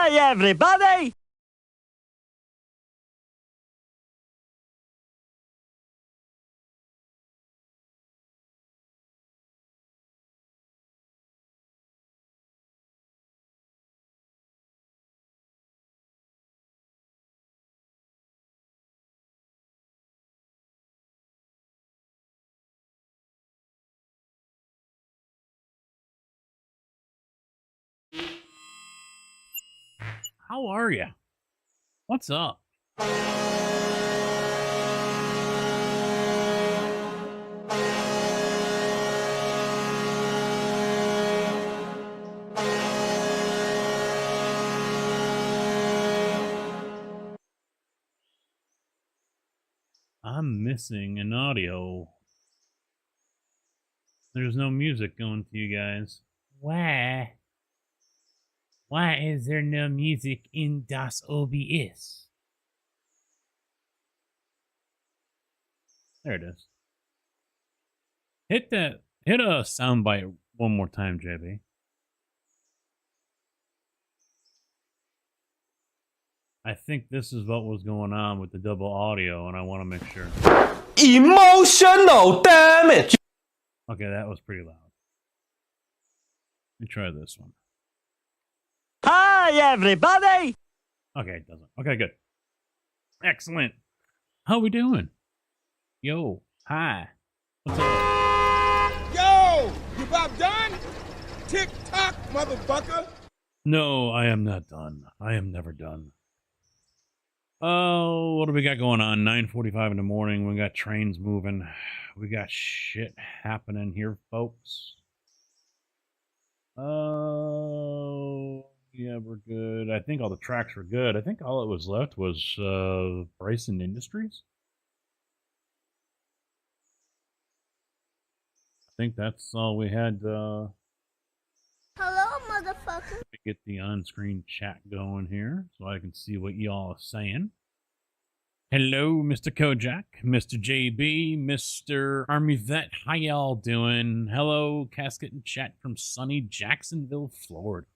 Hi, everybody! How are you? What's up? I'm missing an audio. There's no music going to you guys. Why? Why is there no music in das OBS? There it is. Hit a soundbite one more time, JB. I think this is what was going on with the double audio, and I want to make sure. Emotional damage. Okay, that was pretty loud. Let me try this one. Hi, everybody! Okay, it doesn't. Okay, good. Excellent. How we doing? Yo, hi. What's up? Yo, you about done? Tick tock, motherfucker. No, I am not done. I am never done. Oh, what do we got going on? 9:45 in the morning. We got trains moving. We got shit happening here, folks. Oh, yeah, we're good. I think all the tracks were good. I think all that was left was Bryson Industries. I think that's all we had. Hello, motherfucker. To get the on-screen chat going here so I can see what y'all are saying. Hello, Mr. Kojak, Mr. JB, Mr. Army Vet. How y'all doing? Hello, Casket and chat from sunny Jacksonville, Florida.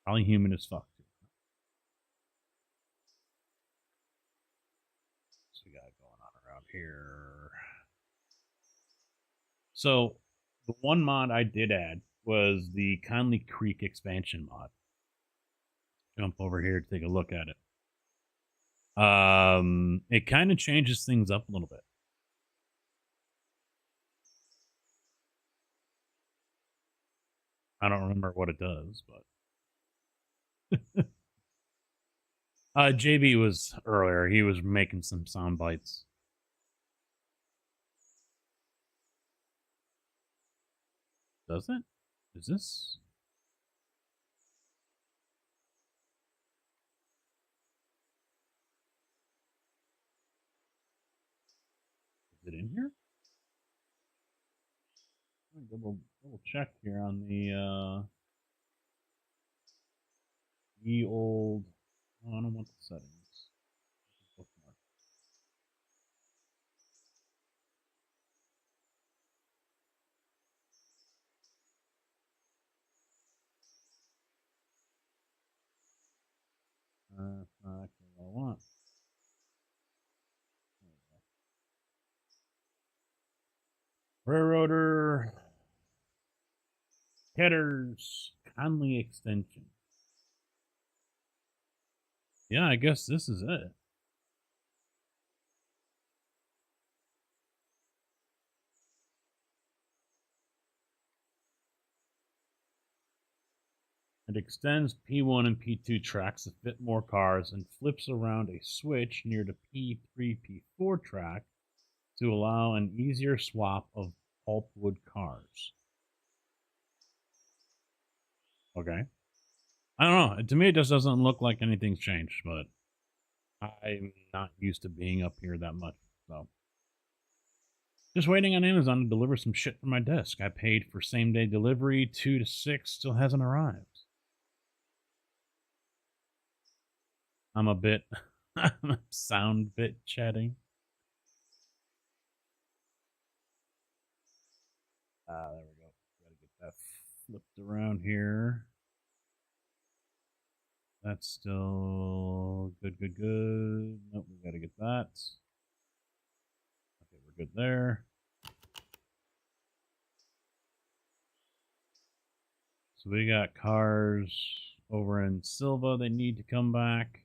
Probably human as fuck. What's we got going on around here? So, the one mod I did add was the Conley Creek expansion mod. Jump over here to take a look at it. It kind of changes things up a little bit. I don't remember what it does, but JB was earlier. He was making some sound bites. Does it? Is this? Is it in here? Double check here on the old. Oh, I don't want the settings. Bookmark. That's not actually what I want. Railroader headers Conley extension. Yeah, I guess this is it. It extends P1 and P2 tracks to fit more cars and flips around a switch near the P3, P4 track to allow an easier swap of pulpwood cars. Okay. I don't know. To me, it just doesn't look like anything's changed, but I'm not used to being up here that much, so. Just waiting on Amazon to deliver some shit from my desk. I paid for same-day delivery, 2 to 6, still hasn't arrived. I'm a bit sound bit chatting. There we go. Gotta get that flipped around here. That's still good, good, good. Nope, we gotta get that. Okay, we're good there. So we got cars over in Silva that need to come back.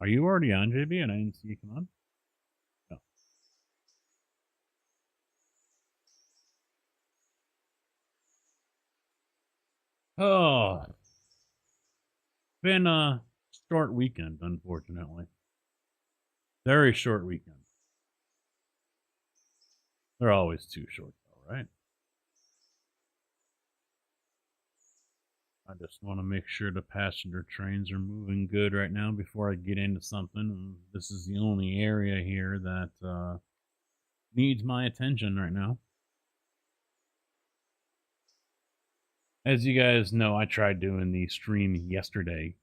Are you already on, JB? And I didn't see you come on? No. Oh, been a short weekend, unfortunately. Very short weekend. They're always too short, though, right? I just want to make sure the passenger trains are moving good right now before I get into something. This is the only area here that needs my attention right now. As you guys know, I tried doing the stream yesterday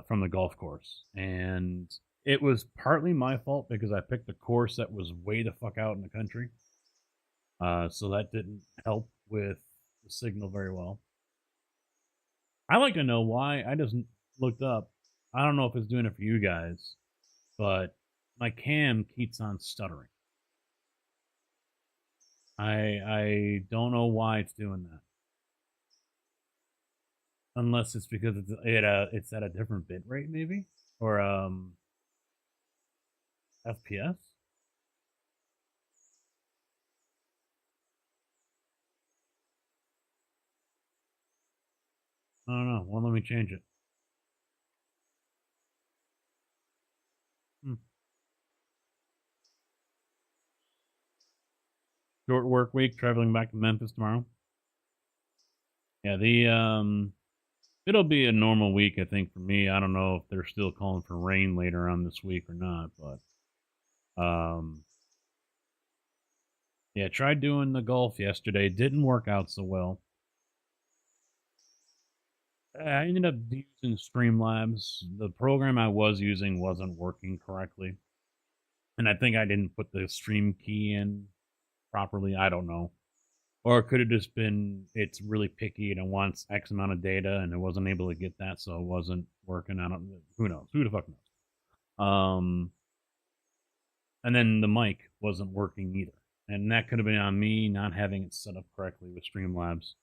from the golf course, and it was partly my fault because I picked a course that was way the fuck out in the country. So that didn't help with the signal very well. I like to know why. I just looked up. I don't know if it's doing it for you guys, but my cam keeps on stuttering. I don't know why it's doing that. Unless it's because it's at a different bit rate, maybe, or FPS. I don't know. Well, let me change it. Short work week, traveling back to Memphis tomorrow. Yeah, it'll be a normal week, I think, for me. I don't know if they're still calling for rain later on this week or not, but yeah, tried doing the golf yesterday. Didn't work out so well. I ended up using Streamlabs. The program I was using wasn't working correctly. And I think I didn't put the stream key in properly. I don't know. Or it could have just been it's really picky and it wants X amount of data and it wasn't able to get that, so it wasn't working. I don't who knows? Who the fuck knows? And then the mic wasn't working either. And that could have been on me not having it set up correctly with Streamlabs.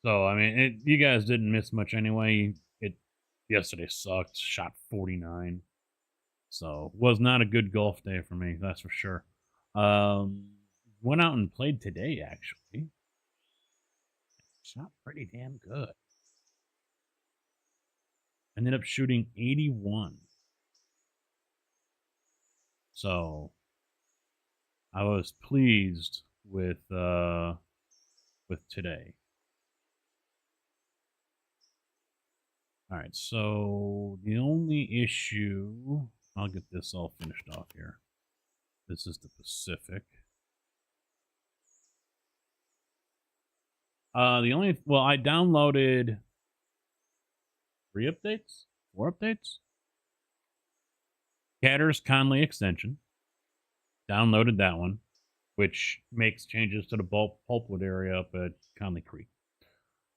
So I mean, you guys didn't miss much anyway. It yesterday sucked. Shot 49, so was not a good golf day for me. That's for sure. Went out and played today actually. Shot pretty damn good. Ended up shooting 81. So I was pleased with today. All right, so the only issue, I'll get this all finished off here. This is the Pacific. I downloaded 4 updates. Catter's Conley extension. Downloaded that one, which makes changes to the pulpwood area up at Conley Creek.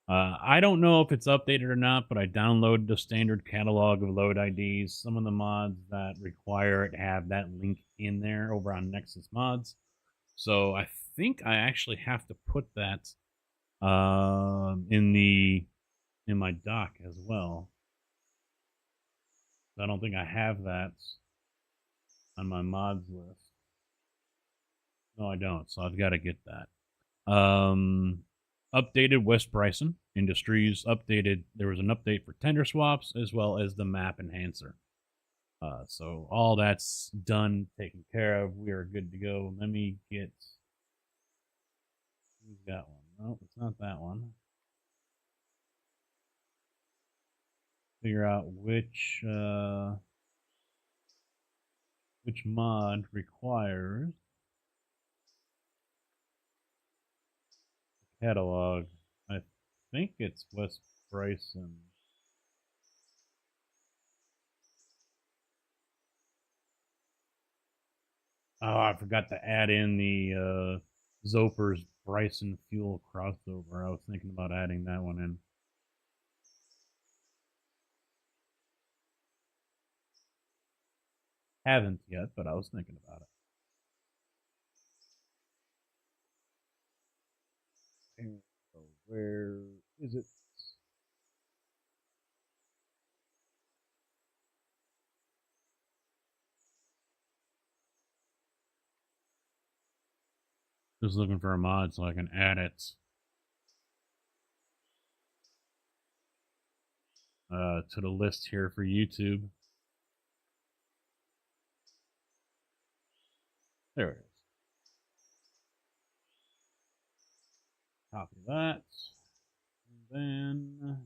I don't know if it's updated or not, but I downloaded the standard catalog of load IDs. Some of the mods that require it have that link in there over on Nexus Mods. So I think I actually have to put that in my dock as well. I don't think I have that on my mods list. No, I don't. So I've got to get that. Updated West Bryson Industries. There was an update for tender swaps as well as the map enhancer. So all that's done, taken care of. We are good to go. Let me get. Who's got one? No, it's not that one. Figure out which mod requires catalog. I think it's West Bryson. Oh, I forgot to add in the Zoper's Bryson Fuel crossover. I was thinking about adding that one in. Haven't yet, but I was thinking about it. And so where is it? Just looking for a mod so I can add it to the list here for YouTube. There it is. Copy that. And then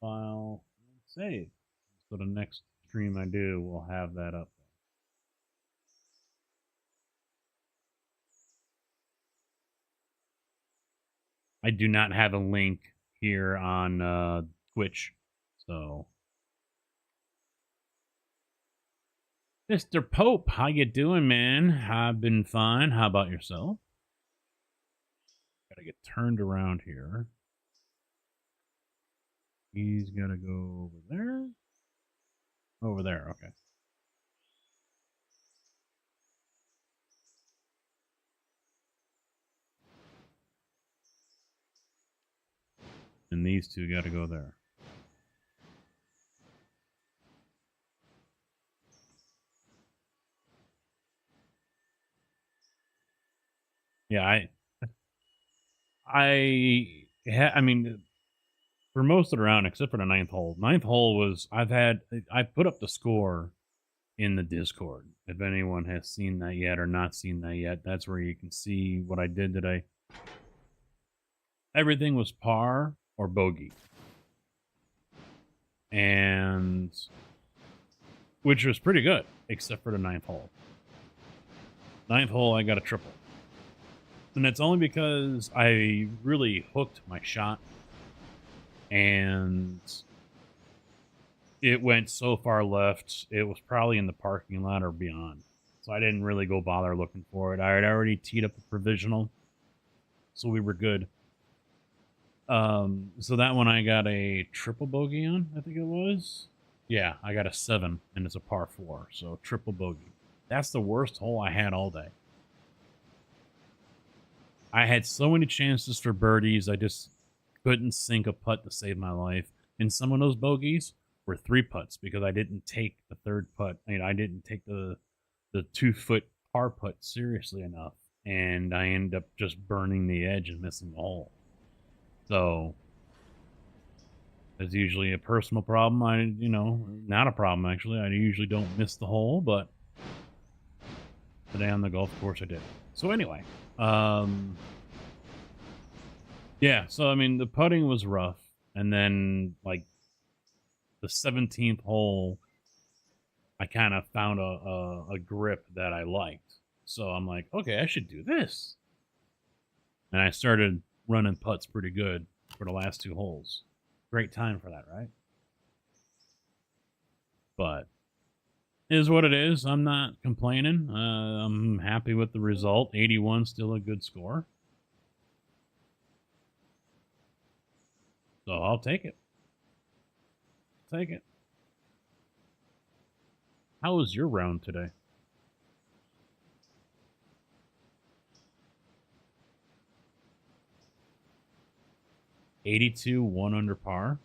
file and save. So the next stream I do will have that up. I do not have a link here on Twitch, so Mr. Pope, how you doing, man? I've been fine. How about yourself? Gotta get turned around here. He's gotta go over there. Over there, okay. And these two gotta go there. Yeah, I mean, for most of the round, except for the ninth hole. Ninth hole was I put up the score in the Discord. If anyone has seen that yet or not seen that yet, that's where you can see what I did today. Everything was par or bogey, and which was pretty good, except for the ninth hole. Ninth hole, I got a triple. And that's only because I really hooked my shot, and it went so far left, it was probably in the parking lot or beyond. So I didn't really go bother looking for it. I had already teed up a provisional, so we were good. So that one I got a triple bogey on, I think it was. Yeah, I got a 7, and it's a par 4, so triple bogey. That's the worst hole I had all day. I had so many chances for birdies, I just couldn't sink a putt to save my life. And some of those bogeys were 3 putts because I didn't take the third putt. I didn't take the 2-foot par putt seriously enough, and I ended up just burning the edge and missing the hole. So it's usually a personal problem. Not a problem actually. I usually don't miss the hole, but today on the golf course I did. So anyway, yeah. So I mean, the putting was rough, and then like the 17th hole, I kind of found a grip that I liked. So I'm like, okay, I should do this, and I started running putts pretty good for the last 2 holes. Great time for that, right? But it is what it is. I'm not complaining. I'm happy with the result. 81, still a good score. So I'll take it. Take it. How was your round today? $82, 1 under par.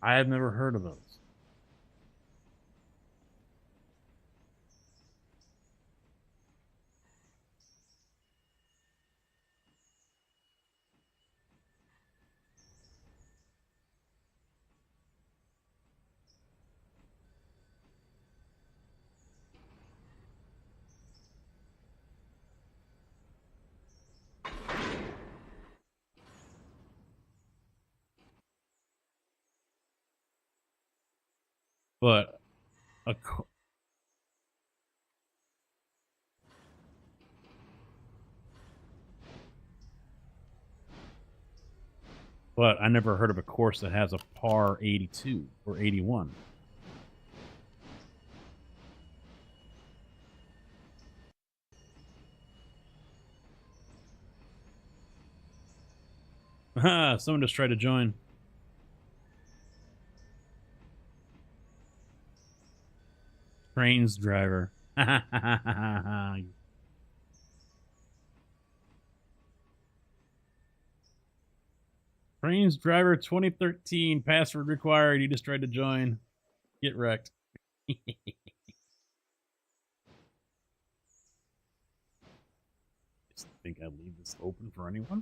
I have never heard of those. But A co- but I never heard of a course that has a par 82 or 81. Someone just tried to join. Trains driver. Trains driver 2013. Password required. You just tried to join. Get wrecked. Just think I'd leave this open for anyone?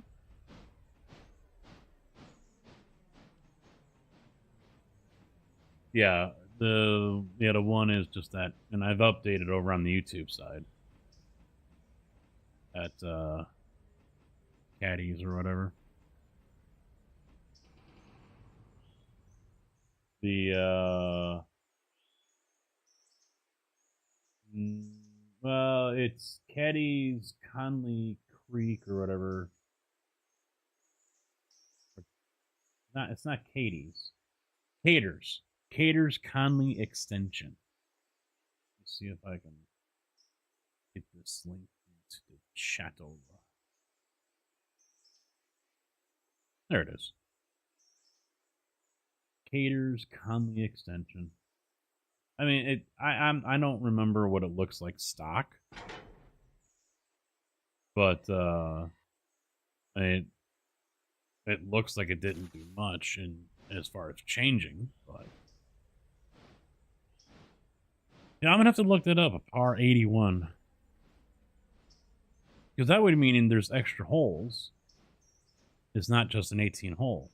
Yeah, the one is just that, and I've updated over on the YouTube side at Caddies or whatever. The well, it's Caddies Conley Creek or whatever. Not, it's not Katie's. Caters Conley Extension. Let's see if I can get this link into the chat over. There it is. Caters Conley Extension. I mean, I don't remember what it looks like stock, but it looks like it didn't do much in as far as changing. But yeah, I'm gonna have to look that up. A par 81, because that would mean there's extra holes. It's not just an 18 hole.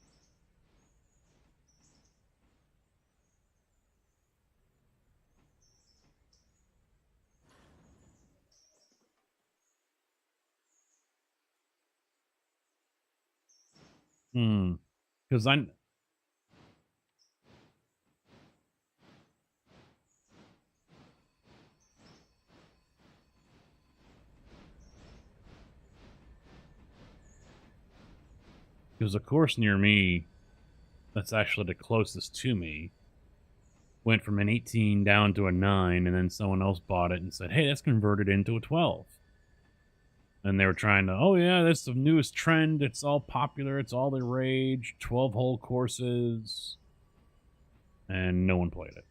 Because a course near me that's actually the closest to me went from an 18 down to a 9, and then someone else bought it and said, hey, that's converted into a 12. And they were trying to, oh yeah, that's the newest trend. It's all popular. It's all the rage. 12-hole courses. And no one played it.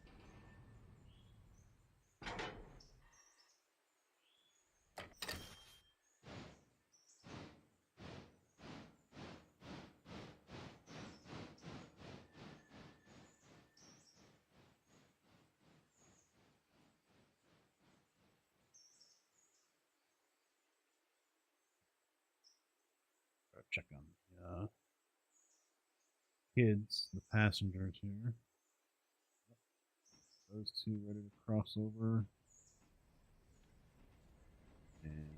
Check on the kids, the passengers here. Those two ready to cross over. And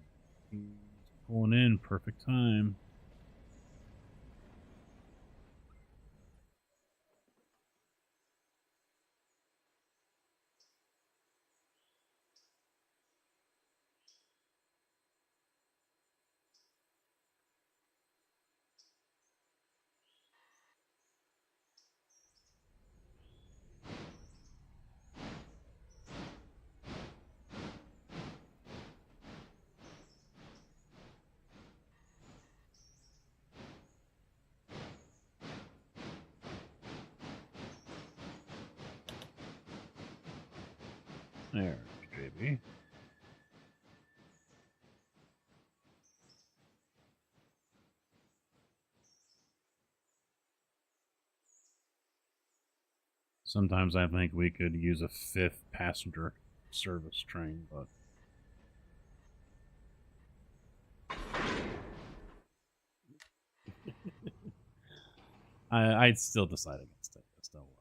he's pulling in. Perfect time. There, JB. Sometimes I think we could use a 5th passenger service train, but I'd still decide against it. This don't work.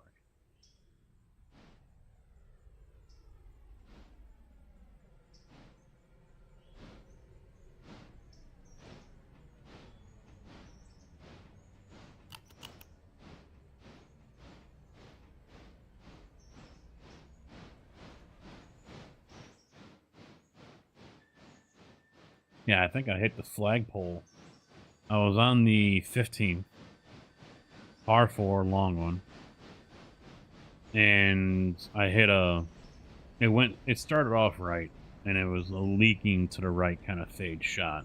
Yeah, I think I hit the flagpole. I was on the 15th, par 4, long one. And I hit it started off right, and it was a leaking to the right kind of fade shot.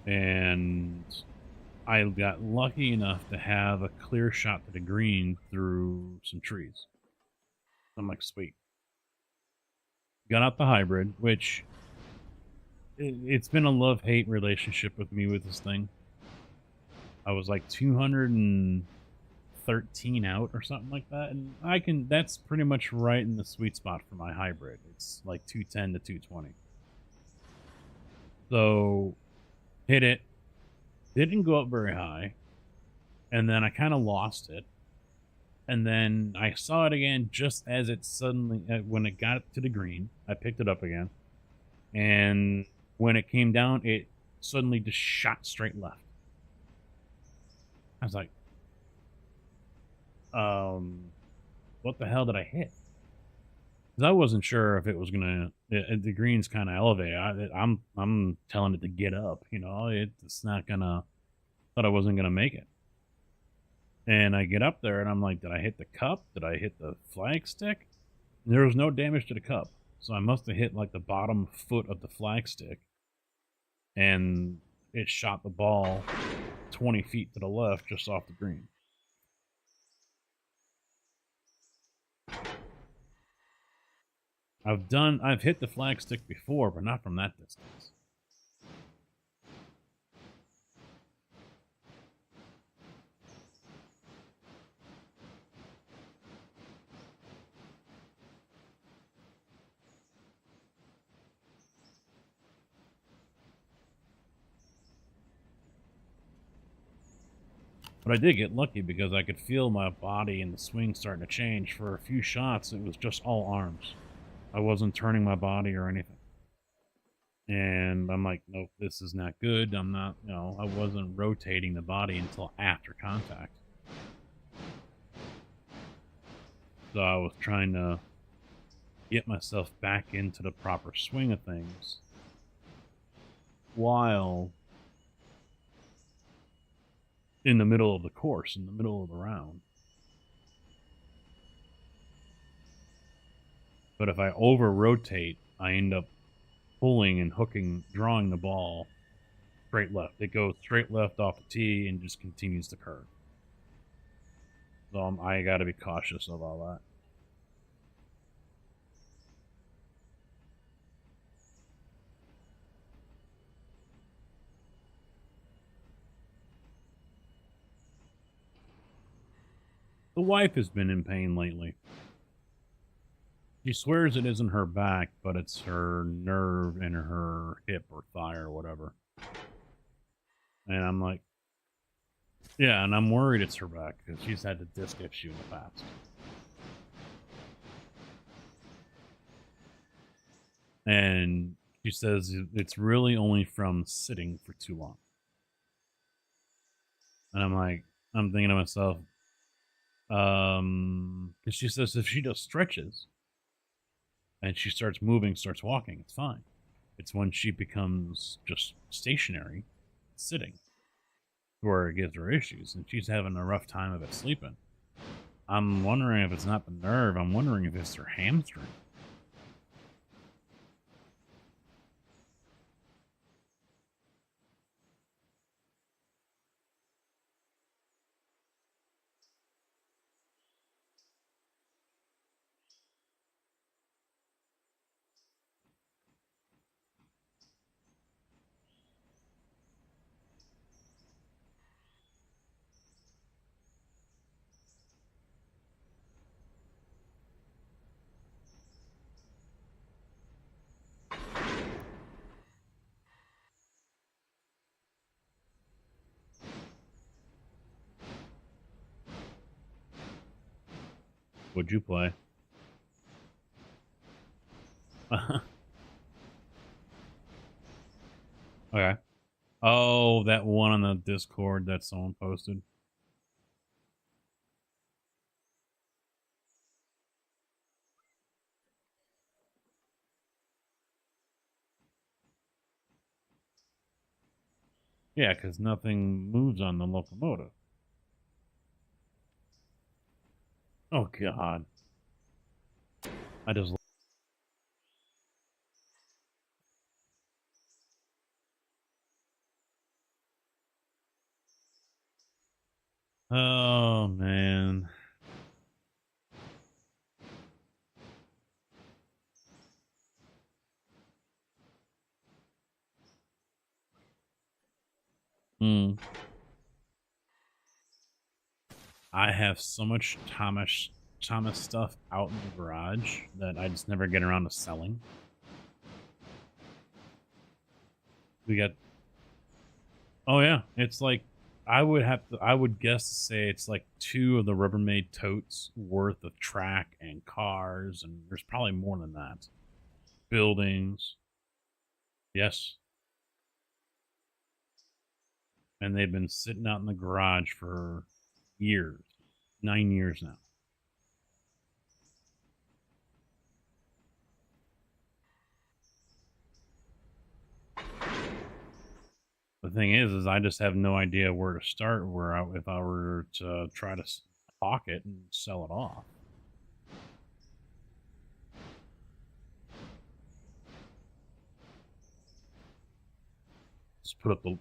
And I got lucky enough to have a clear shot to the green through some trees. I'm like, sweet. Got out the hybrid, which it's been a love-hate relationship with me with this thing. I was like 213 out or something like that, and that's pretty much right in the sweet spot for my hybrid. It's like 210 to 220. So hit it, didn't go up very high, and then I kind of lost it. And then I saw it again just as it suddenly, when it got to the green, I picked it up again. And when it came down, it suddenly just shot straight left. I was like, what the hell did I hit? Because I wasn't sure if it was gonna. The green's kind of elevated. I'm telling it to get up. You know, it's not gonna. Thought I wasn't gonna make it. And I get up there and I'm like, did I hit the cup? Did I hit the flag stick? And there was no damage to the cup. So I must have hit like the bottom foot of the flag stick. And it shot the ball 20 feet to the left just off the green. I've hit the flag stick before, but not from that distance. But I did get lucky because I could feel my body and the swing starting to change. For a few shots, it was just all arms. I wasn't turning my body or anything. And I'm like, nope, this is not good. I'm not, I wasn't rotating the body until after contact. So I was trying to get myself back into the proper swing of things while in the middle of the course, in the middle of the round. But if I over rotate, I end up pulling and hooking, drawing the ball straight left. It goes straight left off the tee and just continues to curve. So I got to be cautious of all that. The wife has been in pain lately. She swears it isn't her back, but it's her nerve in her hip or thigh or whatever. And I'm like, yeah, and I'm worried it's her back because she's had the disc issue in the past. And she says it's really only from sitting for too long. And I'm thinking to myself, because she says if she does stretches and she starts moving, starts walking, it's fine. It's when she becomes just stationary, sitting, where it gives her issues, and she's having a rough time of it sleeping. I'm wondering if it's not the nerve. I'm wondering if it's her hamstring. Would you play? Okay. Oh, that one on the Discord that someone posted. Yeah, because nothing moves on the locomotive. Oh, God. I just... Oh, man. Hmm. I have so much Thomas stuff out in the garage that I just never get around to selling. We got... Oh, yeah. It's like... I would guess to say it's like 2 of the Rubbermaid totes worth of track and cars, and there's probably more than that. Buildings. Yes. And they've been sitting out in the garage for years. 9 years now. The thing is I just have no idea where to start. If I were to try to hawk it and sell it off. Just put up the...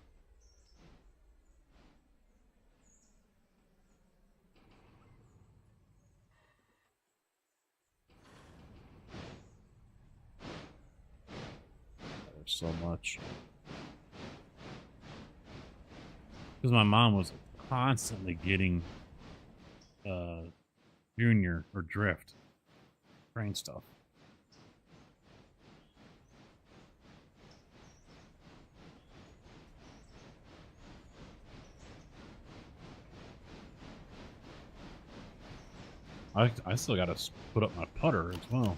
There's so much. Because my mom was constantly getting Junior or Drift train stuff. I still got to put up my putter as well.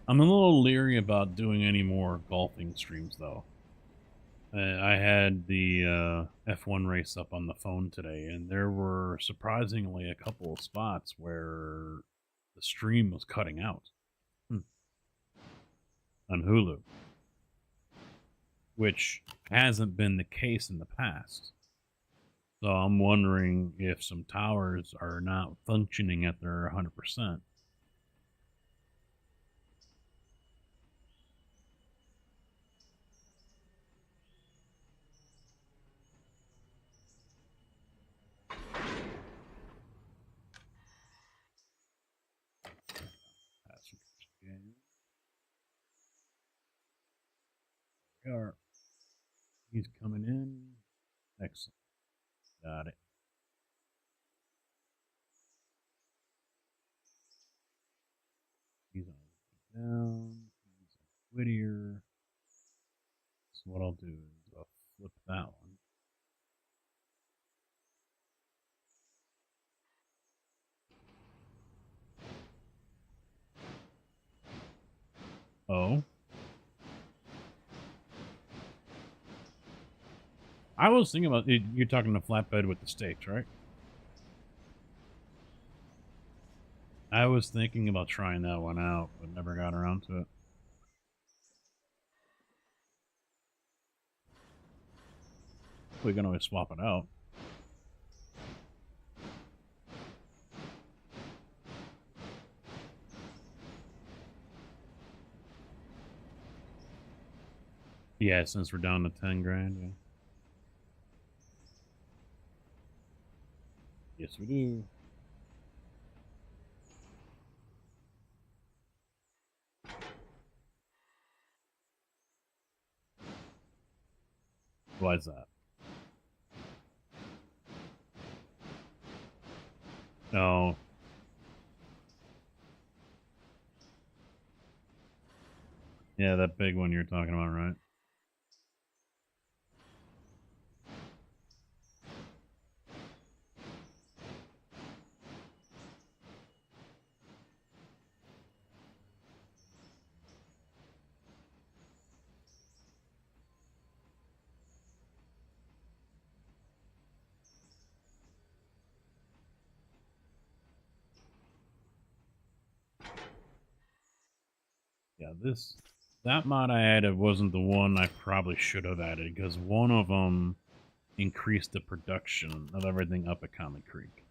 I'm a little leery about doing any more golfing streams, though. I had the F1 race up on the phone today, and there were surprisingly a couple of spots where the stream was cutting out on Hulu, which hasn't been the case in the past. So I'm wondering if some towers are not functioning at their 100%. He's coming in. Excellent. Got it. He's on down. He's on Whittier. So what I'll do is I'll flip that one. Oh. I was thinking about it. You're talking the flatbed with the stakes, right? I was thinking about trying that one out, but never got around to it. We can always swap it out. Yeah, since we're down to 10 grand, yeah. Yes, we do. Why is that? No. Yeah, that big one you're talking about, right? Yeah, that mod I added wasn't the one I probably should have added, because one of them increased the production of everything up at Comet Creek.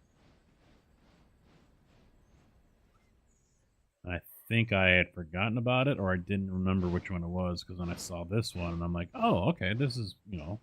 I think I had forgotten about it, or I didn't remember which one it was, because then I saw this one, and I'm like, oh, okay, this is, you know.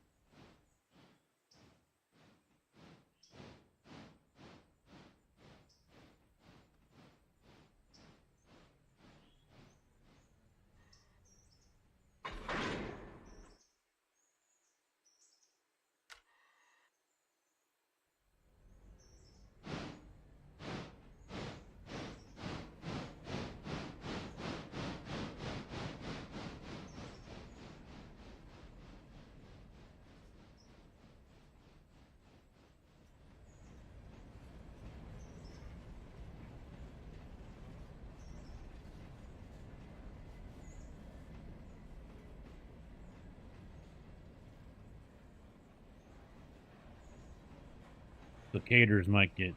The caters might get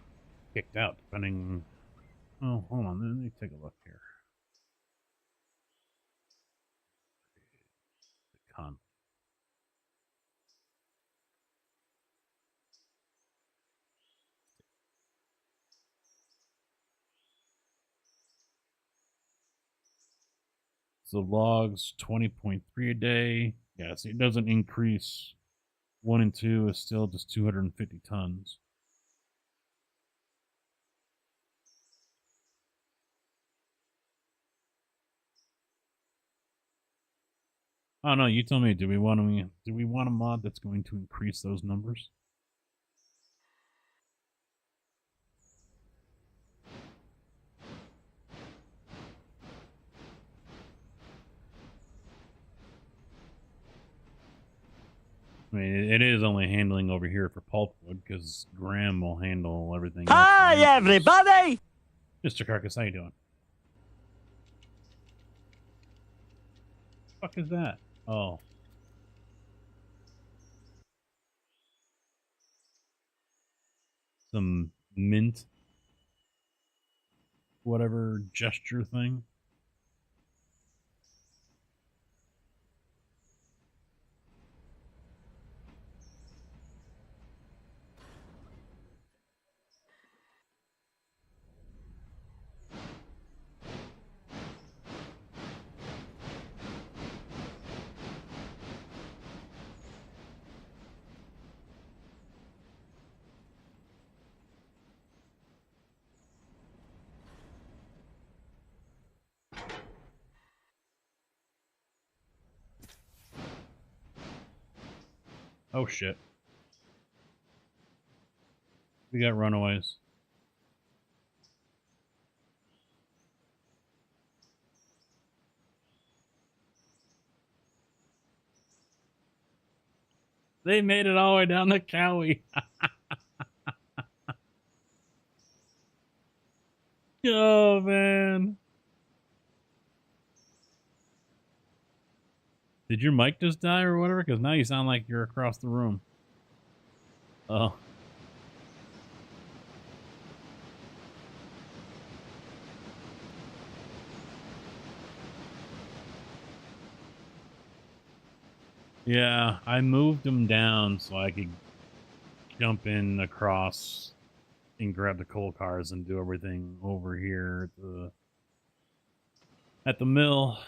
kicked out, depending. Oh, hold on, let me take a look here. The con. So logs 20.3 a day. Yeah, so it doesn't increase. 1 and 2 is still just 250 tons. Oh no, you tell me. Do we want a mod that's going to increase those numbers? I mean, it is only handling over here for pulpwood, because Graham will handle everything else. Hi, everybody! Mr. Carcass, how you doing? Fuck is that? Oh. Some mint whatever gesture thing. Oh shit. We got runaways. They made it all the way down the Cowie. Oh man. Did your mic just die or whatever? Because now you sound like you're across the room. Oh. Yeah, I moved them down so I could jump in across and grab the coal cars and do everything over here at the mill.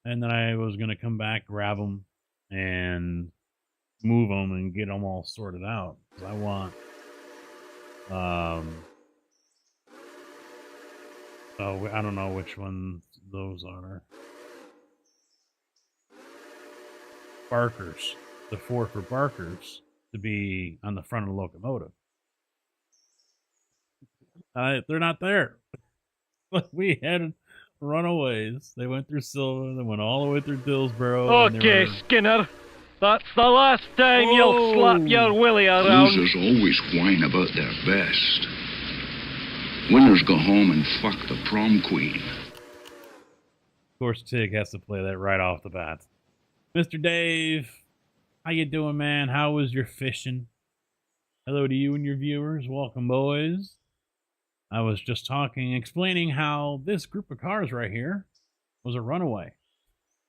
And then I was going to come back, grab them, and move them and get them all sorted out. Because I want... oh, I don't know which ones those are. Barkers. The 4 for Barkers to be on the front of the locomotive. They're not there. We had runaways. They went through Silva, they went all the way through Dillsboro. Okay, Skinner. That's the last time you'll slap your willy around. Losers always whine about their best. Winners go home and fuck the prom queen. Of course, Tig has to play that right off the bat. Mr. Dave, how you doing, man? How was your fishing? Hello to you and your viewers. Welcome, boys. I was just explaining how this group of cars right here was a runaway.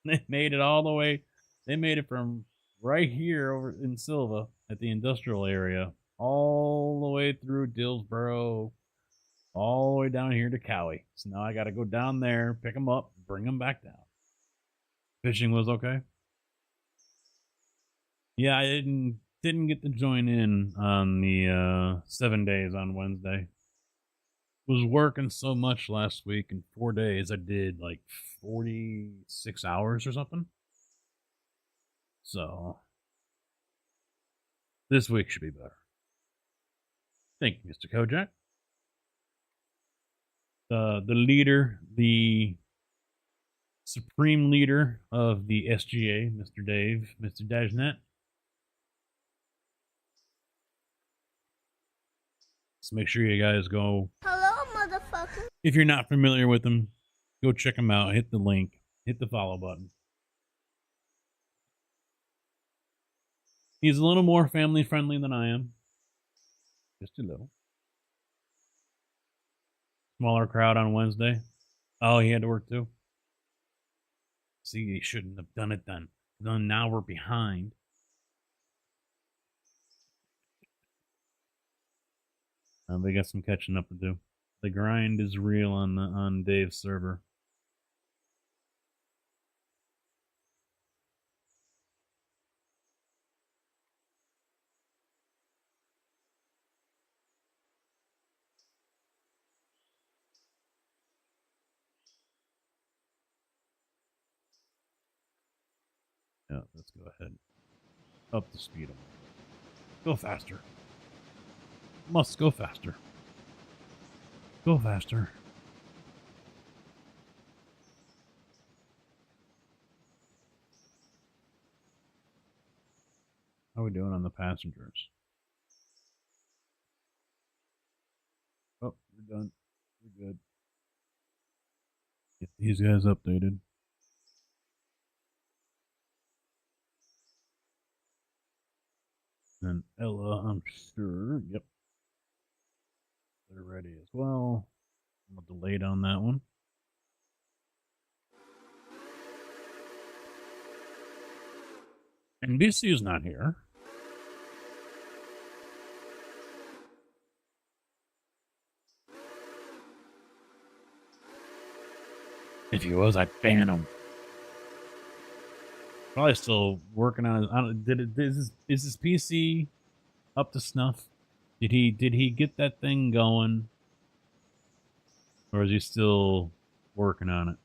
They made it all the way. They made it from right here over in Silva at the industrial area, all the way through Dillsboro, all the way down here to Cowie. So now I got to go down there, pick them up, bring them back down. Fishing was okay. Yeah, I didn't get to join in on the 7 days on Wednesday. Was working so much last week. In 4 days, I did like 46 hours or something. So this week should be better. Thank you, Mr. Kojak. The leader, the supreme leader of the SGA, Mr. Dave, Mr. Dajnet. So make sure you guys go. Hello, motherfucker. If you're not familiar with him, go check him out. Hit the link. Hit the follow button. He's a little more family friendly than I am. Just a little. Smaller crowd on Wednesday. Oh, he had to work too. See, he shouldn't have done it then. Now we're behind. They got some catching up to do. The grind is real on Dave's server. Yeah, let's go ahead. Up the speed. Go faster. Must go faster. Go faster. How are we doing on the passengers? Oh, we're done. We're good. Get these guys updated. And Ella, I'm sure. Yep. They're ready as well. I'm delayed on that one. NBC is not here. If he was, I'd ban him. Probably still working on his. Is his PC up to snuff? Did he get that thing going, or is he still working on it?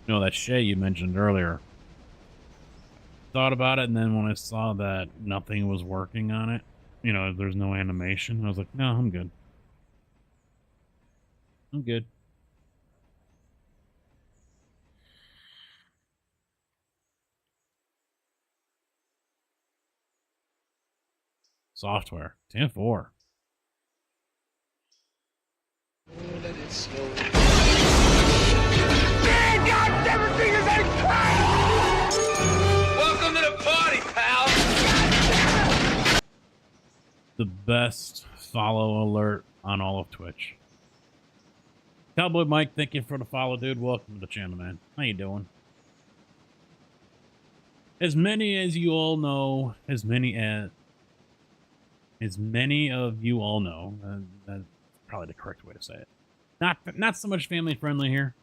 You know, that Shay you mentioned earlier. Thought about it, and then when I saw that nothing was working on it, you know, there's no animation, I was like, no, I'm good. I'm good. Software. 10-4. Let it slow. Man, God, everything is in Welcome to the party, pal. The best follow alert on all of Twitch. Cowboy Mike, thank you for the follow, dude. Welcome to the channel, man. How you doing? As many as you all know, as many of you all know, that's probably the correct way to say it. Not so much family friendly here.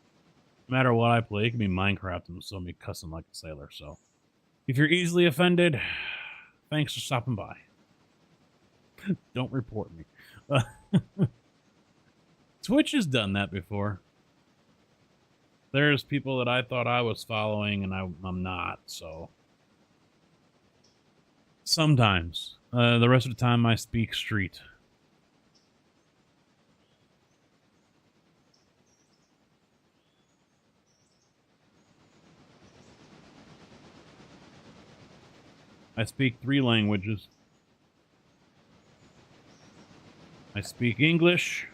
No matter what I play, it can be Minecraft and still me cussing like a sailor. So, if you're easily offended, thanks for stopping by. Don't report me. Twitch has done that before. There's people that I thought I was following and I'm not, so. Sometimes. The rest of the time I speak street. I speak 3 languages. I speak English,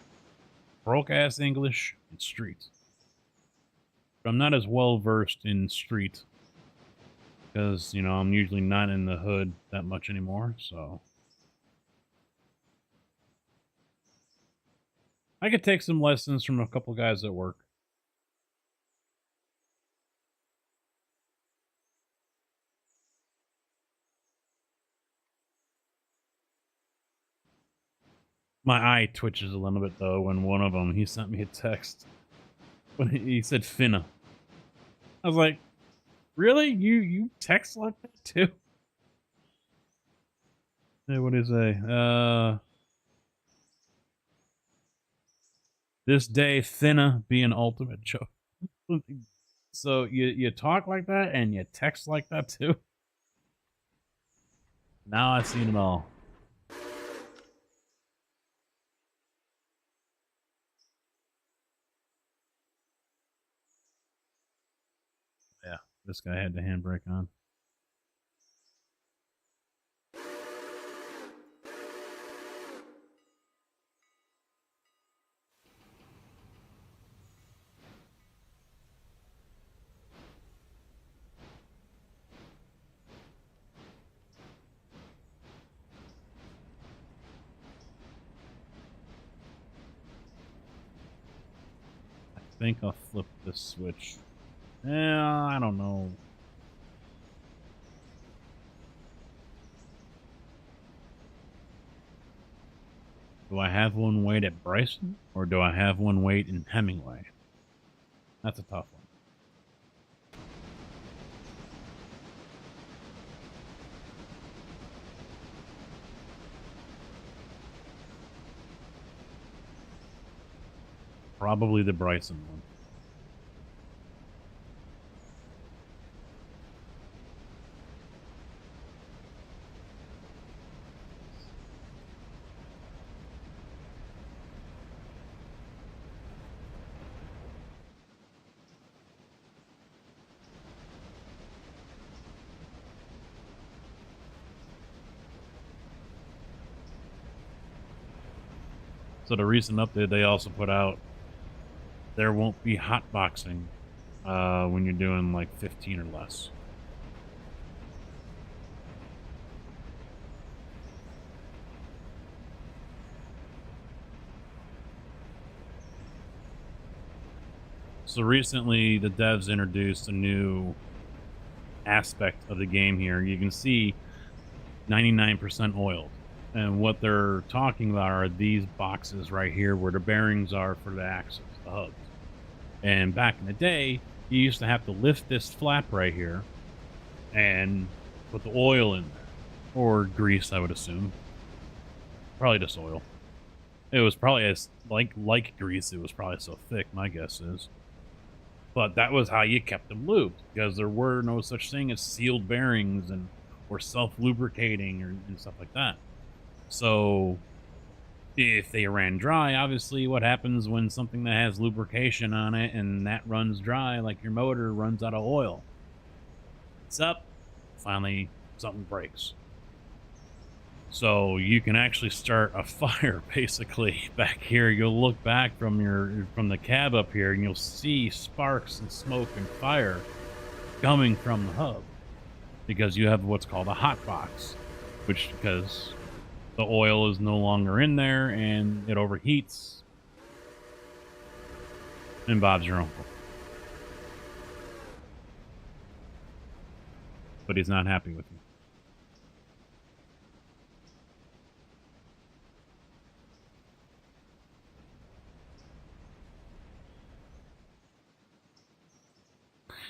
broke-ass English, and street. But I'm not as well-versed in street. Because, you know, I'm usually not in the hood that much anymore, so. I could take some lessons from a couple guys at work. My eye twitches a little bit though when one of them, he sent me a text when he said finna. I was like, really? You text like that too? Hey, what did he say? This day finna be an ultimate joke. So you talk like that and you text like that too? Now I've seen it all. Yeah, this guy had the handbrake on. I think I'll flip this switch. Yeah, I don't know. Do I have one weight at Bryson, or do I have one weight in Hemingway? That's a tough one. Probably the Bryson one. So the recent update they also put out, there won't be hotboxing when you're doing like 15 or less. So recently the devs introduced a new aspect of the game here. You can see 99% oiled. And what they're talking about are these boxes right here where the bearings are for the axles, the hubs. And back in the day, you used to have to lift this flap right here and put the oil in there. Or grease, I would assume. Probably just oil. It was probably as like grease, it was probably so thick, my guess is. But that was how you kept them lubed, because there were no such thing as sealed bearings and or self-lubricating and stuff like that. So if they ran dry, obviously what happens when something that has lubrication on it and that runs dry, like your motor runs out of oil? It's up, finally something breaks. So you can actually start a fire basically back here. You'll look back from the cab up here and you'll see sparks and smoke and fire coming from the hub, because you have what's called a hot box, which because the oil is no longer in there and it overheats, and Bob's your uncle. But he's not happy with you.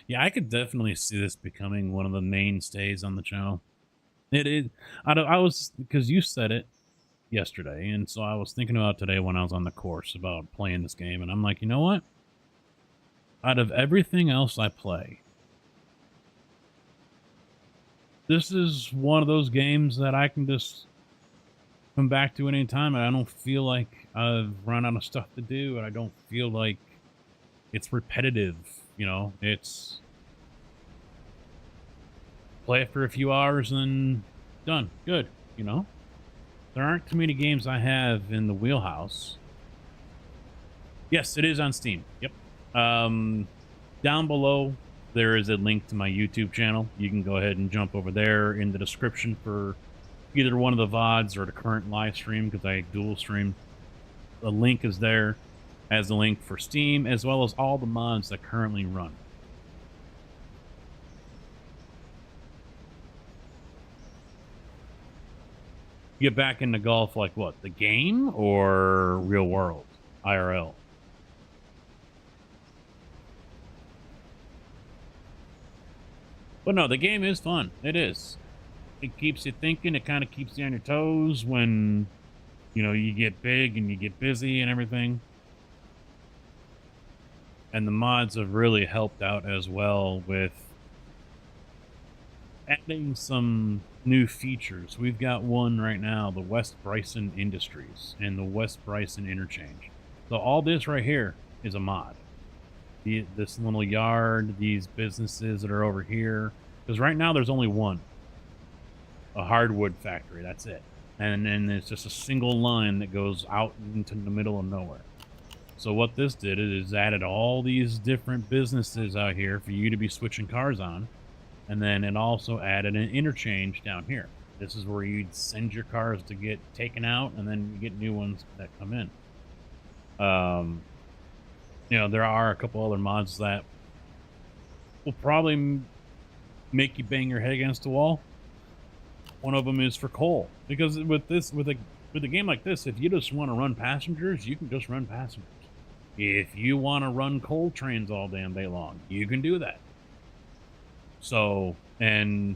Yeah, I could definitely see this becoming one of the mainstays on the channel. It is. I was, because you said it yesterday, and so I was thinking about today when I was on the course about playing this game, and I'm like, you know what? Out of everything else I play, this is one of those games that I can just come back to any time, and I don't feel like I've run out of stuff to do, and I don't feel like it's repetitive. You know, it's play it for a few hours and done. Good. You know, there aren't too many games I have in the wheelhouse. Yes, it is on Steam. Yep. Down below, there is a link to my YouTube channel. You can go ahead and jump over there in the description for either one of the VODs or the current live stream, because I dual stream. the link is there as the link for Steam, as well as all the mods that currently run. You get back into golf like what? The game or real world? IRL? But no, the game is fun. It is. It keeps you thinking. It kind of keeps you on your toes when, you know, you get big and you get busy and everything. And the mods have really helped out as well with adding some new features. We've got one right now, the West Bryson Industries and the West Bryson Interchange. So all this right here is a mod. This little yard, these businesses that are over here. Because right now there's only one. A hardwood factory, that's it. And then it's just a single line that goes out into the middle of nowhere. So what this did is added all these different businesses out here for you to be switching cars on. And then it also added an interchange down here. This is where you'd send your cars to get taken out, and then you get new ones that come in. You know, there are a couple other mods that will probably make you bang your head against the wall. One of them is for coal, because with a game like this, if you just want to run passengers, you can just run passengers. If you want to run coal trains all damn day long, you can do that. So, and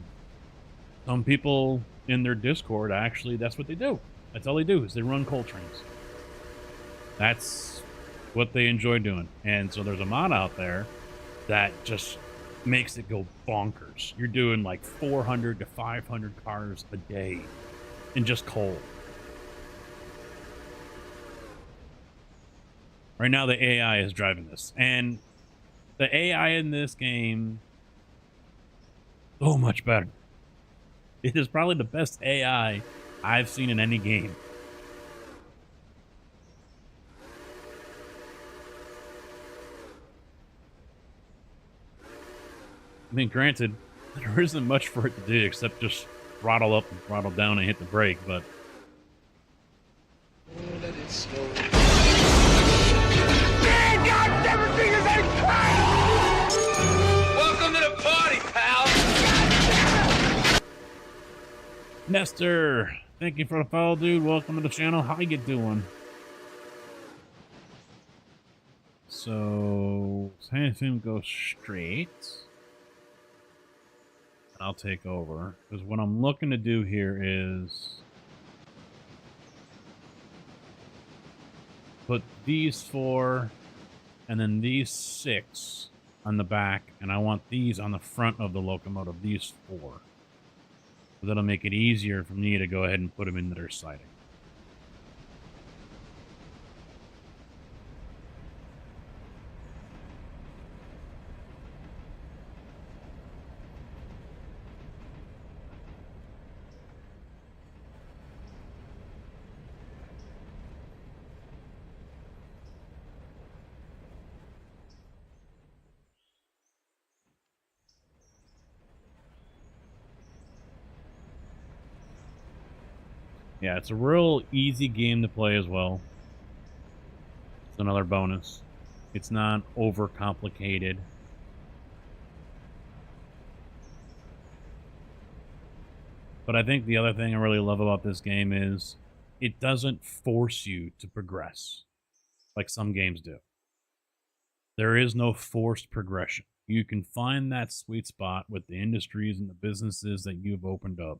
some people in their Discord, actually, that's what they do. That's all they do, is they run coal trains. That's what they enjoy doing. And so there's a mod out there that just makes it go bonkers. You're doing like 400 to 500 cars a day in just coal. Right now, the AI is driving this. And the AI in this game, so much better. It is probably the best AI I've seen in any game. I mean, granted, there isn't much for it to do except just throttle up and throttle down and hit the brake, but... Let it slow. Man, God, everything is in crap! Welcome to the party, pal! Nestor, thank you for the follow, dude. Welcome to the channel. How you doing? So, have him go straight. I'll take over, because what I'm looking to do here is put these 4 and then these 6 on the back, and I want these on the front of the locomotive, these 4. So that'll make it easier for me to go ahead and put them into their siding. Yeah, it's a real easy game to play as well. It's another bonus. It's not overcomplicated. But I think the other thing I really love about this game is it doesn't force you to progress like some games do. There is no forced progression. You can find that sweet spot with the industries and the businesses that you've opened up,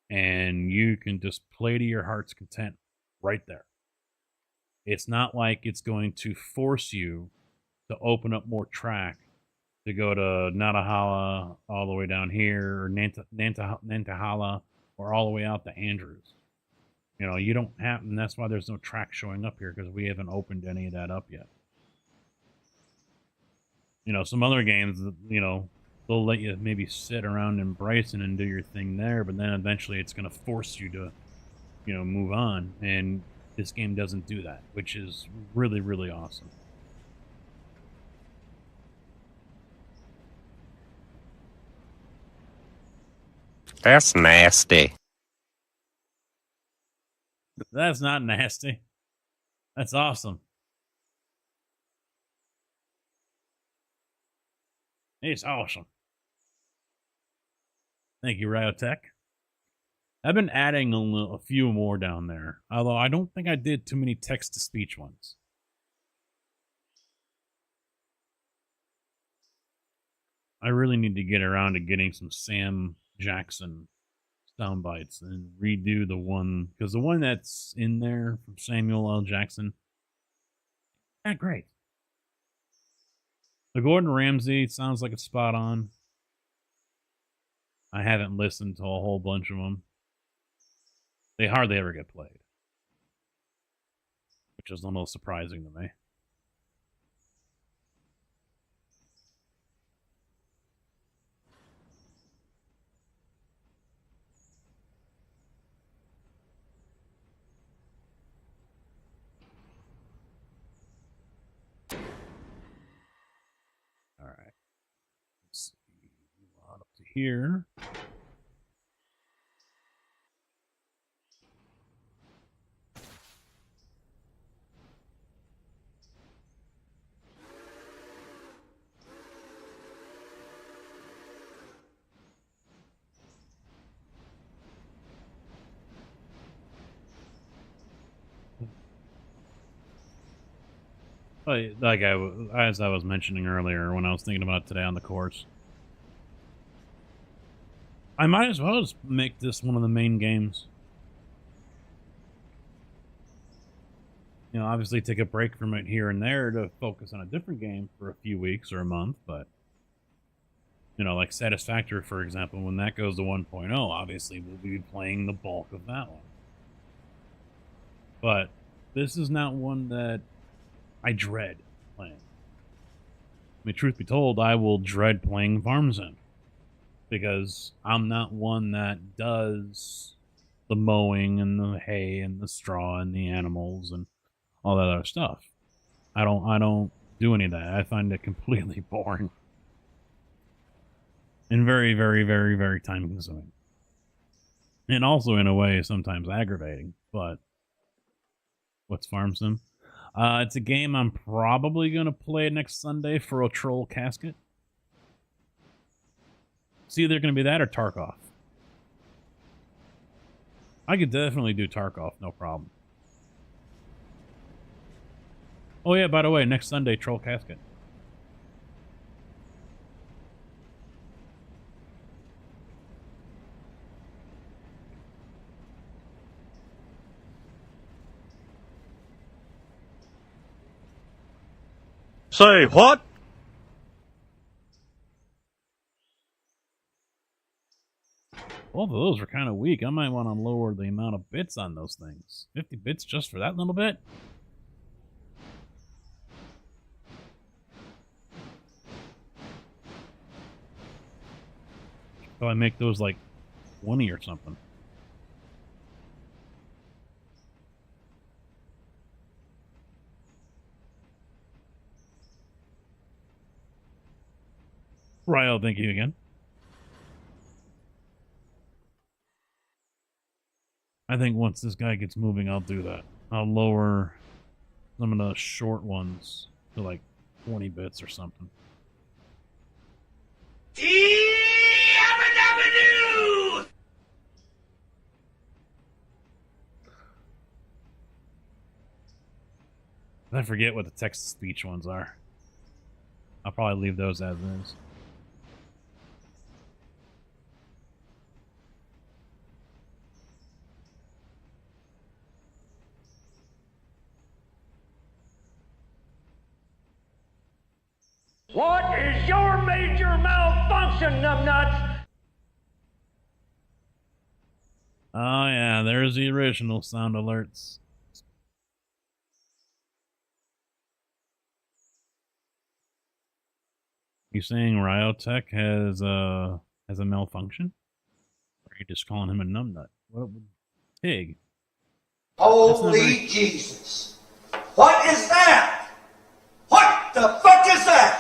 and you can just play to your heart's content right there. It's not like it's going to force you to open up more track to go to Natahala all the way down here, or Nantahala, or all the way out to Andrews. You know, you don't have, and that's why there's no track showing up here, because we haven't opened any of that up yet. You know, some other games, you know, they'll let you maybe sit around in Bryson and do your thing there, but then eventually it's going to force you to, you know, move on. And this game doesn't do that, which is really, really awesome. That's nasty. That's not nasty. That's awesome. It's awesome. Thank you, Riotech. I've been adding a few more down there, although I don't think I did too many text-to-speech ones. I really need to get around to getting some Sam Jackson sound bites and redo the one, because the one that's in there from Samuel L. Jackson, not great. The Gordon Ramsay sounds like it's spot on. I haven't listened to a whole bunch of them. They hardly ever get played, which is almost surprising to me. All right. Let's see. Move on up to here. Like as I was mentioning earlier when I was thinking about today on the course, I might as well just make this one of the main games. You know, obviously take a break from it here and there to focus on a different game for a few weeks or a month, but you know, like Satisfactory, for example, when that goes to 1.0, obviously we'll be playing the bulk of that one. But this is not one that I dread playing. I mean, truth be told, I will dread playing Farm Sim because I'm not one that does the mowing and the hay and the straw and the animals and all that other stuff. I don't do any of that. I find it completely boring and very, very, very, very time consuming. And also in a way sometimes aggravating, but what's Farm Sim? It's a game I'm probably going to play next Sunday for a troll casket. It's either going to be that or Tarkov. I could definitely do Tarkov, no problem. Oh yeah, by the way, next Sunday, troll casket. Say what? Both of those were kind of weak. I might want to lower the amount of bits on those things. 50 bits just for that little bit? So I make those like 20 or something. Ryo, thank you again. I think once this guy gets moving, I'll do that. I'll lower some of the short ones to like 20 bits or something. I forget what the text-to-speech ones are. I'll probably leave those as is. What is your major malfunction, numbnuts? Oh yeah, there's the original sound alerts. You saying Riotech has a malfunction? Or are you just calling him a numbnut? What would pig? Holy Jesus! What is that? What the fuck is that?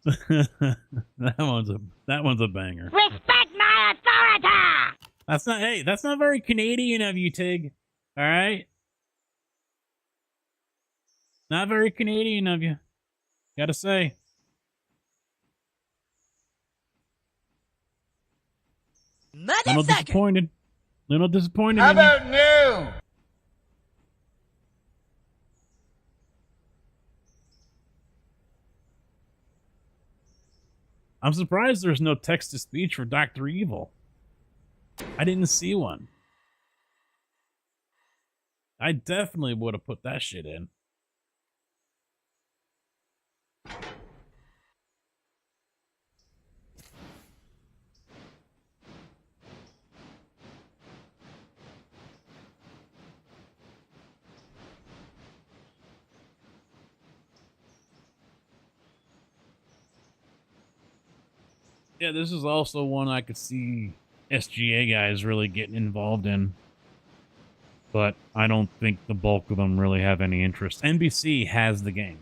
that one's a banger. Respect my authority! That's not, hey, that's not very Canadian of you, Tig. All right? Not very Canadian of you. Gotta say. Little disappointed. Little disappointed. How about new? I'm surprised there's no text-to-speech for Dr. Evil. I didn't see one. I definitely would have put that shit in. Yeah, this is also one I could see SGA guys really getting involved in. But I don't think the bulk of them really have any interest. NBC has the game.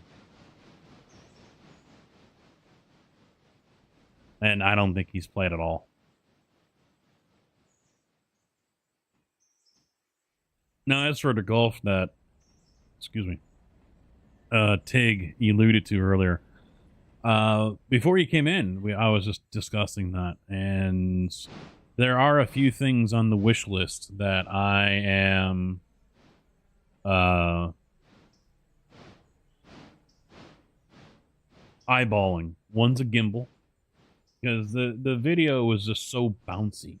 And I don't think he's played at all. Now, as for the golf that, excuse me, Tig alluded to earlier, before you came in, I was just discussing that, and there are a few things on the wish list that I am eyeballing. One's a gimbal, because the video was just so bouncy.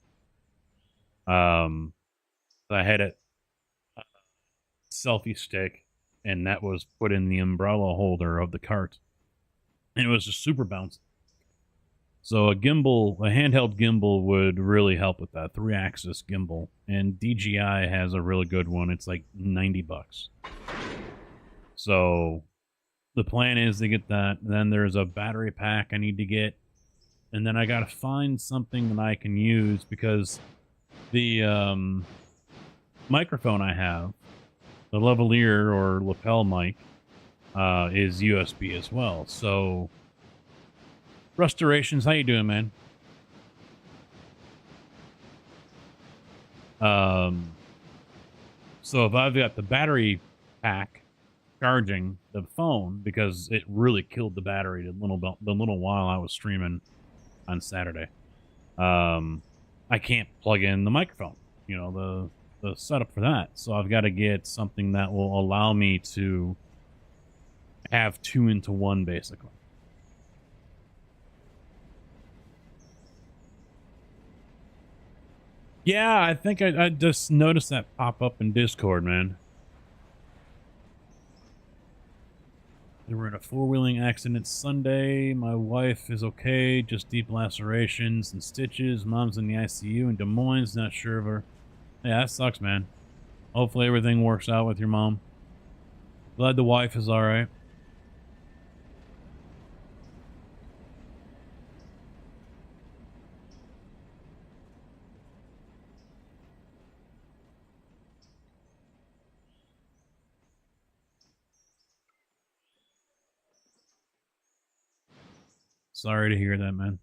I had a selfie stick, and that was put in the umbrella holder of the cart, and it was just super bouncy. So a gimbal, a handheld gimbal would really help with that. 3-axis gimbal. And DJI has a really good one. It's like $90. So the plan is to get that. Then there's a battery pack I need to get. And then I got to find something that I can use because the microphone I have, the lavalier or lapel mic, is USB as well. So Restorations, how you doing, man? So if I've got the battery pack charging the phone, because it really killed the battery the little while I was streaming on Saturday, I can't plug in the microphone, you know, the setup for that. So I've got to get something that will allow me to have 2-into-1 basically. Yeah, I think I just noticed that pop up in Discord, man. They were in a 4-wheeling accident Sunday. My wife is okay, just deep lacerations and stitches. Mom's in the ICU in Des Moines, not sure of her. Yeah, that sucks, man. Hopefully everything works out with your mom. Glad the wife is alright. Sorry to hear that, man.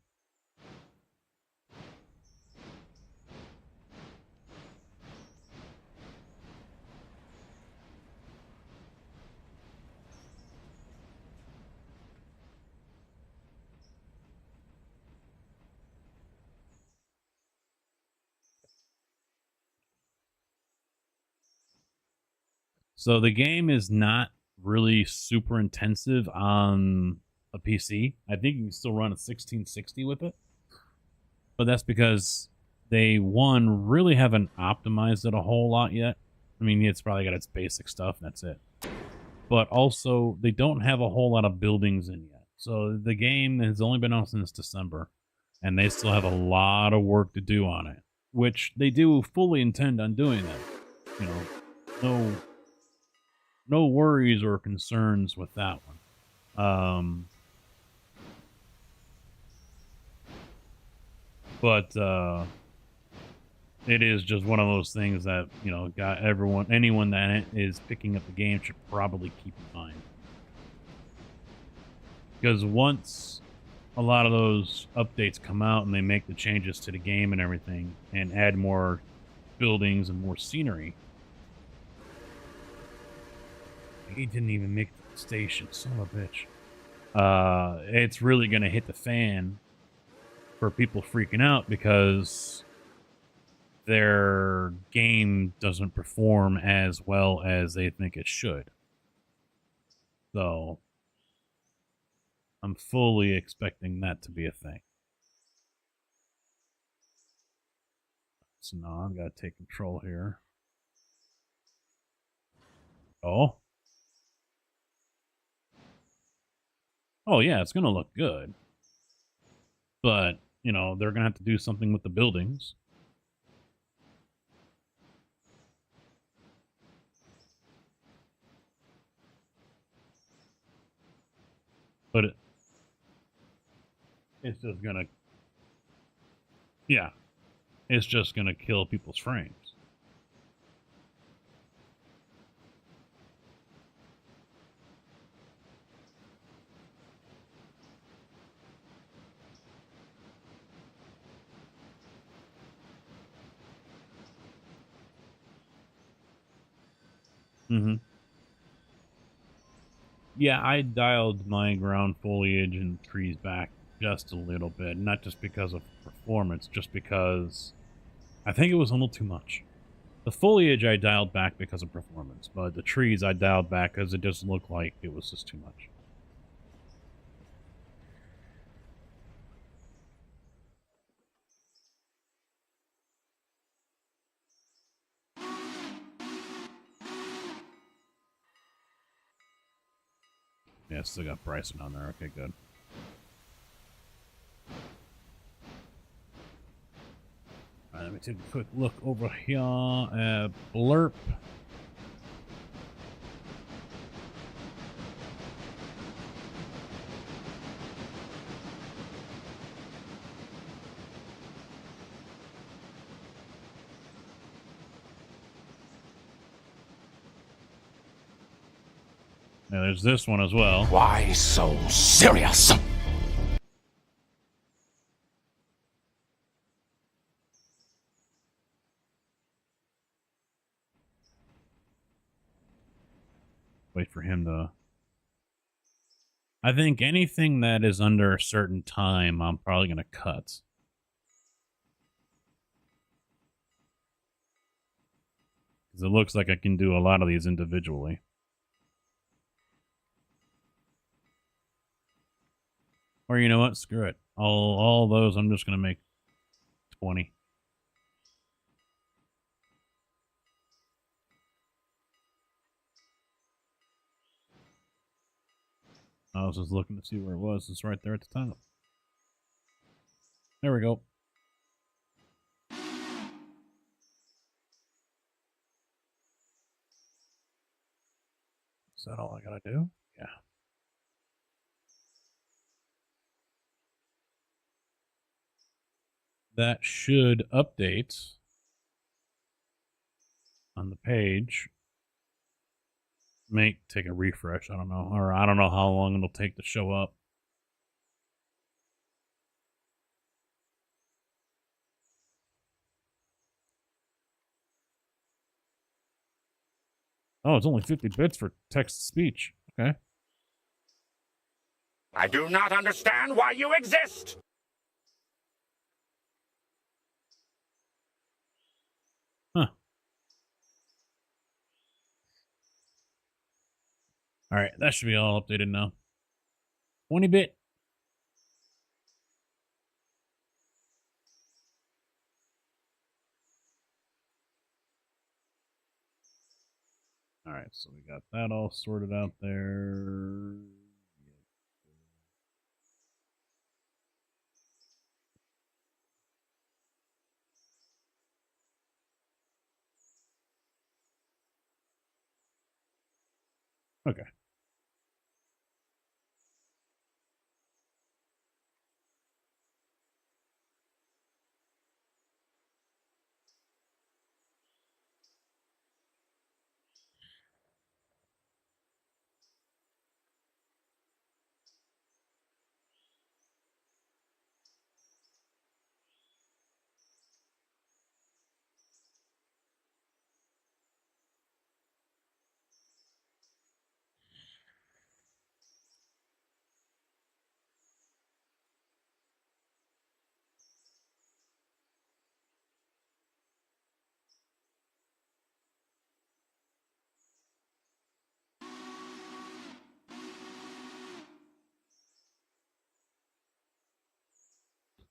So the game is not really super intensive on a PC. I think you can still run a 1660 with it. But that's because they, one, really haven't optimized it a whole lot yet. I mean, it's probably got its basic stuff, and that's it. But also, they don't have a whole lot of buildings in yet. So the game has only been out since December, and they still have a lot of work to do on it, which they do fully intend on doing that. You know, no worries or concerns with that one. But it is just one of those things that, you know, anyone that is picking up the game should probably keep in mind. Because once a lot of those updates come out and they make the changes to the game and everything and add more buildings and more scenery. He didn't even make the station, son of a bitch. It's really going to hit the fan for people freaking out because their game doesn't perform as well as they think it should. So I'm fully expecting that to be a thing. So now I've got to take control here. Oh. Oh, yeah, it's going to look good. But, you know, they're going to have to do something with the buildings. But it's just going to... Yeah. It's just going to kill people's frames. Mm-hmm. Yeah, I dialed my ground foliage and trees back just a little bit. Not just because of performance, just because I think it was a little too much. The foliage I dialed back because of performance, but the trees I dialed back because it just looked like it was just too much. Yeah, still got Bryson on there. Okay, good. Alright, let me take a quick look over here at Blurp. Yeah, there's this one as well. Why so serious? Wait for him to... I think anything that is under a certain time, I'm probably going to cut. Because it looks like I can do a lot of these individually. Or you know what? Screw it. All those, I'm just going to make 20. I was just looking to see where it was. It's right there at the top. There we go. Is that all I gotta do? Yeah. That should update on the page. May take a refresh. I don't know. Or I don't know how long it'll take to show up. Oh, it's only 50 bits for text to speech. Okay. I do not understand why you exist. Huh. All right, that should be all updated now. 20-bit. All right, so we got that all sorted out there. Okay.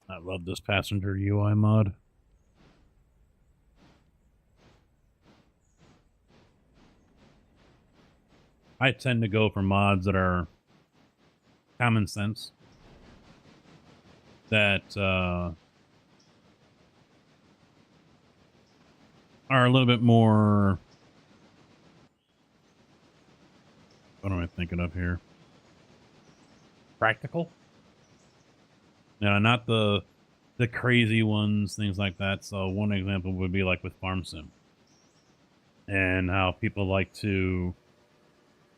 I love this passenger UI mod. I tend to go for mods that are common sense, that are a little bit more, what am I thinking of here? Practical? No, not the crazy ones, things like that. So one example would be like with Farm Sim, and how people like to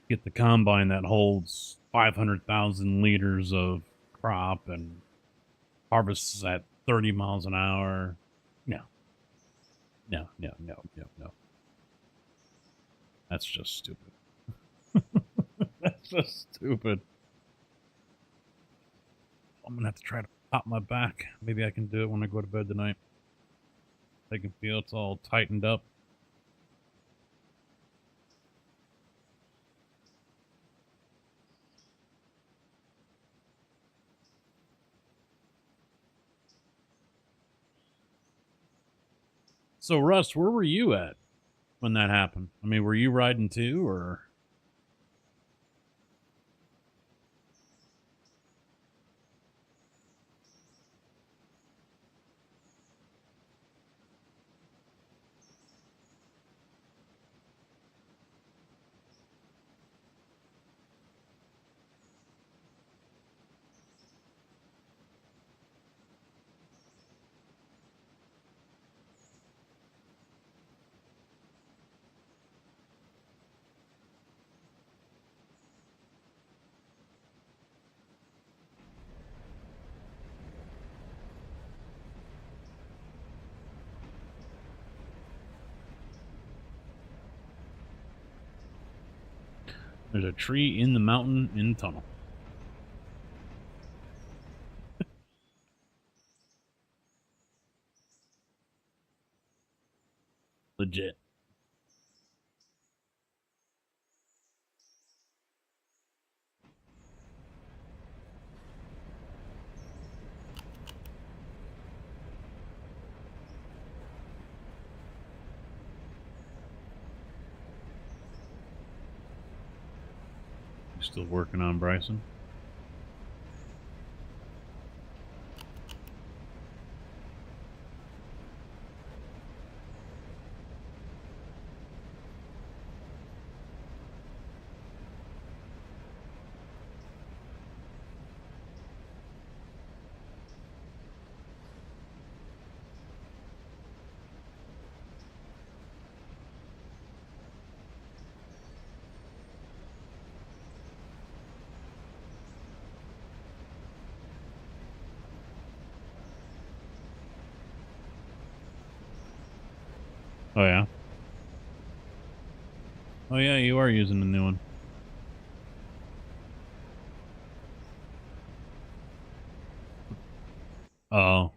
get the combine that holds 500,000 liters of crop and harvests at 30 miles an hour. No. No. That's just stupid. That's just stupid. I'm gonna have to try to pop my back. Maybe I can do it when I go to bed tonight. I can feel it's all tightened up. So, Russ, where were you at when that happened? I mean, were you riding too, or? There's a tree in the mountain in the tunnel. Legit. You still working on Bryson? Oh, yeah? Oh, yeah, you are using the new one. Oh.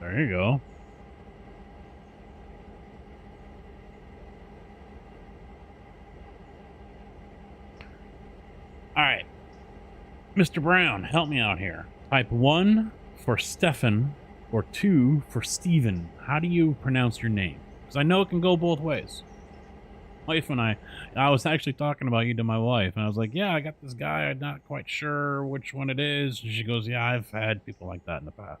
There you go. All right. Mr. Brown, help me out here. Type 1 for Stefan or 2 for Steven. How do you pronounce your name? Because I know it can go both ways. Wife and I was actually talking about you to my wife, and I was like, yeah, I got this guy. I'm not quite sure which one it is. And she goes, yeah, I've had people like that in the past.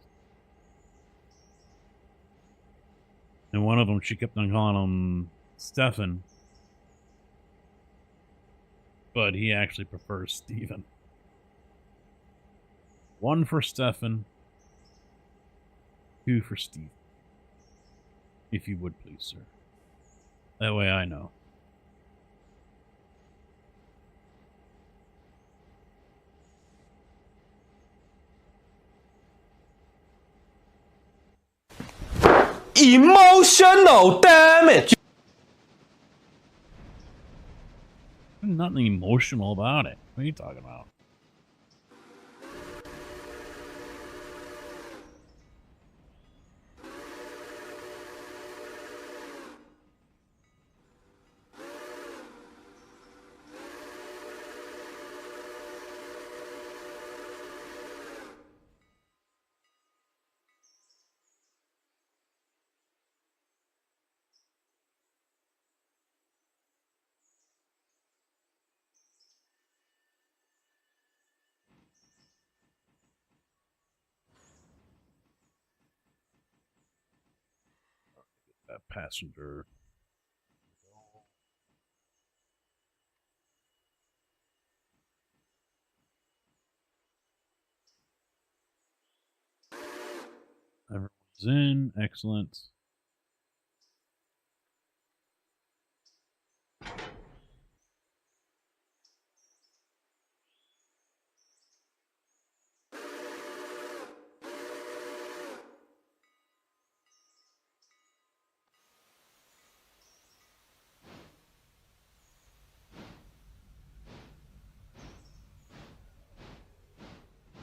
And one of them, she kept on calling him Stefan, but he actually prefers Steven. 1 for Stefan, 2 for Steve. If you would please, sir. That way I know. Emotional damage. There's nothing emotional about it. What are you talking about? passenger. Everyone's in. Excellent.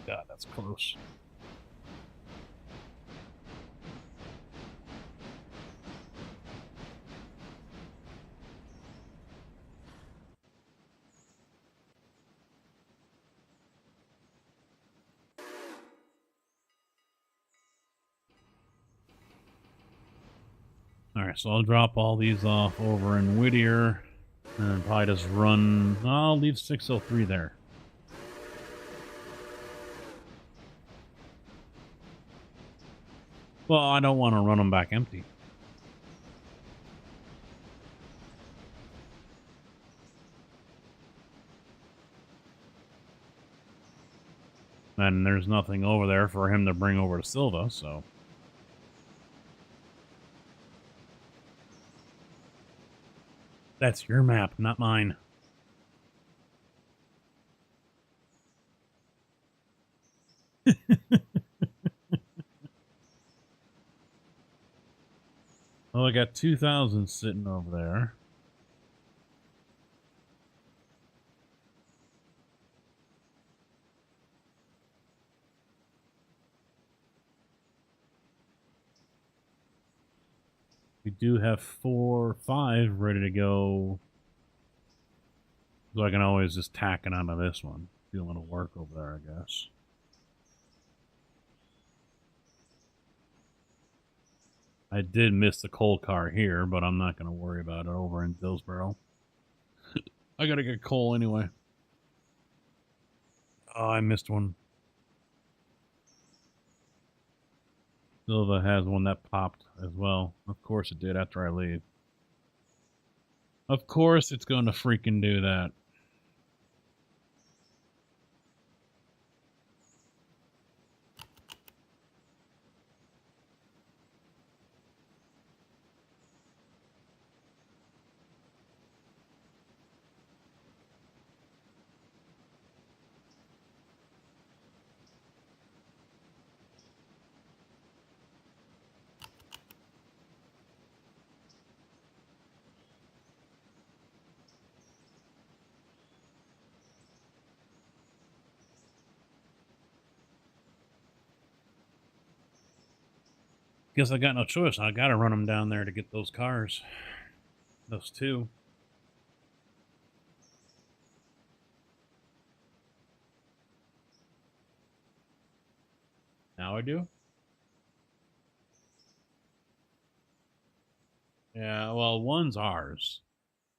God, that's close. Alright, so I'll drop all these off over in Whittier. And probably just run... I'll leave 603 there. Well, I don't want to run them back empty. And there's nothing over there for him to bring over to Silva, so... That's your map, not mine. Well, I got 2,000 sitting over there. We do have 4 or 5 ready to go. So I can always just tack it onto this one. Do a little work over there, I guess. I did miss the coal car here, but I'm not going to worry about it over in Dillsboro. I got to get coal anyway. Oh, I missed one. Silva has one that popped as well. Of course it did after I leave. Of course it's going to freaking do that. Guess I got no choice. I got to run them down there to get those cars. Those 2. Now I do? Yeah, well, one's ours,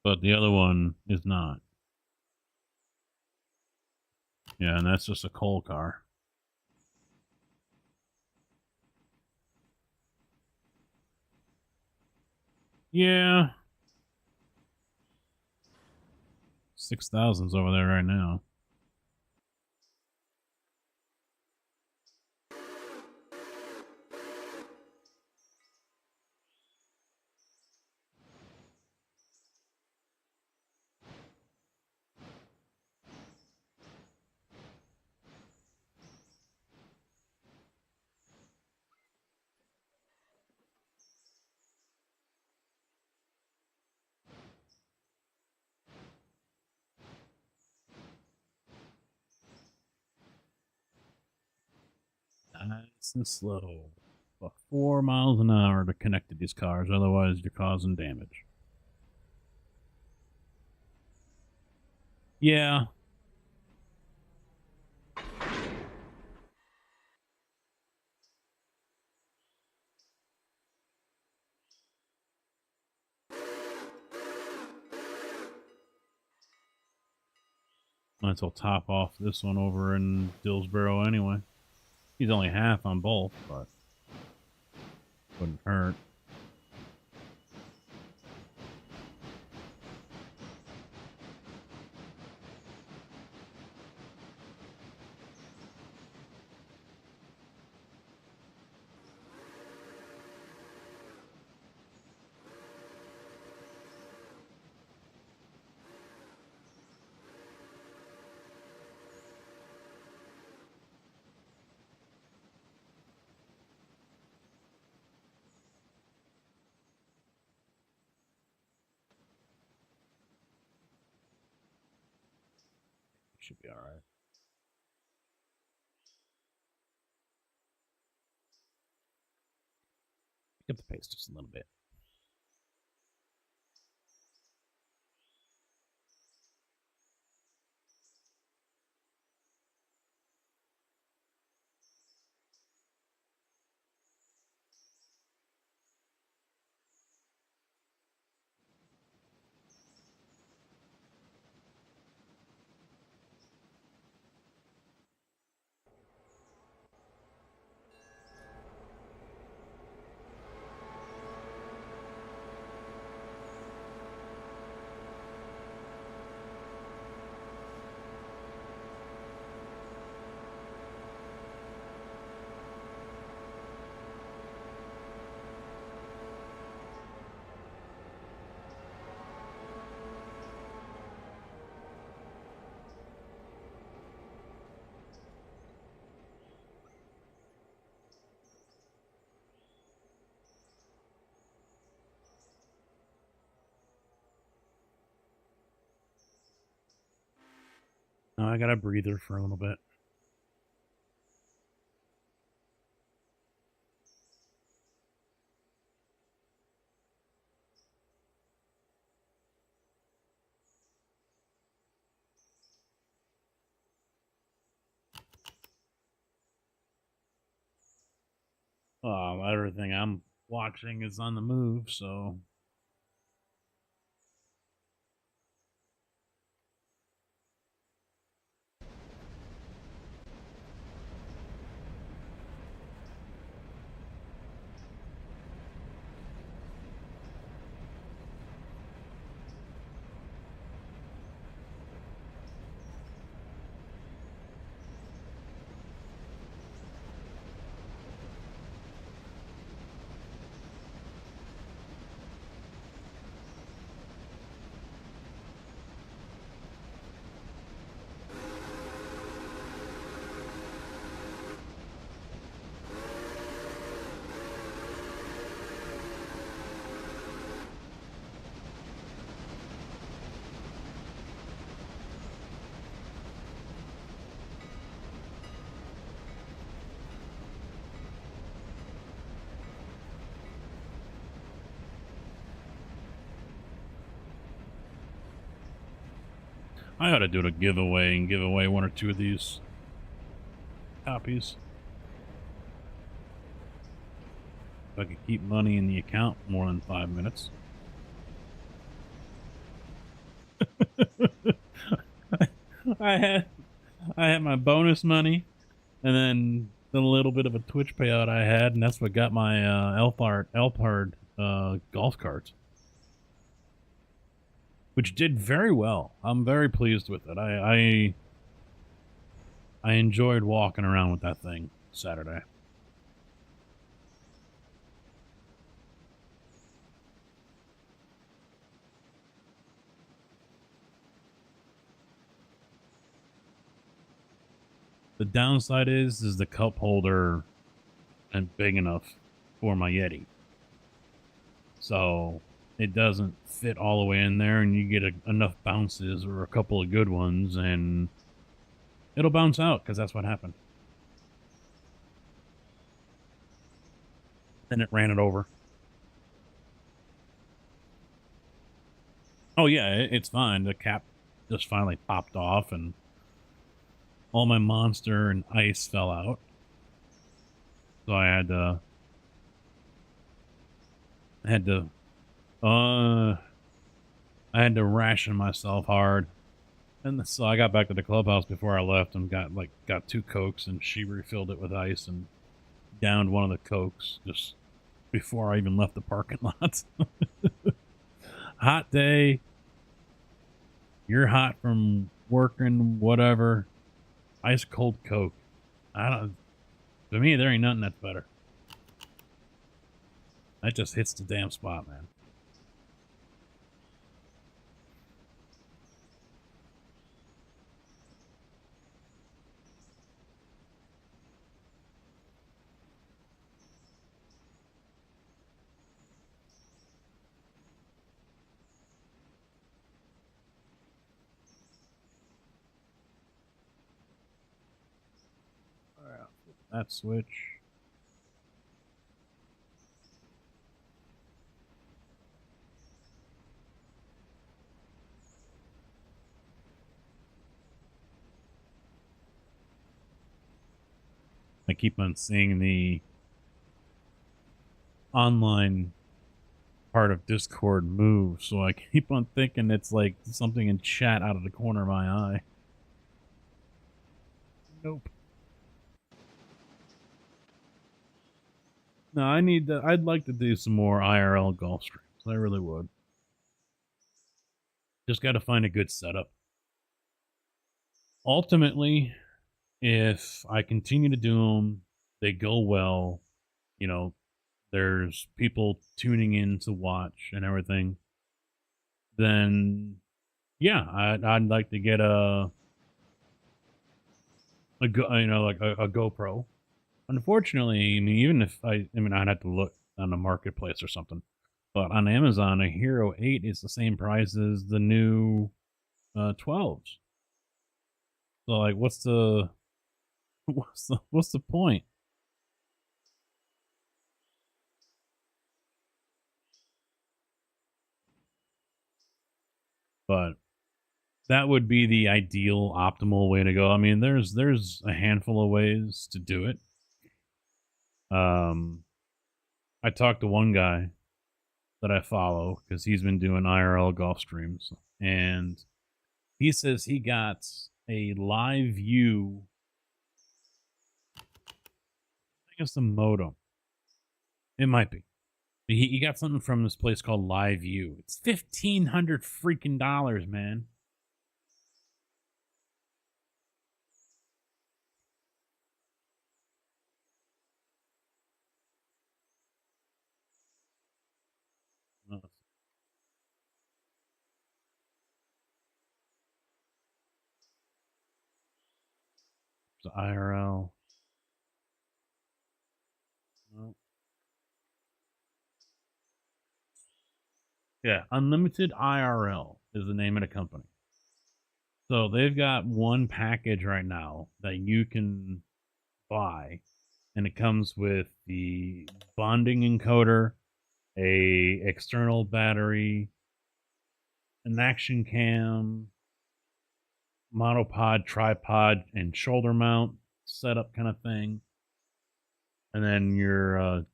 but the other one is not. Yeah, and that's just a coal car. Yeah. 6,000's over there right now. Nice and slow. About 4 miles an hour to connect to these cars, otherwise you're causing damage. Yeah. Might as well top off this one over in Dillsboro anyway. He's only half on both, but wouldn't hurt. should be all right. Pick up the pace just a little bit. Now I got a breather for a little bit. Everything I'm watching is on the move, so I ought to do a giveaway and give away one or two of these copies. If I could keep money in the account more than 5 minutes. I had my bonus money, and then the little bit of a Twitch payout I had, and that's what got my Elpard golf carts, which did very well. I'm very pleased with it. I enjoyed walking around with that thing Saturday. The downside is the cup holder isn't big enough for my Yeti. So it doesn't fit all the way in there, and you get enough bounces or a couple of good ones, and it'll bounce out because that's what happened. Then it ran it over. Oh yeah, it's fine. The cap just finally popped off, and all my monster and ice fell out. So I had to ration myself hard. And so I got back to the clubhouse before I left and got 2 Cokes, and she refilled it with ice and downed one of the Cokes just before I even left the parking lot. Hot day. You're hot from working, whatever. Ice cold Coke. To me, there ain't nothing that's better. That just hits the damn spot, man. that switch. I keep on seeing the online part of Discord move, so I keep on thinking it's like something in chat out of the corner of my eye. Nope. No, I'd like to do some more IRL golf streams. I really would. Just got to find a good setup. Ultimately, if I continue to do them, they go well, you know, there's people tuning in to watch and everything, then yeah, I'd like to get a GoPro. Unfortunately, I mean, even if I'd have to look on the marketplace or something. But on Amazon, a Hero 8 is the same price as the new 12s. So like, what's the point? But that would be the ideal, optimal way to go. I mean, there's a handful of ways to do it. I talked to one guy that I follow because he's been doing IRL golf streams, and he says he got a live view. I think it's a modem. It might be. He got something from this place called Live View. It's $1,500 freaking dollars, man. It's IRL. No. Yeah, Unlimited IRL is the name of the company. So they've got one package right now that you can buy, and it comes with the bonding encoder, a external battery, an action cam, monopod, tripod, and shoulder mount setup kind of thing. And then your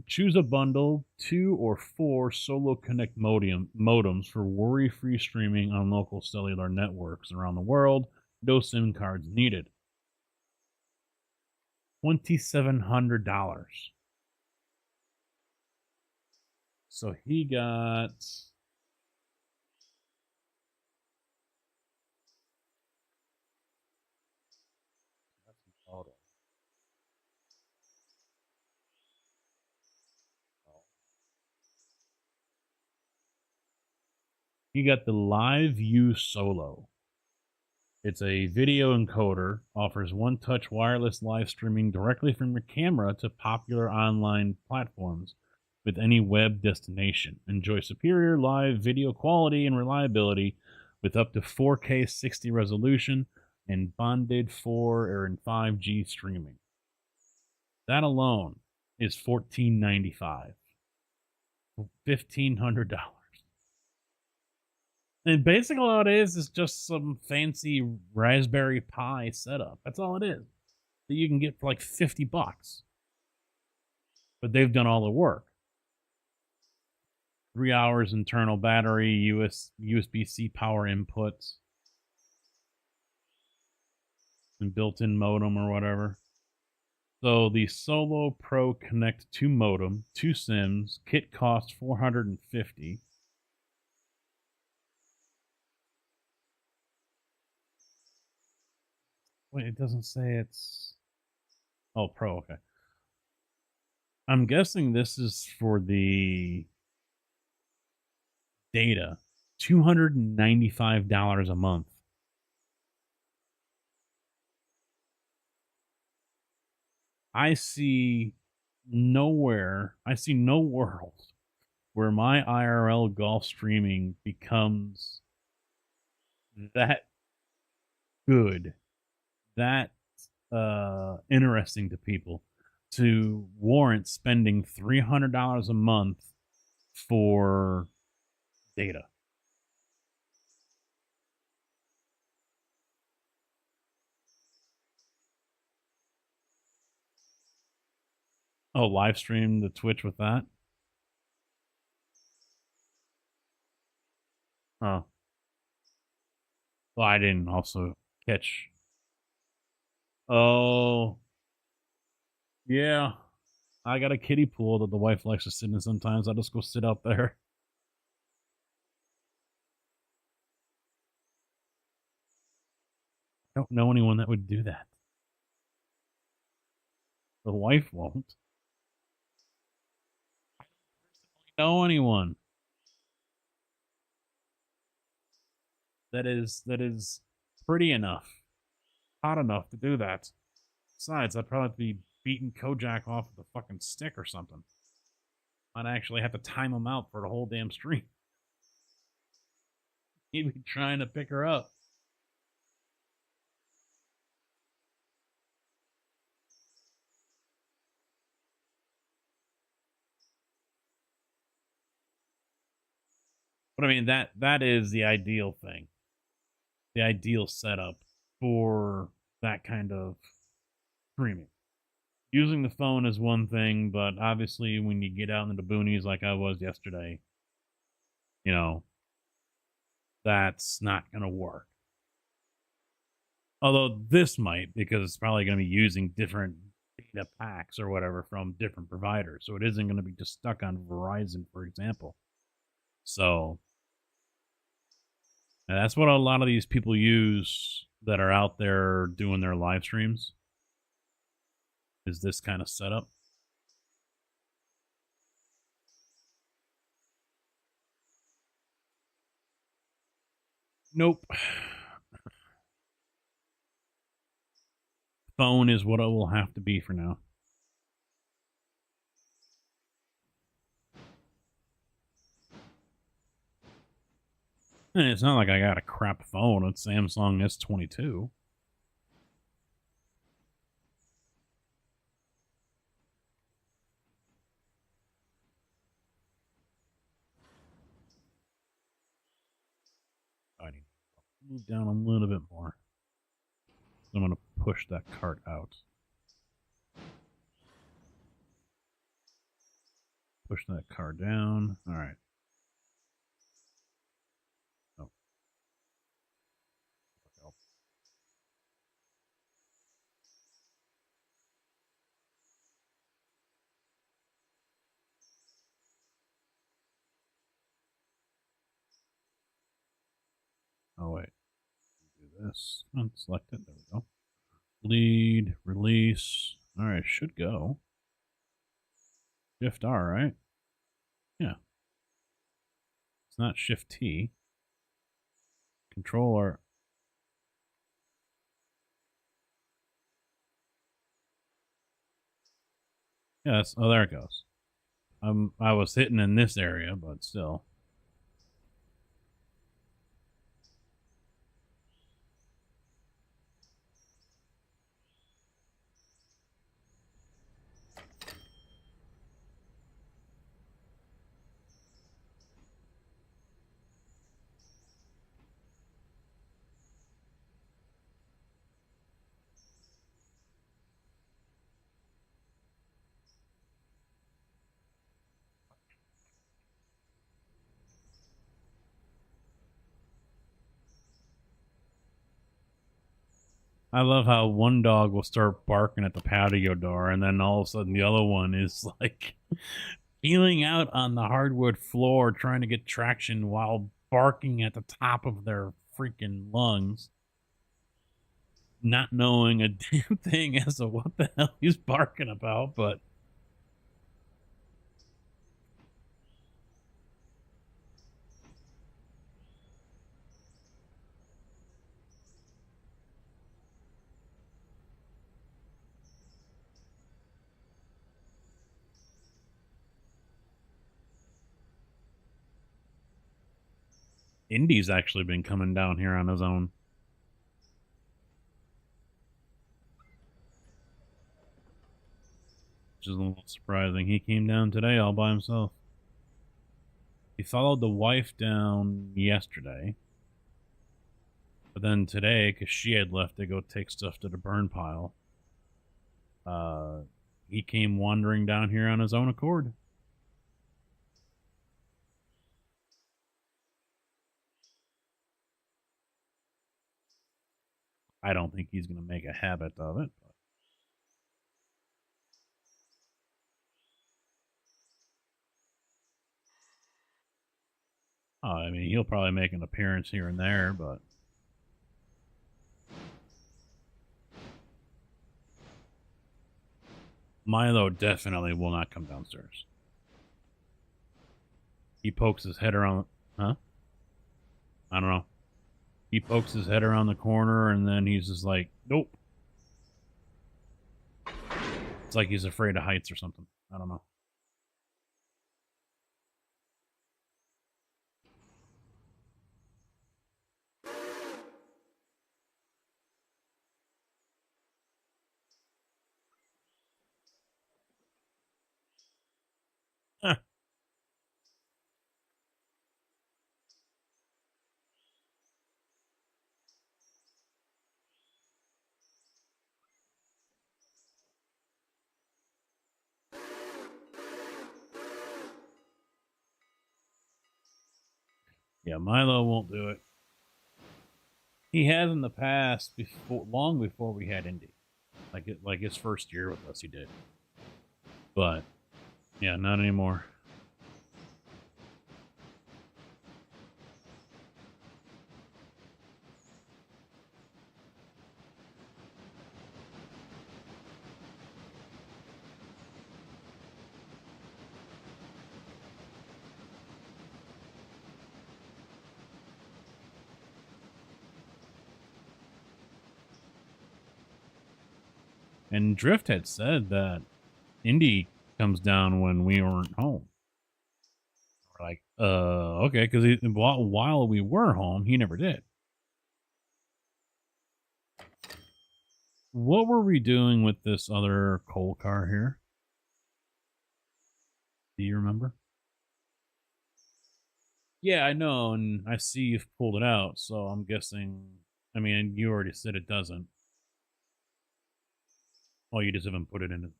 choose a bundle, 2 or 4 Solo Connect modems for worry-free streaming on local cellular networks around the world. No SIM cards needed. $2,700. So he got the Live View Solo. It's a video encoder, offers one-touch wireless live streaming directly from your camera to popular online platforms with any web destination. Enjoy superior live video quality and reliability with up to 4K 60 resolution and bonded 4 or 5G streaming. That alone is $1,495. $1,500. And basically all it is just some fancy Raspberry Pi setup. That's all it is. That you can get for like $50. But they've done all the work. 3 hours internal battery, USB-C power inputs, and built-in modem or whatever. So the Solo Pro Connect 2 modem, 2 SIMs, kit costs $450. Wait, it doesn't say it's... Oh, Pro, okay. I'm guessing this is for the data. $295 a month. I see no world where my IRL golf streaming becomes that good, that interesting to people to warrant spending $300 a month for data. Oh, live stream the Twitch with that? Oh. Well, I didn't also catch. Oh. Yeah. I got a kiddie pool that the wife likes to sit in sometimes. I just go sit out there. I don't know anyone that would do that. The wife won't. I don't know anyone that is pretty enough, hot enough to do that. Besides, I'd probably be beating Kojak off with a fucking stick or something. I'd actually have to time him out for the whole damn stream. He'd be trying to pick her up. But I mean, that is the ideal thing. The ideal setup for that kind of streaming. Using the phone is one thing, but obviously when you get out into the boonies like I was yesterday, you know, that's not going to work. Although this might, because it's probably going to be using different data packs or whatever from different providers. So it isn't going to be just stuck on Verizon, for example. So and that's what a lot of these people use that are out there doing their live streams, is this kind of setup. Nope. Phone is what it will have to be for now. And it's not like I got a crap phone. It's Samsung S22. I need to move down a little bit more. I'm going to push that cart out. Push that car down. All right. Oh. Oh, wait. Do this. Unselect it. There we go. Lead, release. All right, should go. Shift R, right? Yeah. It's not Shift T. Control R. Yes. Oh, there it goes. I was hitting in this area, but still. I love how one dog will start barking at the patio door, and then all of a sudden the other one is like peeling out on the hardwood floor trying to get traction while barking at the top of their freaking lungs, not knowing a damn thing as to what the hell he's barking about, but Indy's actually been coming down here on his own. which is a little surprising. He came down today all by himself. He followed the wife down yesterday. But then today, because she had left to go take stuff to the burn pile, he came wandering down here on his own accord. I don't think he's going to make a habit of it. But, I mean, he'll probably make an appearance here and there, but... Milo definitely will not come downstairs. He pokes his head around... Huh? I don't know. He pokes his head around the corner, and then he's just like, nope. It's like he's afraid of heights or something. I don't know. Huh. Yeah, Milo won't do it. He has in the past, before, long before we had Indy. Like his first year with us, he did. But, yeah, not anymore. And Drift had said that Indy comes down when we weren't home. We're like, okay, because while we were home, he never did. What were we doing with this other coal car here? Do you remember? Yeah, I know, and I see you've pulled it out, so I'm guessing... I mean, you already said it doesn't. Oh, you just haven't put it in.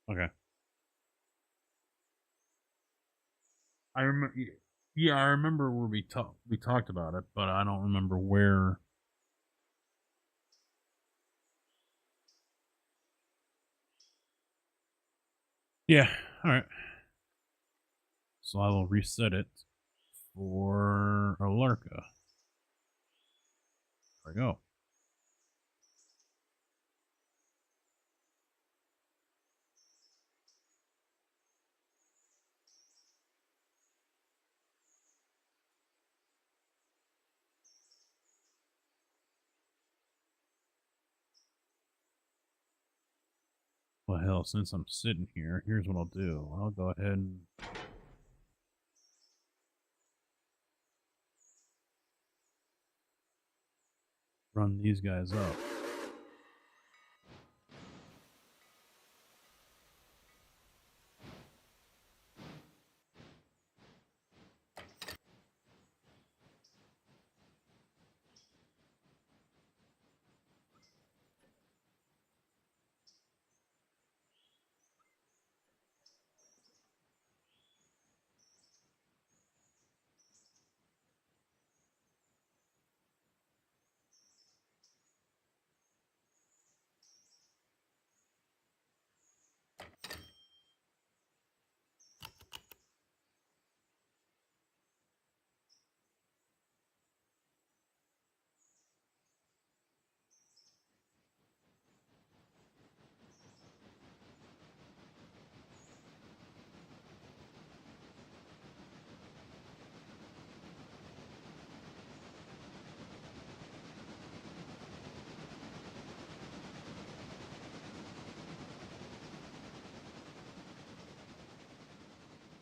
Okay. I remember. Yeah, I remember where we talked about it, but I don't remember where. Yeah. All right. So I will reset it for Alarka. There we go. Well, hell, since I'm sitting here, here's what I'll do. I'll go ahead and... run these guys up.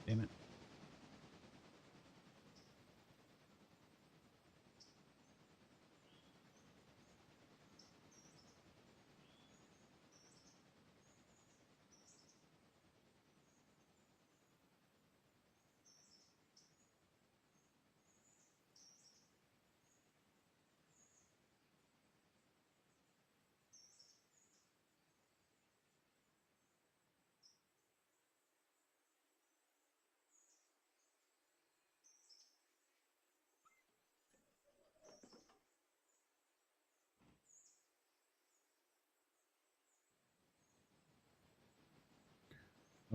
Damn it.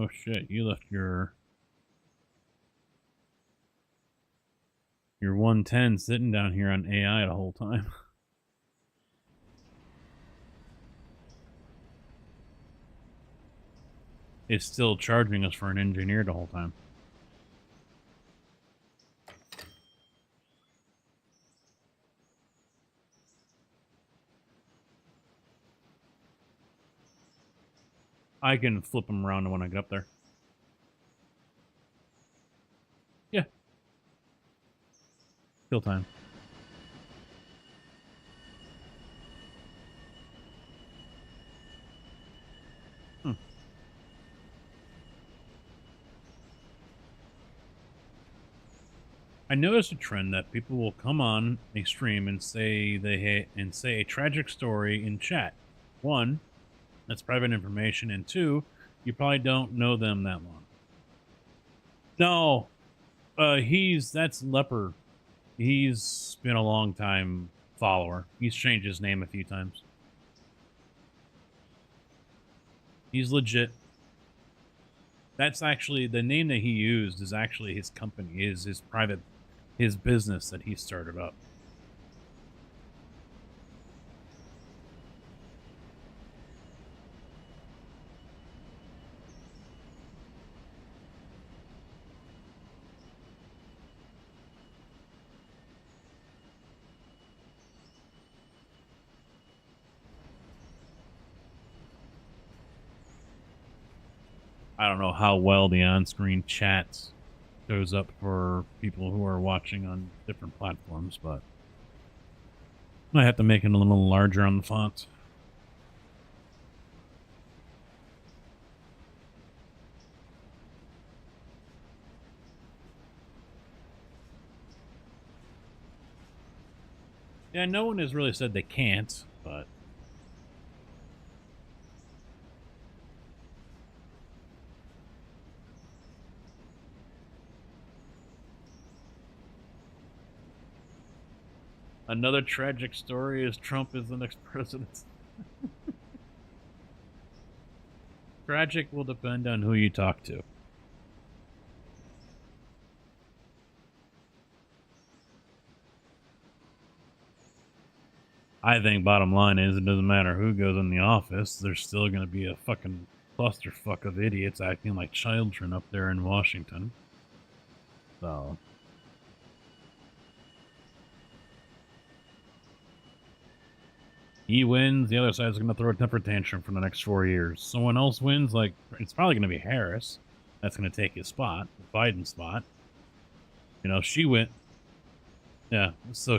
Oh shit, you left your 110 sitting down here on AI the whole time. It's still charging us for an engineer the whole time. I can flip them around when I get up there. Yeah. Kill time. I noticed a trend that people will come on a stream and say a tragic story in chat. One, that's private information, and two, you probably don't know them that long. No, that's Leper. He's been a long time follower. He's changed his name a few times. He's legit. That's actually the name that he used is actually his company, is his private, his business that he started up. I don't know how well the on-screen chat shows up for people who are watching on different platforms, but I have to make it a little larger on the font. Yeah, no one has really said they can't, but another tragic story is Trump is the next president. Tragic will depend on who you talk to. I think bottom line is it doesn't matter who goes in the office, there's still going to be a fucking clusterfuck of idiots acting like children up there in Washington. So he wins, the other side's going to throw a temper tantrum for the next 4 years. Someone else wins, like, it's probably going to be Harris. That's going to take his spot, Biden's spot. You know, she went. Yeah, so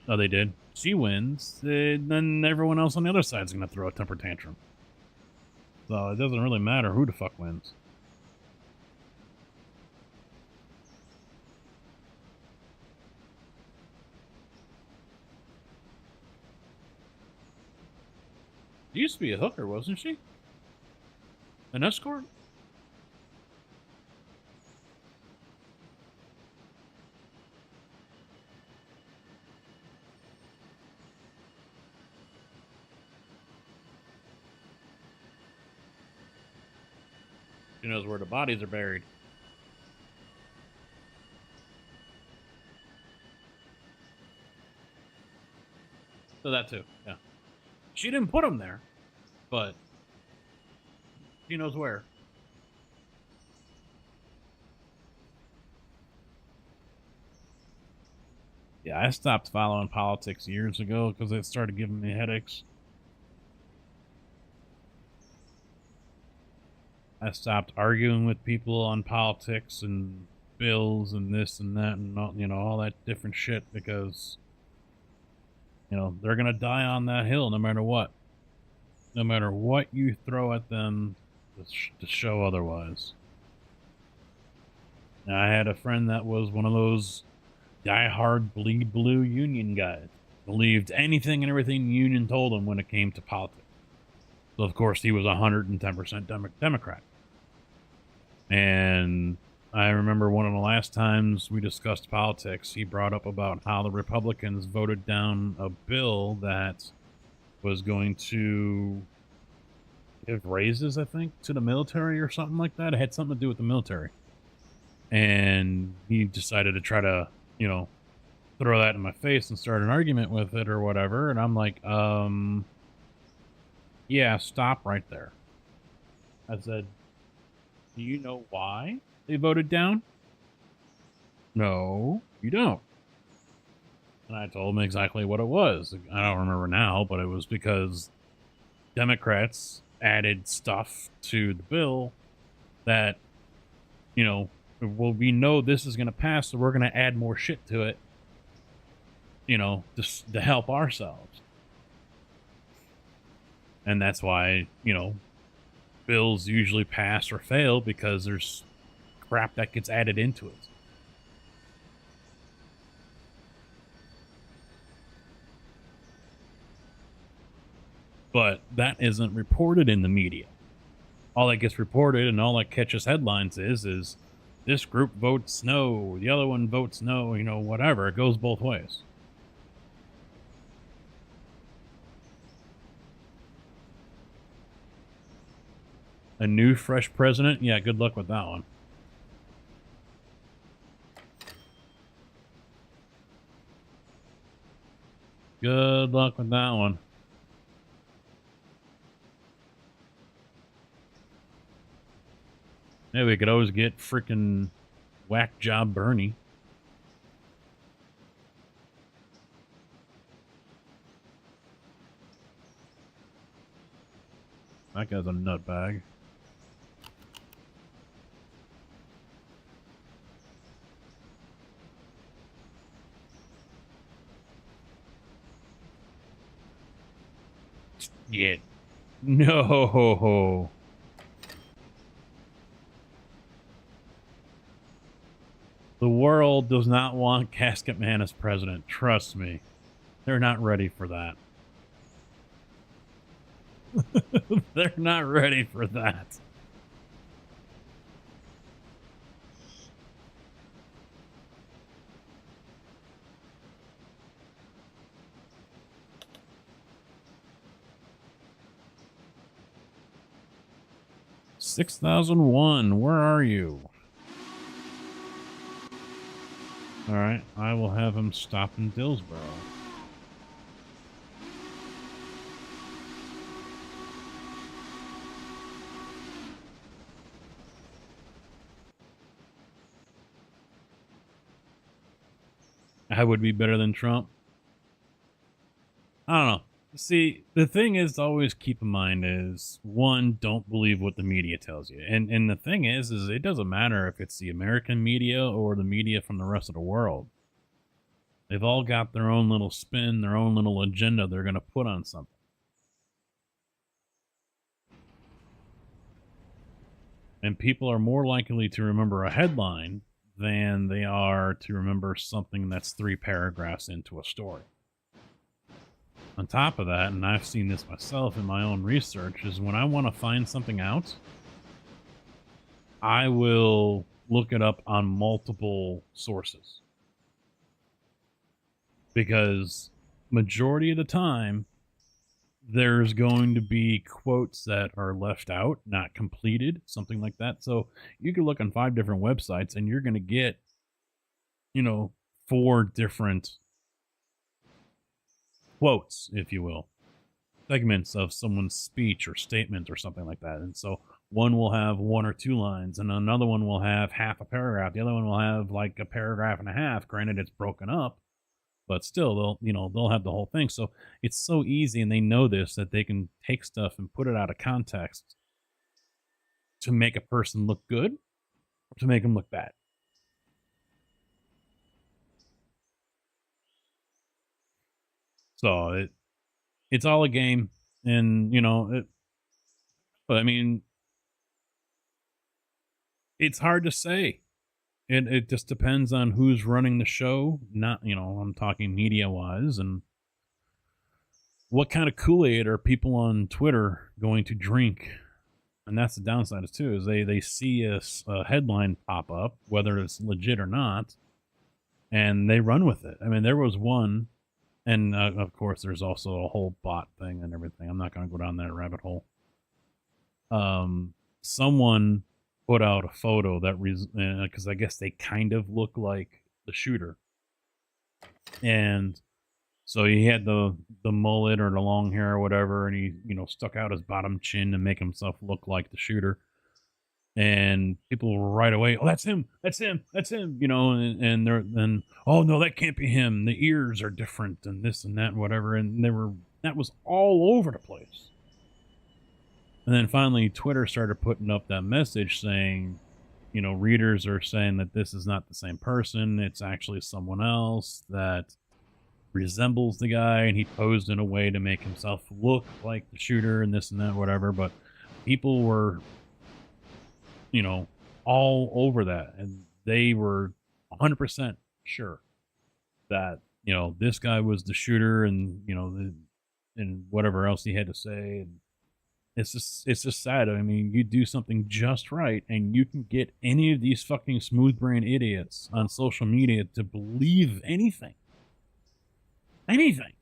they did. She wins, then everyone else on the other side's going to throw a temper tantrum. So it doesn't really matter who the fuck wins. She used to be a hooker, wasn't she? An escort? She knows where the bodies are buried. So that too, yeah. She didn't put them there, but she knows where. Yeah, I stopped following politics years ago because it started giving me headaches. I stopped arguing with people on politics and bills and this and that and all, you know, all that different shit because, you know, they're gonna die on that hill no matter what. No matter what you throw at them to show otherwise. Now, I had a friend that was one of those die-hard bleed blue union guys. Believed anything and everything the union told him when it came to politics. So, of course, he was 110% Democrat. And I remember one of the last times we discussed politics, he brought up about how the Republicans voted down a bill that was going to give raises, I think, to the military or something like that. It had something to do with the military. And he decided to try to, you know, throw that in my face and start an argument with it or whatever. And I'm like, yeah, stop right there. I said, do you know why they voted down? No, you don't. And I told him exactly what it was. I don't remember now, but it was because Democrats added stuff to the bill that, you know, well, we know this is going to pass, so we're going to add more shit to it, you know, just to help ourselves. And that's why, you know, bills usually pass or fail because there's crap that gets added into it. But that isn't reported in the media. All that gets reported and all that catches headlines is this group votes no, the other one votes no, you know, whatever. It goes both ways. A new, fresh president? Yeah, good luck with that one. Good luck with that one. Yeah, we could always get freaking whack job Bernie. That guy's a nutbag. Yeah. No. The world does not want Casket Man as president. Trust me. They're not ready for that. They're not ready for that. $6,001. Where are you? All right, I will have him stop in Dillsboro. I would be better than Trump. I don't know. See, the thing is to always keep in mind is, one, don't believe what the media tells you. And the thing is it doesn't matter if it's the American media or the media from the rest of the world. They've all got their own little spin, their own little agenda they're going to put on something. And people are more likely to remember a headline than they are to remember something that's 3 paragraphs into a story. On top of that, and I've seen this myself in my own research, is when I want to find something out, I will look it up on multiple sources. Because majority of the time, there's going to be quotes that are left out, not completed, something like that. So you can look on 5 different websites and you're going to get, you know, 4 different quotes, if you will, segments of someone's speech or statement or something like that. And so one will have 1 or 2 lines and another one will have half a paragraph. The other one will have like a paragraph and a half. Granted, it's broken up, but still they'll have the whole thing. So it's so easy, and they know this, that they can take stuff and put it out of context to make a person look good or to make them look bad. So it's all a game, and but I mean, it's hard to say. It just depends on who's running the show. Not, I'm talking media wise, and what kind of Kool-Aid are people on Twitter going to drink? And that's the downside too, is they see a headline pop up, whether it's legit or not, and they run with it. I mean, there was one. And, of course, there's also a whole bot thing and everything. I'm not going to go down that rabbit hole. someone put out a photo that because I guess they kind of look like the shooter, and so he had the mullet or the long hair or whatever, and he stuck out his bottom chin to make himself look like the shooter. And people were right away, oh, that's him, that's him, that's him, and they're then, oh no, that can't be him. The ears are different, and this and that, and whatever, and that was all over the place. And then finally, Twitter started putting up that message saying, readers are saying that this is not the same person. It's actually someone else that resembles the guy, and he posed in a way to make himself look like the shooter and this and that, whatever. But people were, all over that. And they were 100% sure that, this guy was the shooter and, and whatever else he had to say. And it's just sad. I mean, you do something just right, and you can get any of these fucking smooth brain idiots on social media to believe anything. Anything.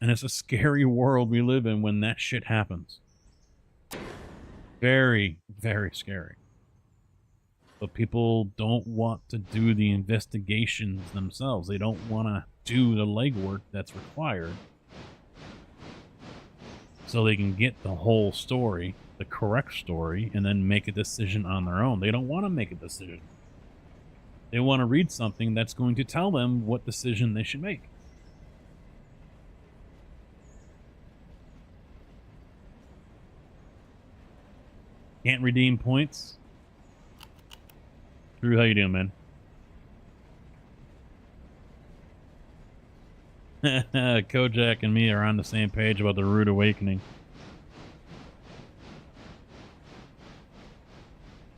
And it's a scary world we live in when that shit happens. Very, very scary. But people don't want to do the investigations themselves. They don't want to do the legwork that's required, so they can get the whole story, the correct story, and then make a decision on their own. They don't want to make a decision. They want to read something that's going to tell them what decision they should make. Can't redeem points. Drew, how you doing, man? Kojak and me are on the same page about the Rude Awakening.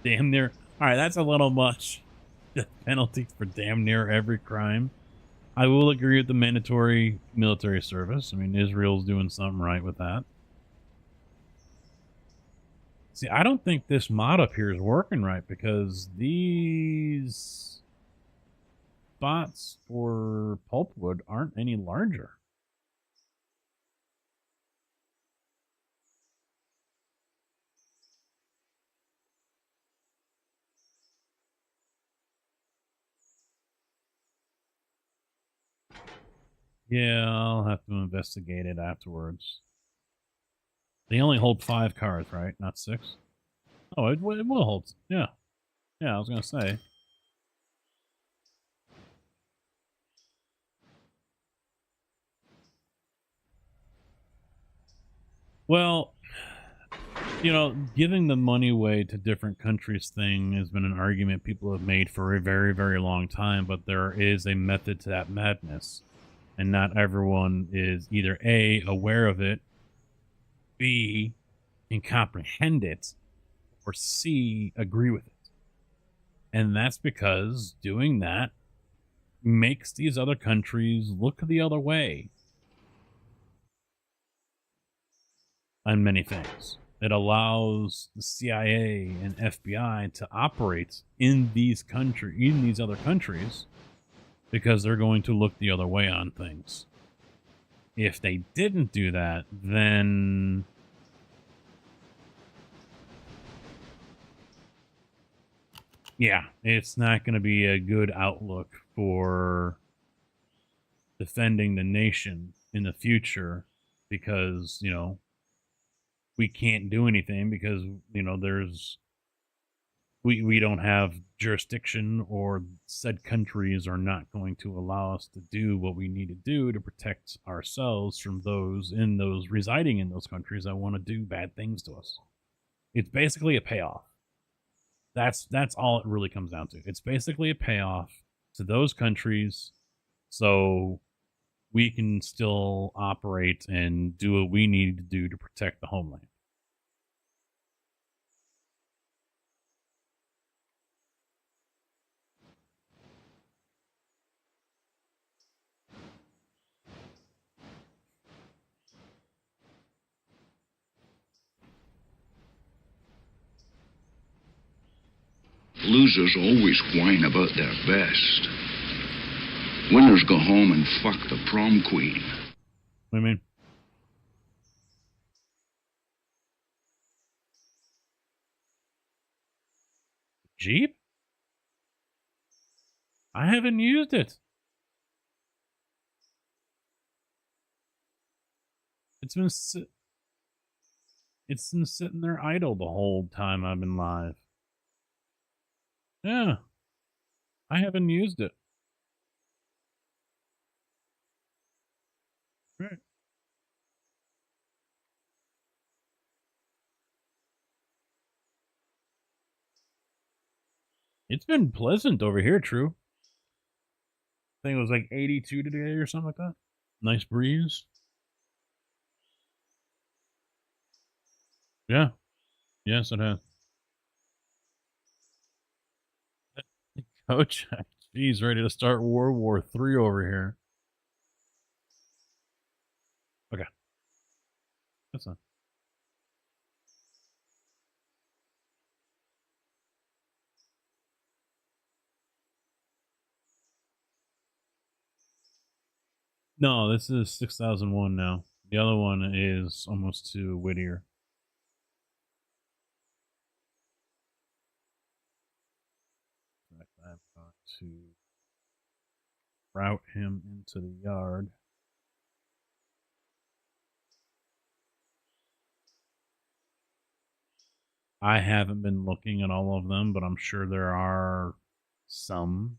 Damn near. All right, that's a little much. The penalties for damn near every crime. I will agree with the mandatory military service. I mean, Israel's doing something right with that. See, I don't think this mod up here is working right, because these spots for pulpwood aren't any larger. Yeah, I'll have to investigate it afterwards. They only hold 5 cards, right? Not 6? Oh, it will hold. Yeah. Yeah, I was going to say. Well, giving the money away to different countries thing has been an argument people have made for a very, very long time, but there is a method to that madness. And not everyone is either A, aware of it, B, can comprehend it, or C, agree with it. And that's because doing that makes these other countries look the other way on many things. It allows the CIA and FBI to operate in these other countries, because they're going to look the other way on things. If they didn't do that, then yeah, it's not going to be a good outlook for defending the nation in the future, because, we can't do anything because, we don't have jurisdiction, or said countries are not going to allow us to do what we need to do to protect ourselves from those residing in those countries that want to do bad things to us. It's basically a payoff. That's all it really comes down to. It's basically a payoff to those countries, so we can still operate and do what we need to do to protect the homeland. Losers always whine about their best. Winners go home and fuck the prom queen. What do you mean? Jeep? I haven't used it. It's been sitting there idle the whole time I've been live. Yeah. I haven't used it. Right. It's been pleasant over here, True. I think it was like 82 today or something like that. Nice breeze. Yeah. Yes, it has. Coach, geez, ready to start World War III over here. Okay. That's fine. No, this is 6001 now. The other one is almost to Whittier. I'm going to route him into the yard. I haven't been looking at all of them, but I'm sure there are some.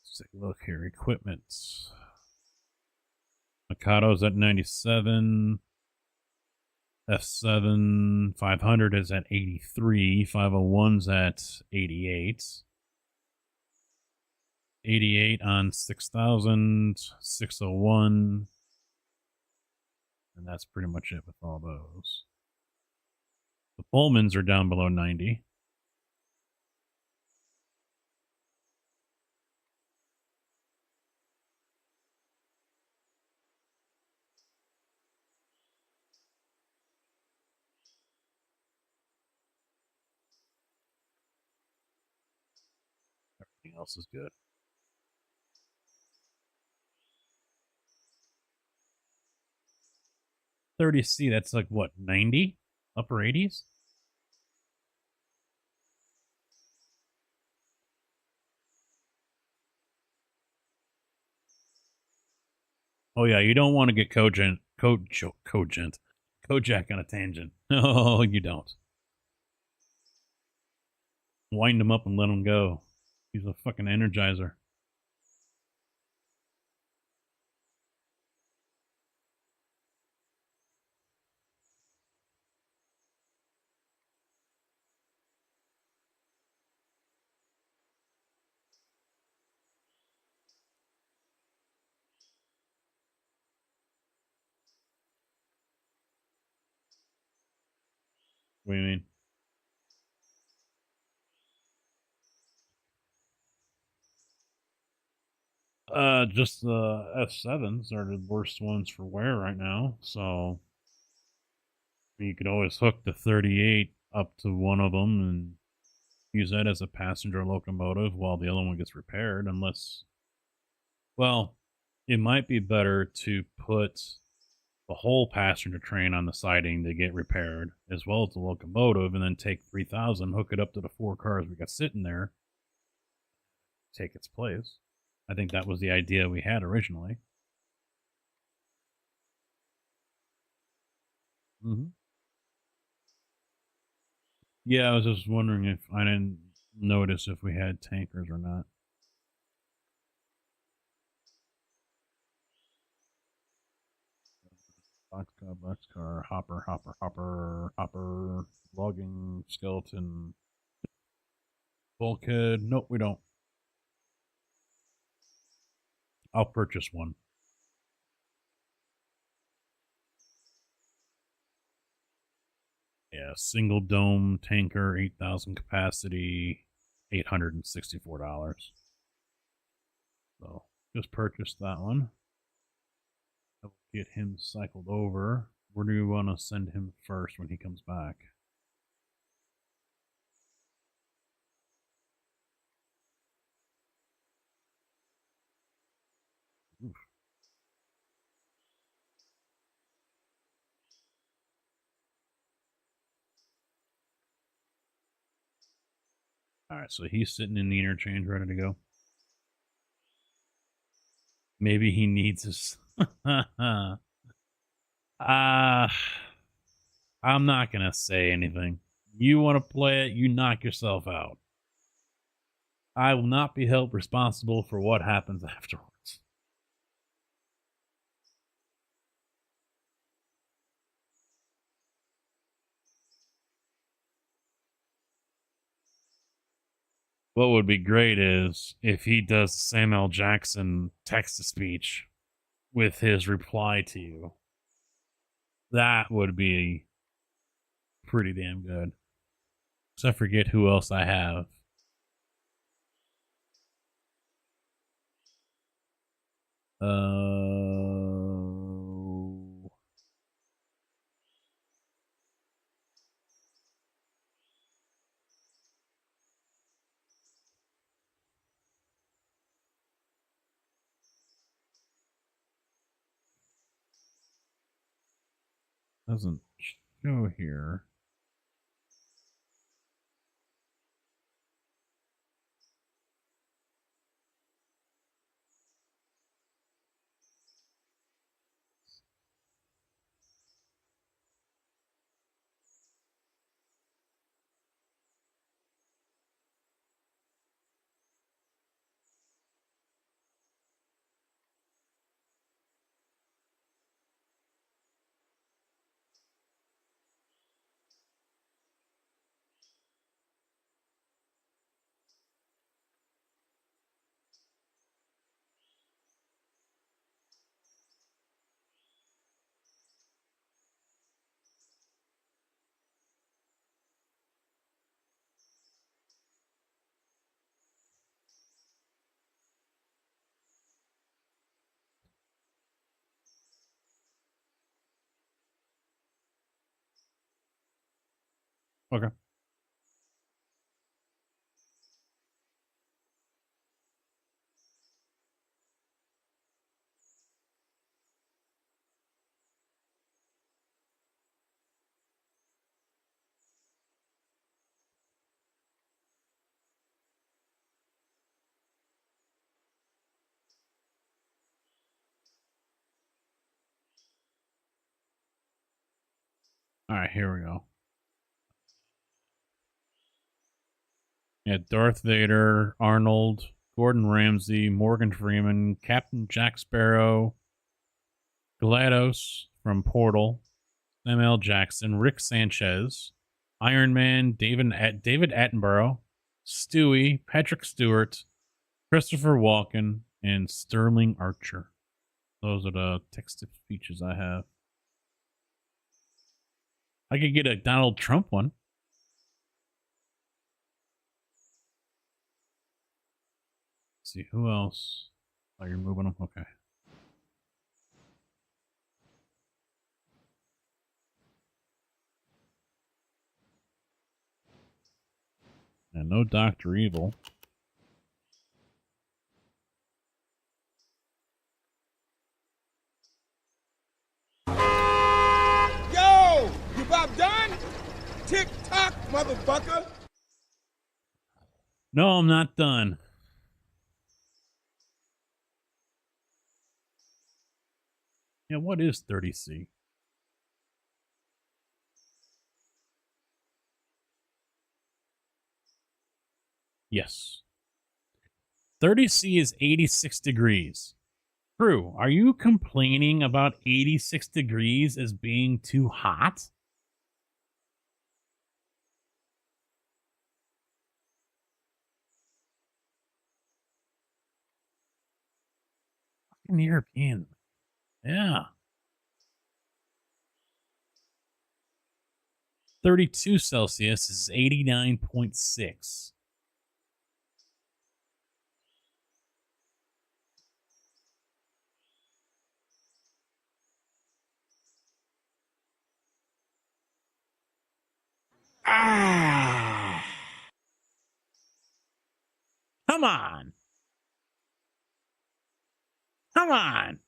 Let's take a look here. Equipment. Mikado's at 97. F7 500 is at 83. 501's at 88. 88 on 6,000. 601. And that's pretty much it with all those. The Pullmans are down below 90. Everything else is good. 30C, that's like what, 90? Upper 80s? Oh yeah, you don't want to get Kojak on a tangent. No, you don't. Wind him up and let him go. He's a fucking energizer. What do you mean? Just the F7s are the worst ones for wear right now. So you could always hook the 38 up to one of them and use that as a passenger locomotive while the other one gets repaired. Unless, well, it might be better to put the whole passenger train on the siding to get repaired, as well as the locomotive, and then take 3,000, hook it up to the 4 cars we got sitting there, take its place. I think that was the idea we had originally. Yeah, I was just wondering if I didn't notice if we had tankers or not. Boxcar, hopper, logging, skeleton, bulkhead. Nope, we don't. I'll purchase one. Yeah, single dome tanker, 8,000 capacity, $864. So just purchased that one. I'll get him cycled over. Where do you want to send him first when he comes back? All right, so he's sitting in the interchange ready to go. Maybe he needs us. I'm not going to say anything. You want to play it, you knock yourself out. I will not be held responsible for what happens afterwards. What would be great is if he does Samuel Jackson text-to-speech with his reply to you. That would be pretty damn good. So I forget who else I have. Doesn't show here. Okay. All right, here we go. Yeah, Darth Vader, Arnold, Gordon Ramsay, Morgan Freeman, Captain Jack Sparrow, GLaDOS from Portal, Samuel Jackson, Rick Sanchez, Iron Man, David Attenborough, Stewie, Patrick Stewart, Christopher Walken, and Sterling Archer. Those are the text speeches I have. I could get a Donald Trump one. Let's see, who else? Oh, you're moving them? Okay. And no Dr. Evil. Yo, you about done? Tick-tock, motherfucker. No, I'm not done. Yeah, what is 30C? Yes. 30C is 86 degrees. True. Are you complaining about 86 degrees as being too hot? Fucking European. Yeah. 32 Celsius is 89.6. Ah. Come on. Come on.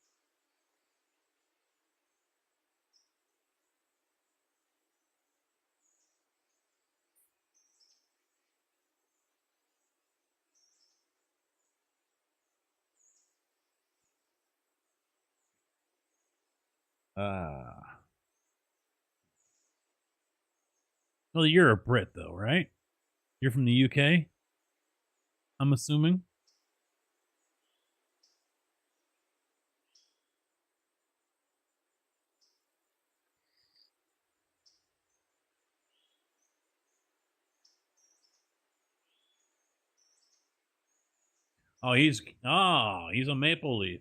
Well, you're a Brit, though, right? You're from the UK, I'm assuming. Oh, he's a Maple Leaf.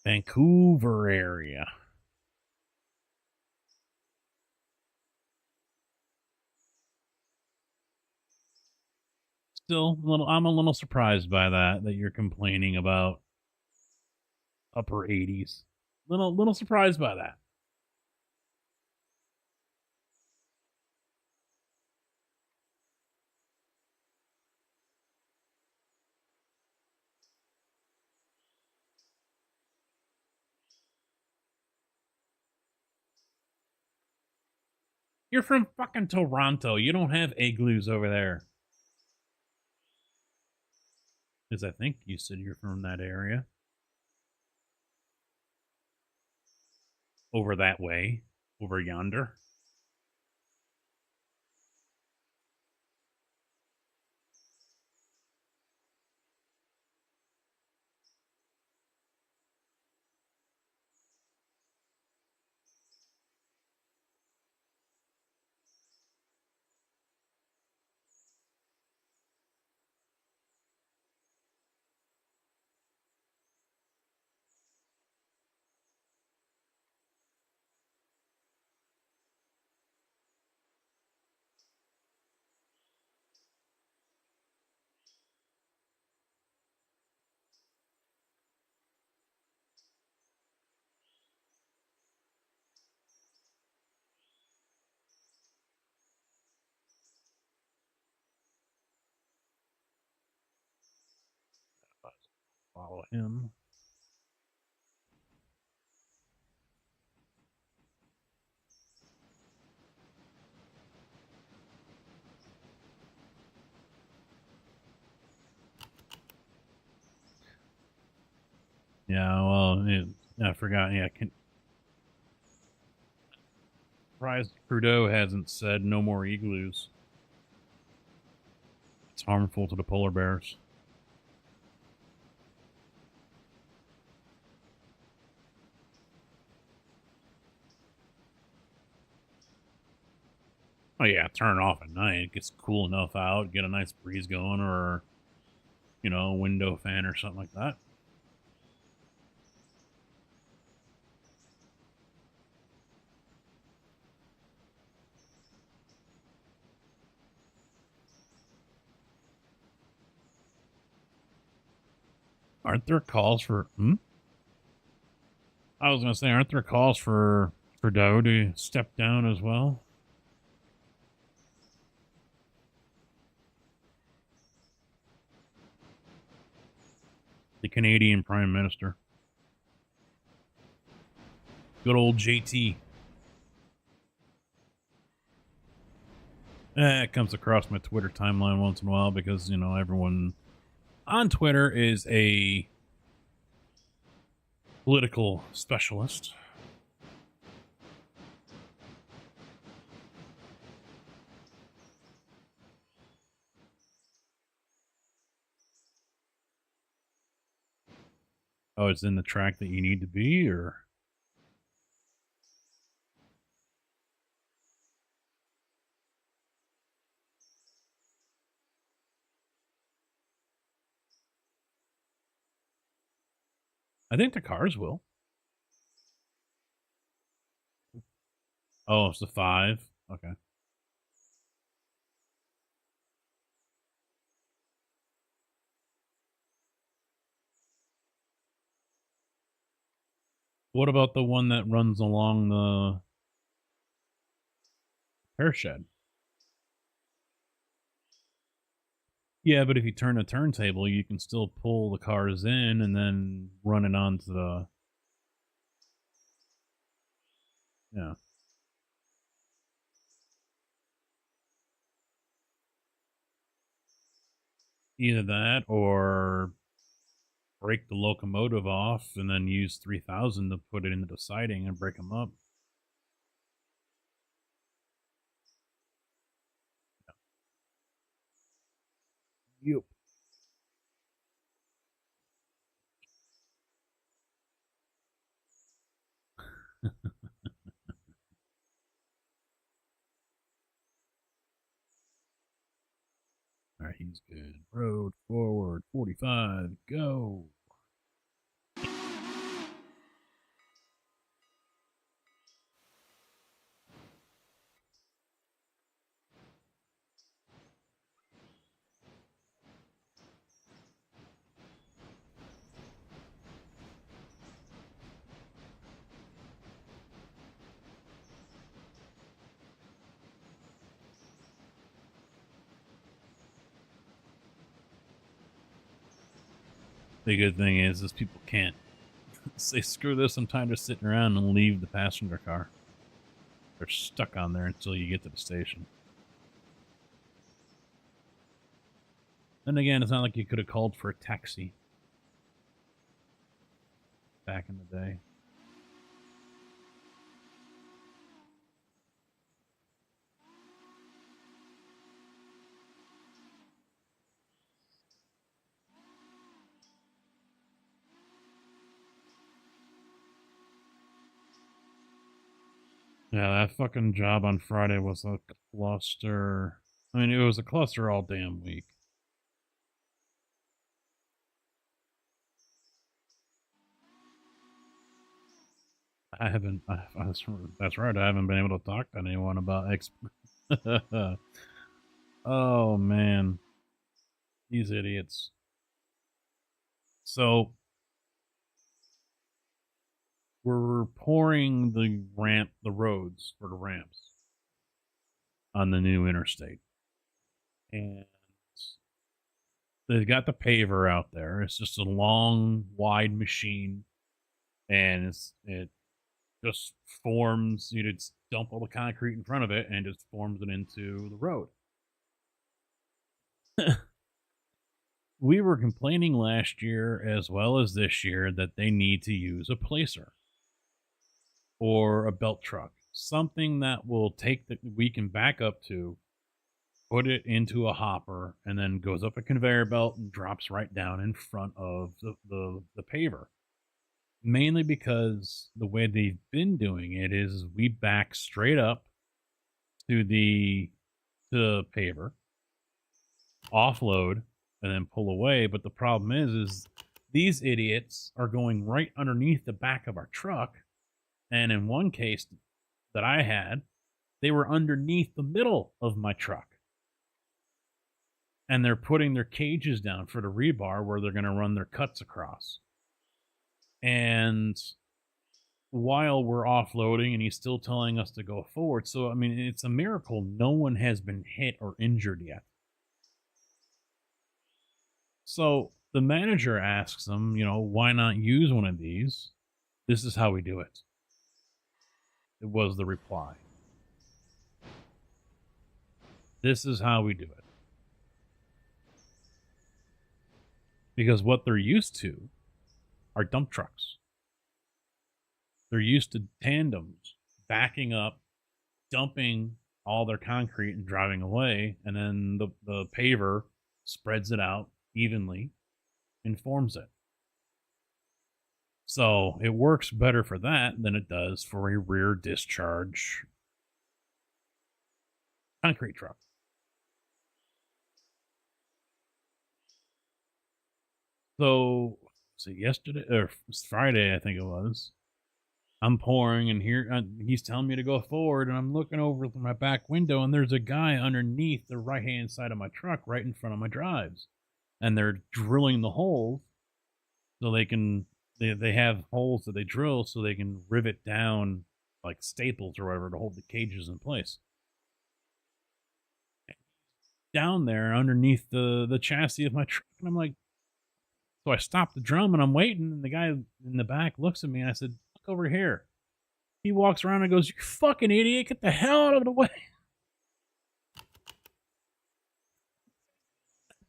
Vancouver area. Still, I'm a little surprised by that you're complaining about upper 80s. Little surprised by that. You're from fucking Toronto. You don't have igloos over there. Because I think you said you're from that area. Over that way. Over yonder. Follow him. Yeah, well, I forgot. Yeah, surprised Trudeau hasn't said no more igloos. It's harmful to the polar bears. Oh yeah, turn it off at night. It gets cool enough out, get a nice breeze going, or a window fan or something like that. Aren't there calls for? I was gonna say, aren't there calls for Trudeau to step down as well? The Canadian Prime Minister. Good old JT. It comes across my Twitter timeline once in a while because, everyone on Twitter is a political specialist. Oh, it's in the track that you need to be, or? I think the cars will. Oh, it's the 5. Okay. What about the one that runs along the repair shed? Yeah, but if you turn a turntable, you can still pull the cars in and then run it onto the... Yeah. Either that or break the locomotive off and then use 3000 to put it into the siding and break them up. Yep. All right, he's good. Road forward, 45, go. The good thing is people can't say, screw this, I'm tired of sitting around, and leave the passenger car. They're stuck on there until you get to the station. Then again, it's not like you could have called for a taxi back in the day. Yeah, that fucking job on Friday was a cluster. I mean, it was a cluster all damn week. I haven't. That's right. I haven't been able to talk to anyone about Oh man, these idiots. So we're pouring the roads for the ramps on the new interstate, and they've got the paver out there. It's just a long, wide machine, and it just forms. You just dump all the concrete in front of it, and it just forms it into the road. We were complaining last year as well as this year that they need to use a placer or a belt truck, something that will take we can back up to, put it into a hopper, and then goes up a conveyor belt and drops right down in front of the paver. Mainly because the way they've been doing it is we back straight up to the paver, offload, and then pull away. But the problem is these idiots are going right underneath the back of our truck. And in one case that I had, they were underneath the middle of my truck. And they're putting their cages down for the rebar where they're going to run their cuts across. And while we're offloading, and he's still telling us to go forward. So, I mean, it's a miracle no one has been hit or injured yet. So the manager asks them, why not use one of these? This is how we do it. It was the reply. This is how we do it. Because what they're used to are dump trucks. They're used to tandems backing up, dumping all their concrete and driving away, and then the paver spreads it out evenly and forms it. So it works better for that than it does for a rear discharge concrete truck. So, yesterday or Friday, I think it was, I'm pouring, and here he's telling me to go forward, and I'm looking over through my back window, and there's a guy underneath the right-hand side of my truck right in front of my drives. And they're drilling the holes so they can, they have holes that they drill so they can rivet down like staples or whatever to hold the cages in place. Down there underneath the chassis of my truck, and I'm like, so I stopped the drum and I'm waiting, and the guy in the back looks at me, and I said, look over here. He walks around and goes, you fucking idiot, get the hell out of the way.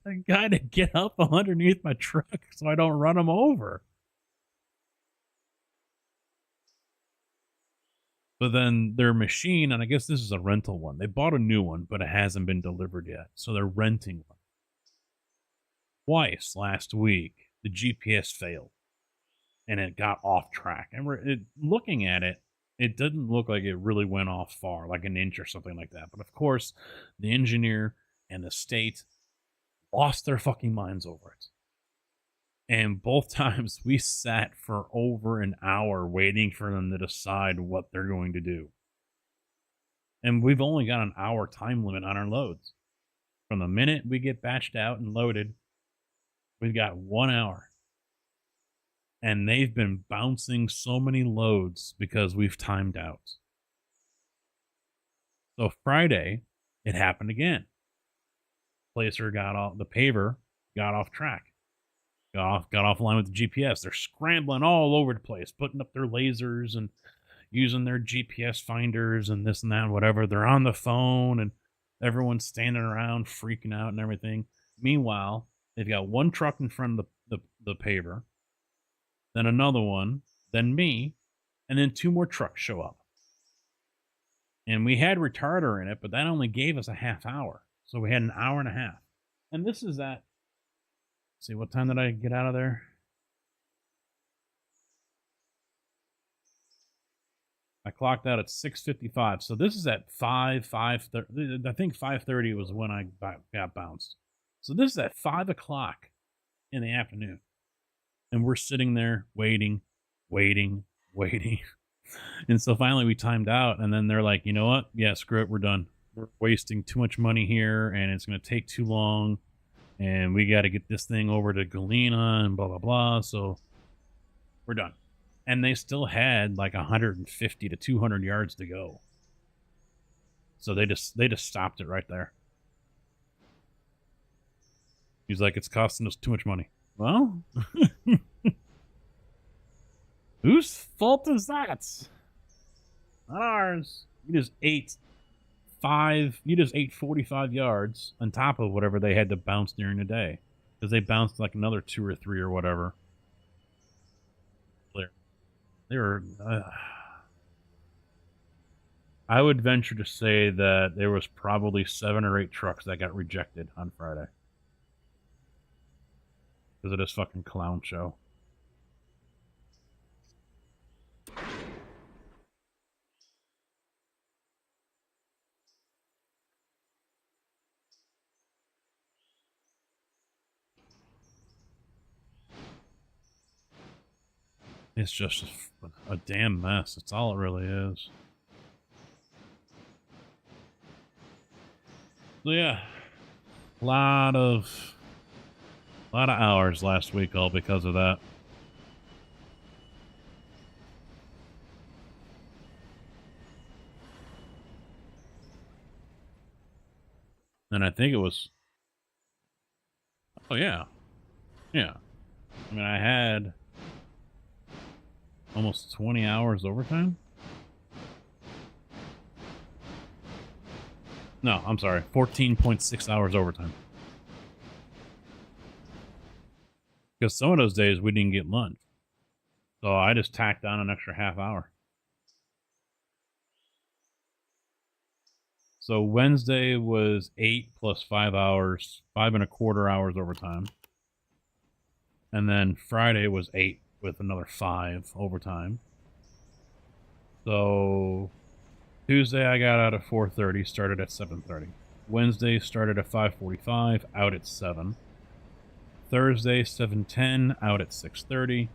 a guy to get up underneath my truck so I don't run him over. But then their machine, and I guess this is a rental one. They bought a new one, but it hasn't been delivered yet. So they're renting one. Twice last week, the GPS failed. And it got off track. And looking at it, it didn't look like it really went off far, like an inch or something like that. But of course, the engineer and the state lost their fucking minds over it. And both times we sat for over an hour waiting for them to decide what they're going to do. And we've only got an hour time limit on our loads. From the minute we get batched out and loaded, we've got 1 hour. And they've been bouncing so many loads because we've timed out. So Friday, it happened again. Placer got off, the paver got off track. Got off line with the GPS. They're scrambling all over the place, putting up their lasers and using their GPS finders and this and that, whatever. They're on the phone and everyone's standing around freaking out and everything. Meanwhile, they've got one truck in front of the paver, then another one, then me, and then 2 more trucks show up. And we had retarder in it, but that only gave us a half hour. So we had an hour and a half. And this is at, see, what time did I get out of there? I clocked out at 6:55. So this is at 5:30. I think 5:30 was when I got bounced. So this is at 5 o'clock in the afternoon. And we're sitting there waiting. And so finally we timed out. And then they're like, you know what? Yeah, screw it. We're done. We're wasting too much money here. And it's going to take too long. And we got to get this thing over to Galena and blah, blah, blah. So we're done. And they still had like 150 to 200 yards to go. So they just stopped it right there. He's like, it's costing us too much money. Well, whose fault is that? Not ours. You just ate 45 yards on top of whatever they had to bounce during the day. Because they bounced like another 2 or 3 or whatever. They were... I would venture to say that there was probably 7 or 8 trucks that got rejected on Friday. Because of this fucking clown show. It's just a damn mess. That's all it really is. So yeah, a lot of hours last week all because of that. And I think it was, oh yeah. I mean, I had almost 20 hours overtime. No, I'm sorry, 14.6 hours overtime. Because some of those days we didn't get lunch. So I just tacked on an extra half hour. So Wednesday was 8 plus 5 hours, 5.25 hours overtime. And then Friday was 8 with another 5 overtime. So Tuesday I got out at 4:30, started at 7:30. Wednesday started at 5:45, out at 7. Thursday 7:10, out at 6:30.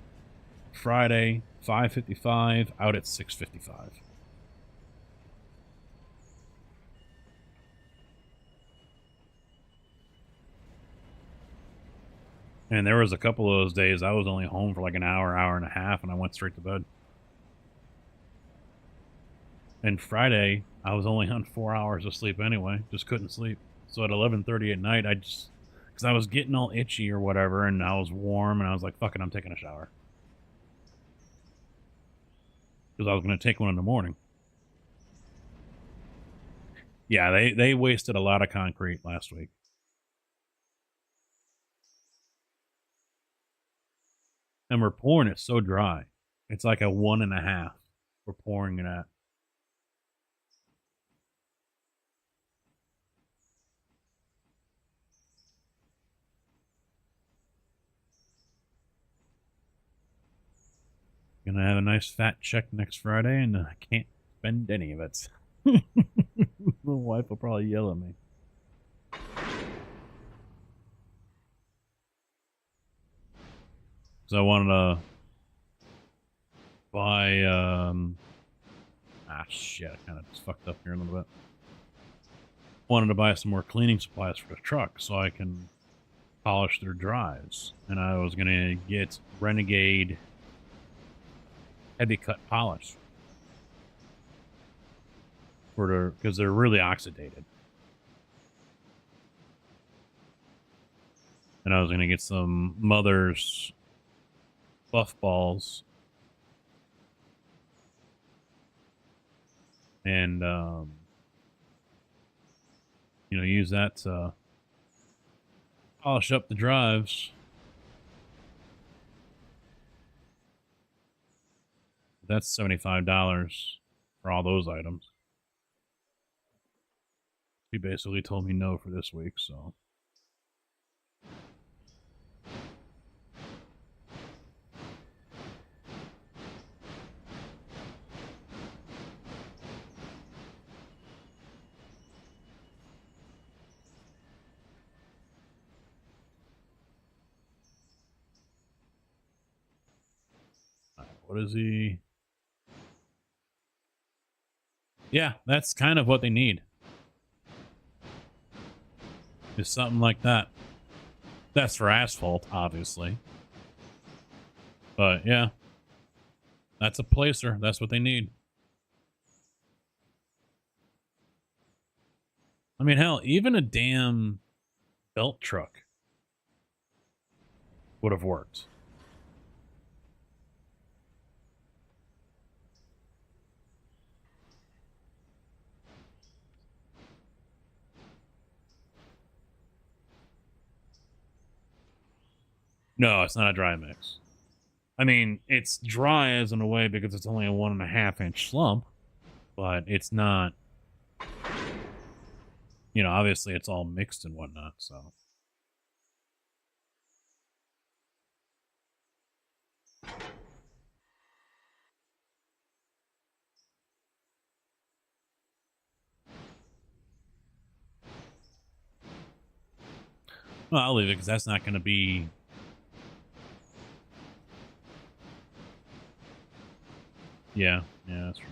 Friday 5:55, out at 6:55. And there was a couple of those days I was only home for like an hour, hour and a half, and I went straight to bed. And Friday, I was only on 4 hours of sleep anyway. Just couldn't sleep. So at 11:30 at night, because I was getting all itchy or whatever, and I was warm, and I was like, fuck it, I'm taking a shower. Because I was going to take one in the morning. Yeah, they wasted a lot of concrete last week. And we're pouring it so dry. It's like a 1.5. We're pouring it at. Gonna have a nice fat check next Friday, and I can't spend any of it. My wife will probably yell at me. So I wanted to buy, shit, I kind of just fucked up here a little bit. Wanted to buy some more cleaning supplies for the truck so I can polish their drives. And I was going to get Renegade heavy cut polish for because they're really oxidated. And I was going to get some Mother's buff balls and you know, use that to polish up the drives. That's $75 for all those items. He basically told me no for this week, so. What is he? Yeah, that's kind of what they need. Is something like that. That's for asphalt, obviously. But yeah, that's a placer. That's what they need. I mean, hell, even a damn belt truck would have worked. No, it's not a dry mix. I mean, it's dry as in a way because it's only a 1.5-inch slump, but it's not, you know, obviously it's all mixed and whatnot, so. Well, I'll leave it because that's not going to be. Yeah, that's true.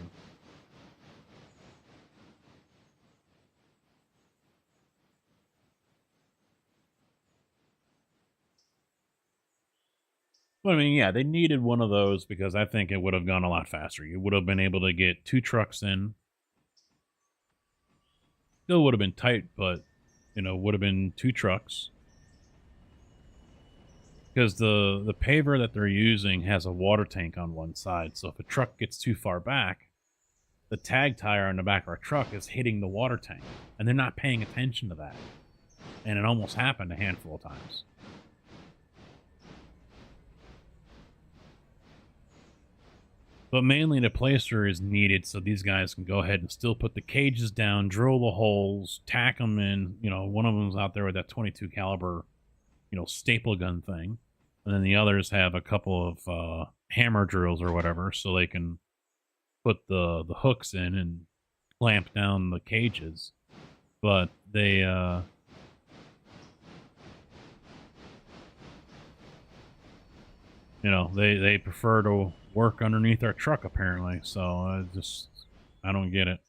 But I mean, yeah, they needed one of those because I think it would have gone a lot faster. You would have been able to get 2 trucks in. Still would have been tight, but, you know, would have been 2 trucks. Because the paver that they're using has a water tank on one side. So if a truck gets too far back, the tag tire on the back of our truck is hitting the water tank. And they're not paying attention to that. And it almost happened a handful of times. But mainly the placer is needed so these guys can go ahead and still put the cages down, drill the holes, tack them in. You know, one of them's out there with that 22 caliber, you know, staple gun thing. And then the others have a couple of hammer drills or whatever so they can put the hooks in and clamp down the cages. But they... you know, they prefer to work underneath our truck, apparently. So I don't get it.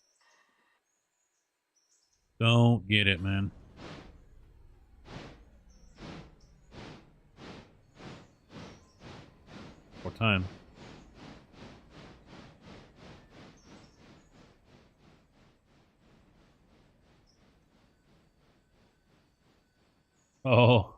Don't get it, man. What time? Oh.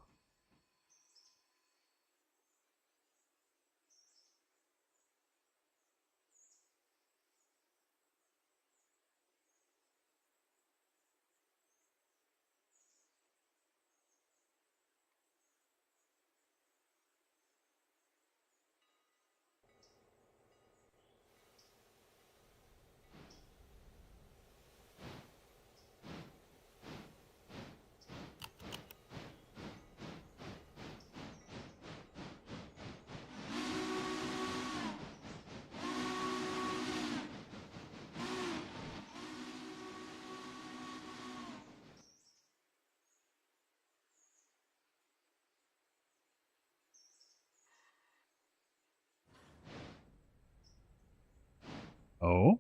Oh?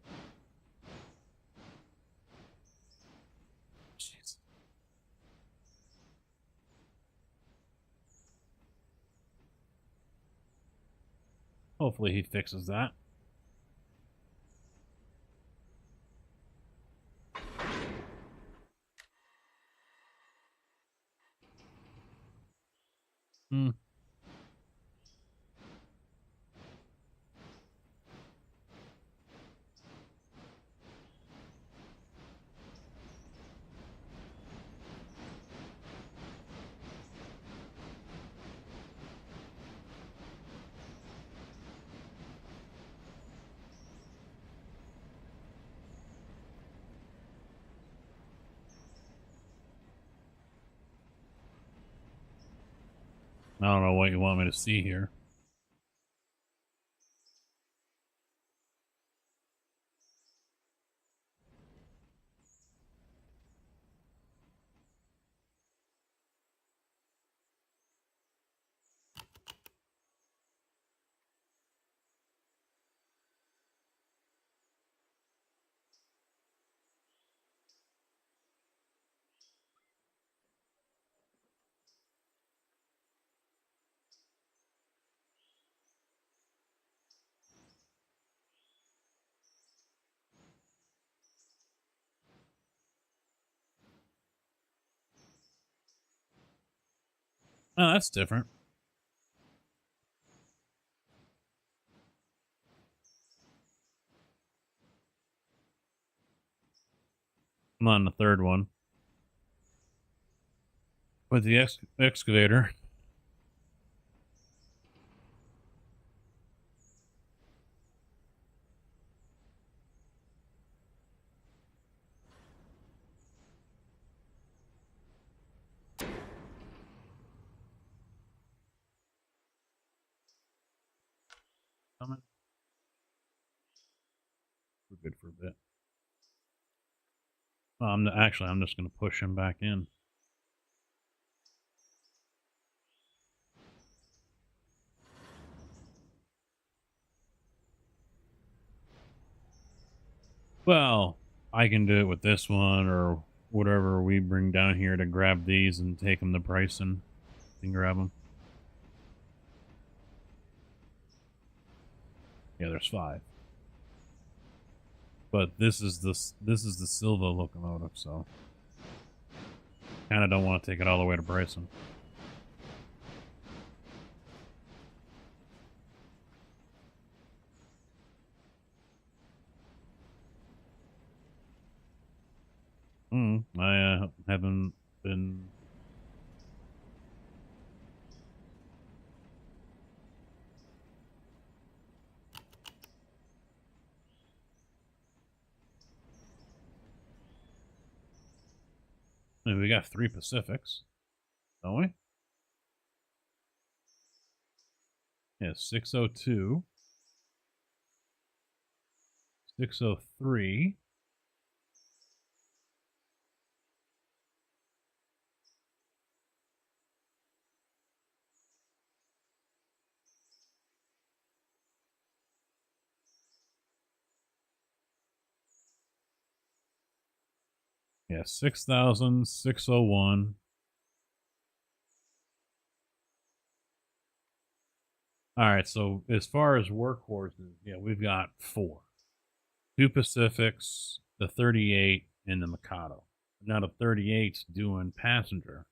Jeez. Hopefully he fixes that. Hmm. I don't know what you want me to see here. Oh, that's different. I'm on the third one. With the excavator. Coming. We're good for a bit. Well, I'm just going to push him back in. Well, I can do it with this one or whatever we bring down here to grab these and take them the price and grab them. Yeah, there's 5. But this is the Silva locomotive, so kind of don't want to take it all the way to Bryson. I haven't been. I mean, we got 3 Pacifics, don't we? Yeah, 602, 603. Yeah, 6,000, 601. All right, so as far as workhorses, yeah, we've got 4. 2 Pacifics, the 38, and the Mikado. Now the 38's doing passenger.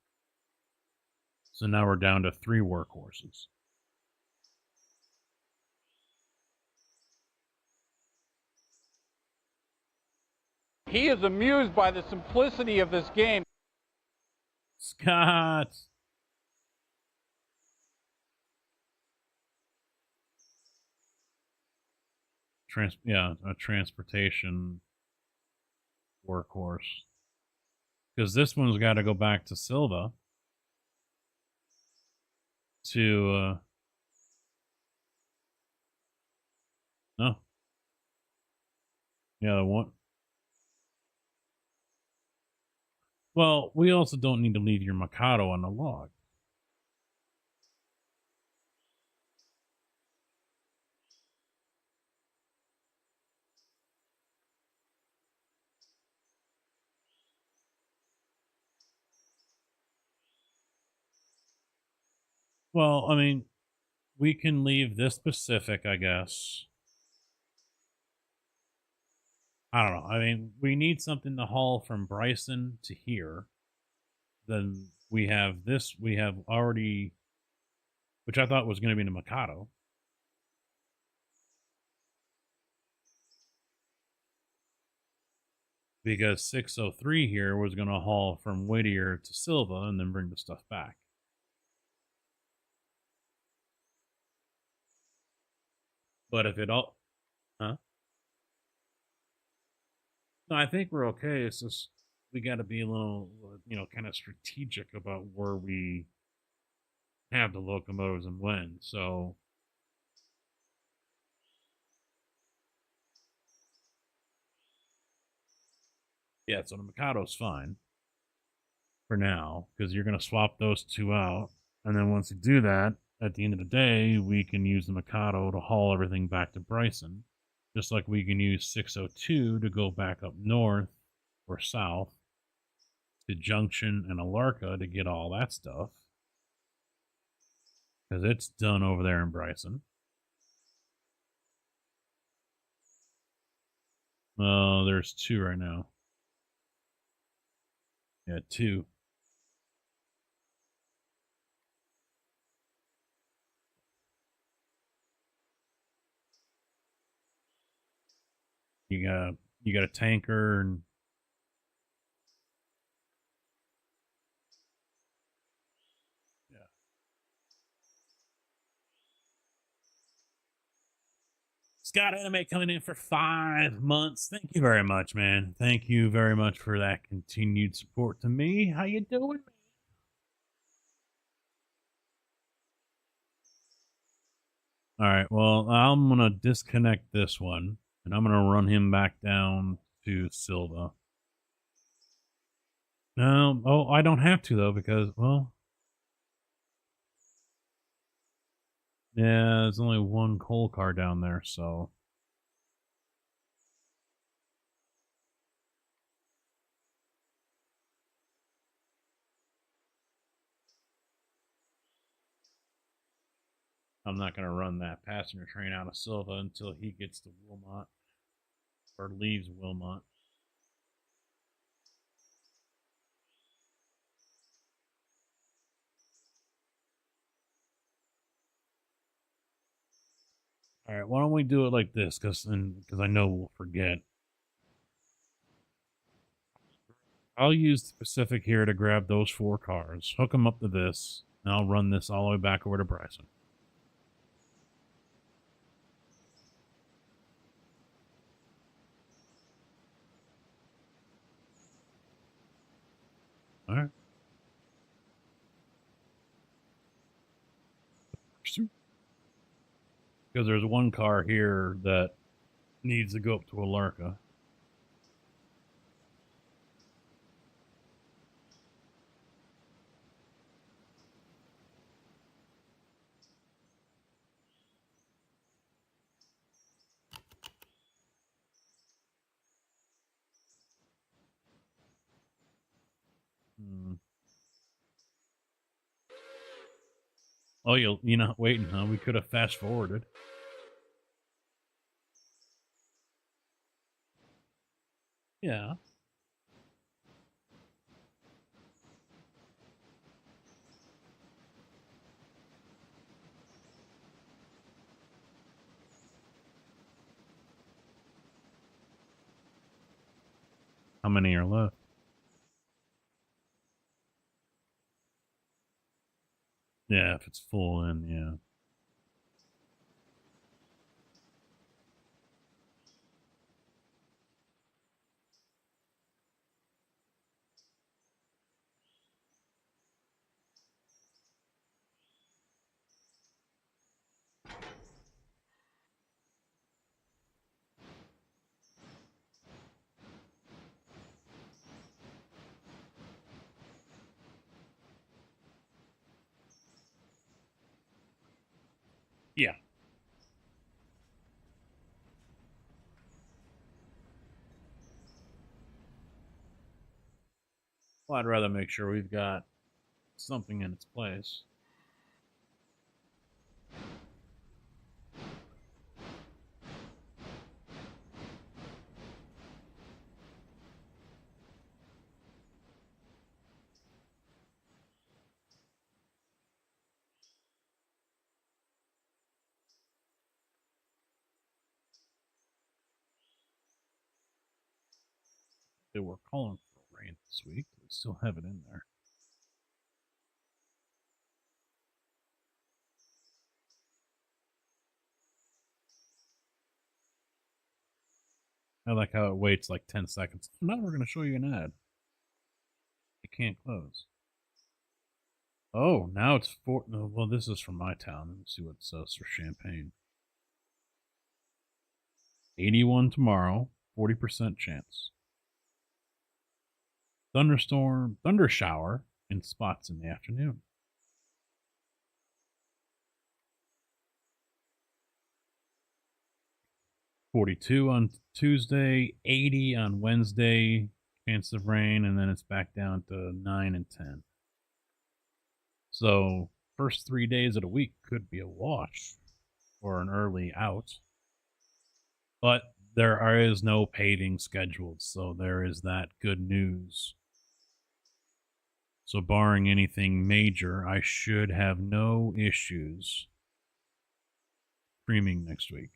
So now we're down to 3 workhorses. He is amused by the simplicity of this game. Scott! A transportation workhorse. Because this one's got to go back to Silva to no. Yeah, the one. Well, we also don't need to leave your Mikado on the log. Well, I mean, we can leave this specific, I guess. I don't know. I mean, we need something to haul from Bryson to here. Then we have this. We have already, which I thought was going to be the Mikado. Because 603 here was going to haul from Whittier to Silva and then bring the stuff back. But if it all, huh? No, I think we're okay. It's just we got to be a little, kind of strategic about where we have the locomotives and when. So, yeah, so the Mikado's fine for now because you're going to swap those two out. And then once you do that, at the end of the day, we can use the Mikado to haul everything back to Bryson, just like we can use 602 to go back up north or south to Junction and Alarka to get all that stuff because it's done over there in Bryson. Oh, there's two right now. Yeah, two. You got a tanker and yeah. Scott Anime coming in for 5 months. Thank you very much, man. Thank you very much for that continued support to me. How you doing, man? All right, well, I'm going to disconnect this one, and I'm going to run him back down to Silva. No, oh, I don't have to, though, because, well, yeah, there's only one coal car down there, so. I'm not going to run that passenger train out of Silva until he gets to Wilmot or leaves Wilmot. All right, why don't we do it like this? Because I know we'll forget. I'll use the Pacific here to grab those 4 cars, hook them up to this, and I'll run this all the way back over to Bryson. All right. Because there's one car here that needs to go up to Alarka. Oh, you're not waiting, huh? We could have fast forwarded. Yeah. How many are left? Yeah, if it's full, then yeah. Yeah. Well, I'd rather make sure we've got something in its place. They were calling for rain this week. We still have it in there. I like how it waits like 10 seconds. Now we're going to show you an ad. It can't close. Oh, now it's four. No, well, this is from my town. Let me see what it says for Champaign. 81 tomorrow, 40% chance. Thunderstorm, thunder shower in spots in the afternoon. $42 on Tuesday, 80 on Wednesday, chance of rain, and then it's back down to 9 and 10. So, first 3 days of the week could be a wash or an early out. But there is no paving scheduled, so there is that good news. So, barring anything major, I should have no issues streaming next week.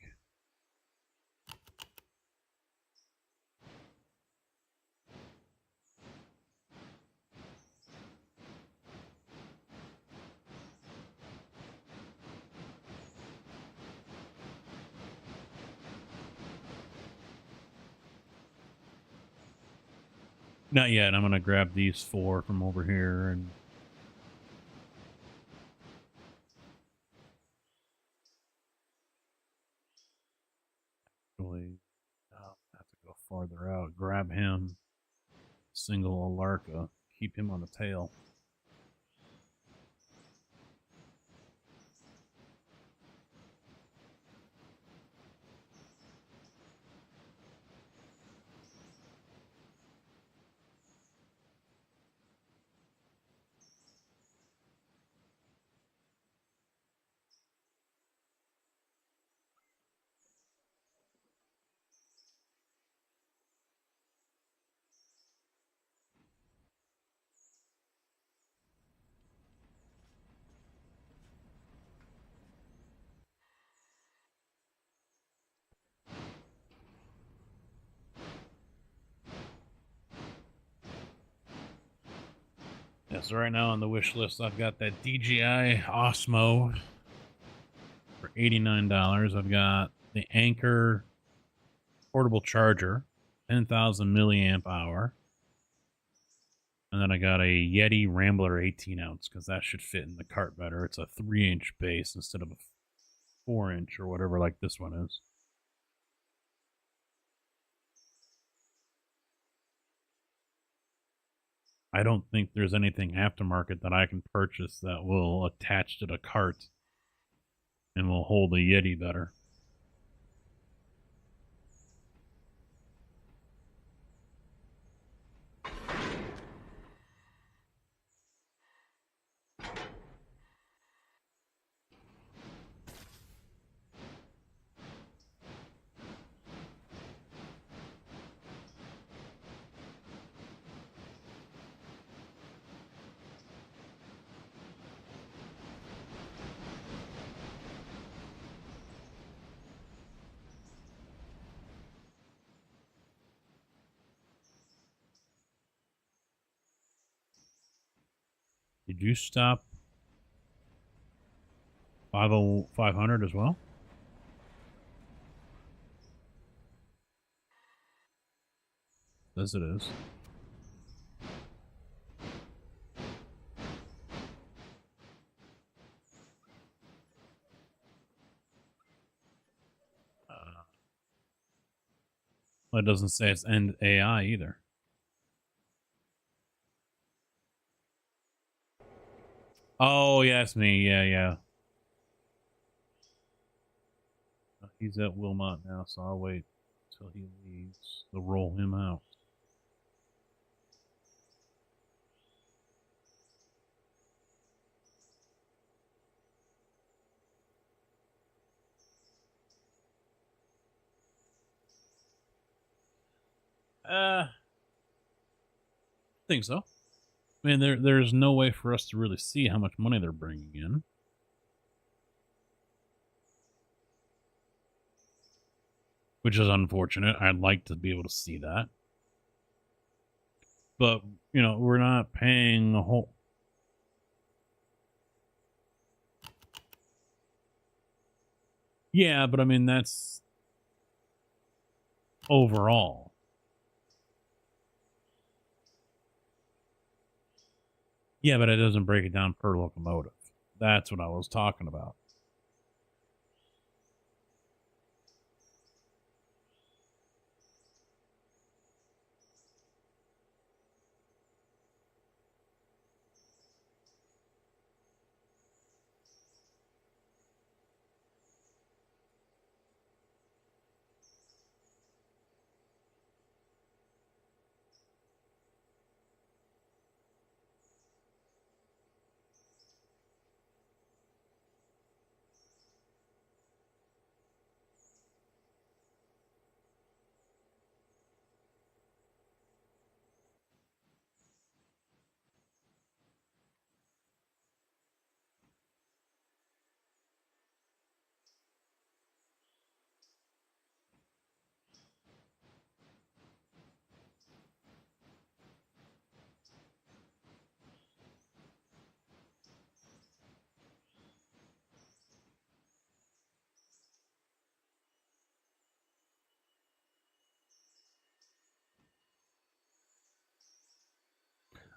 Not yet. I'm going to grab these 4 from over here and actually I'll have to go farther out. Grab him. Single Alarka. Keep him on the tail. Yeah, so right now on the wish list, I've got that DJI Osmo for $89. I've got the Anker portable charger, 10,000 milliamp hour. And then I got a Yeti Rambler 18 ounce because that should fit in the cart better. It's a 3-inch base instead of a 4-inch or whatever like this one is. I don't think there's anything aftermarket that I can purchase that will attach to the cart and will hold a Yeti better. Did you stop 500 as well? Yes, it is. Well, it doesn't say it's end AI either. Oh, yeah, it's me. Yeah. He's at Wilmot now, so I'll wait till he leaves to roll him out. I think so. I mean, there's no way for us to really see how much money they're bringing in. Which is unfortunate. I'd like to be able to see that. But, you know, we're not paying a whole... Yeah, but I mean, that's overall. Yeah, but it doesn't break it down per locomotive. That's what I was talking about.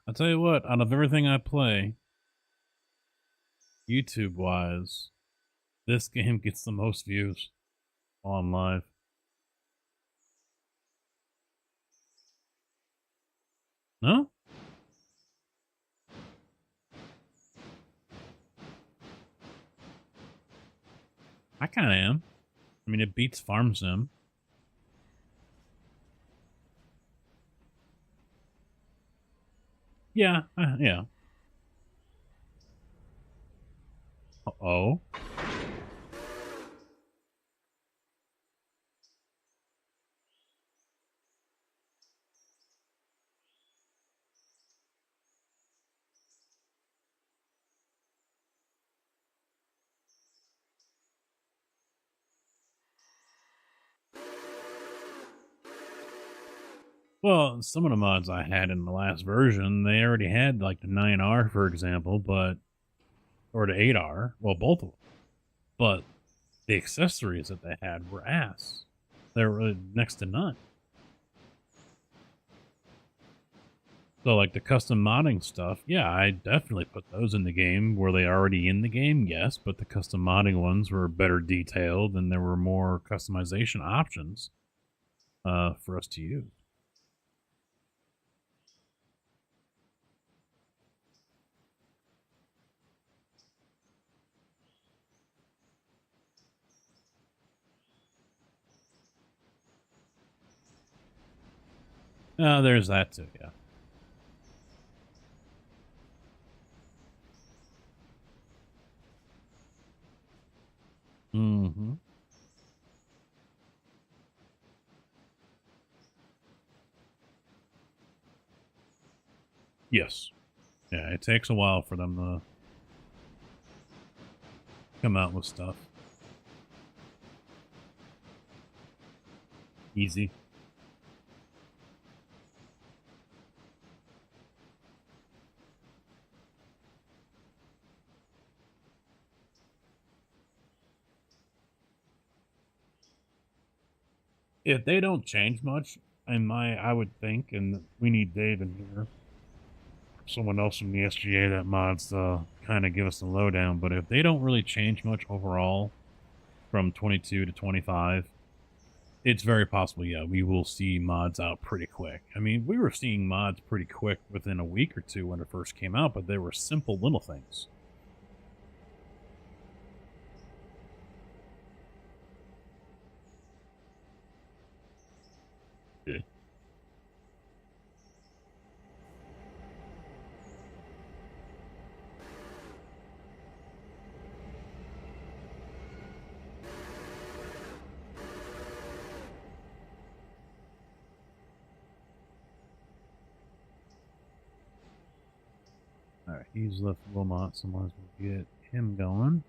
I'll tell you what, out of everything I play, YouTube-wise, this game gets the most views on live. No? I kind of am. I mean, it beats Farm Sim. Yeah, yeah. Uh-oh. Well, some of the mods I had in the last version, they already had like the 9R, for example, but or the 8R. Well, both of them. But the accessories that they had were ass. They were next to none. So, like the custom modding stuff, yeah, I definitely put those in the game. Were they already in the game? Yes, but the custom modding ones were better detailed and there were more customization options for us to use. There's that too, yeah. Mm-hmm. Yes. Yeah, it takes a while for them to come out with stuff. Easy. If they don't change much, I would think, and we need Dave in here, someone else from the SGA that mods kind of give us the lowdown. But if they don't really change much overall from 22 to 25, it's very possible, yeah, we will see mods out pretty quick. I mean, we were seeing mods pretty quick within a week or two when it first came out, but they were simple little things. Yeah. All right, he's left Wilmot, so might as well get him going.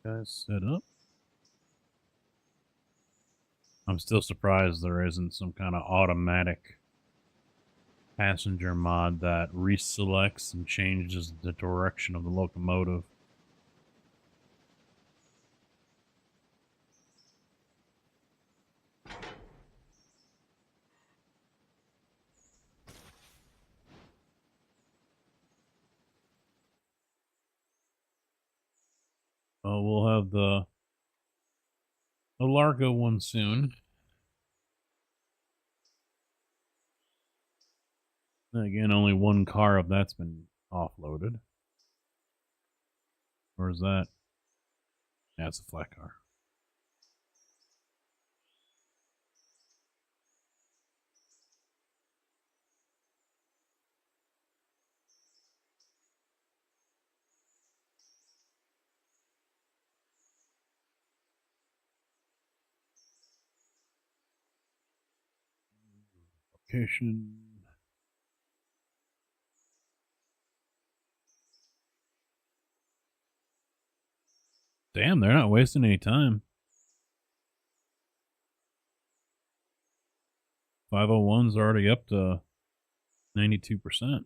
Guys, set up. I'm still surprised there isn't some kind of automatic passenger mod that reselects and changes the direction of the locomotive. We'll have the Largo one soon. Again, only one car of that's been offloaded. Or is that? Yeah, it's a flat car. Location. Damn, they're not wasting any time. 501's already up to 92%.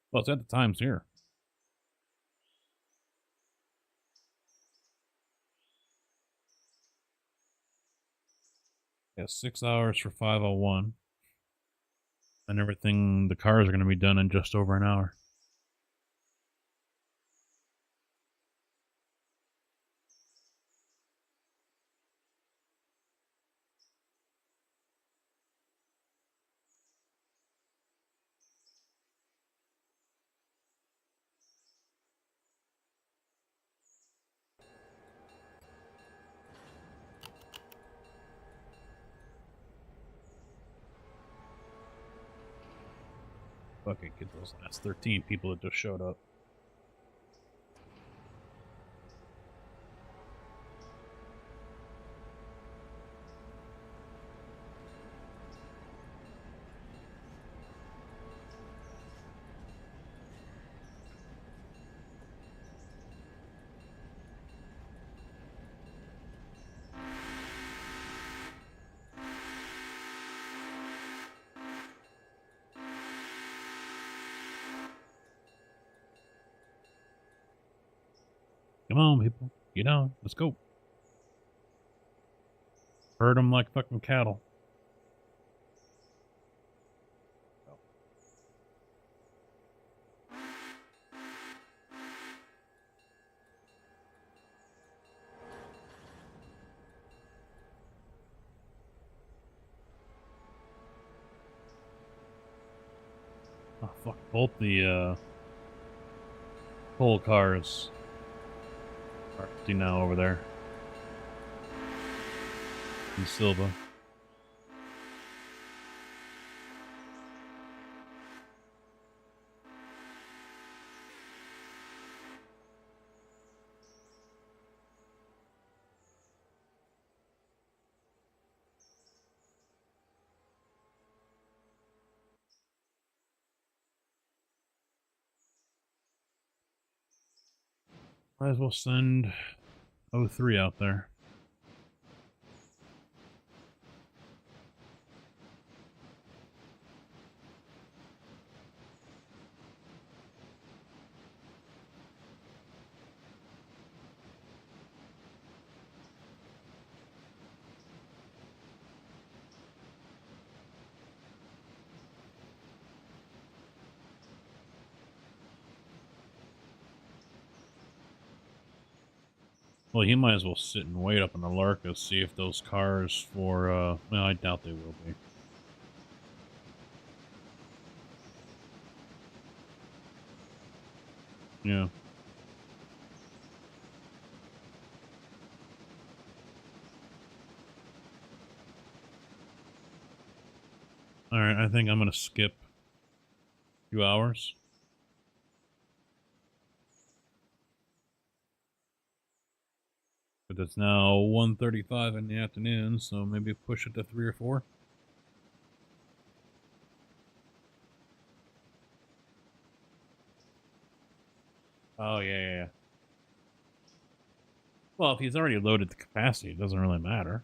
Well, it's at the times here. Yeah, 6 hours for 501. And everything, the cars are going to be done in just over an hour. Fucking get those last 13 people that just showed up. Come on, people. Get on. Let's go. Herd them like fucking cattle. Oh, fuck. Both the coal cars are empty now over there. In Silva. Might as well send 03 out there. Well, he might as well sit and wait up in the Larka, see if those cars for, well, I doubt they will be. Yeah. Alright, I think I'm gonna skip a few hours. But it's now 1:35 in the afternoon, so maybe push it to 3 or 4. Oh, yeah. Well, if he's already loaded the capacity, it doesn't really matter.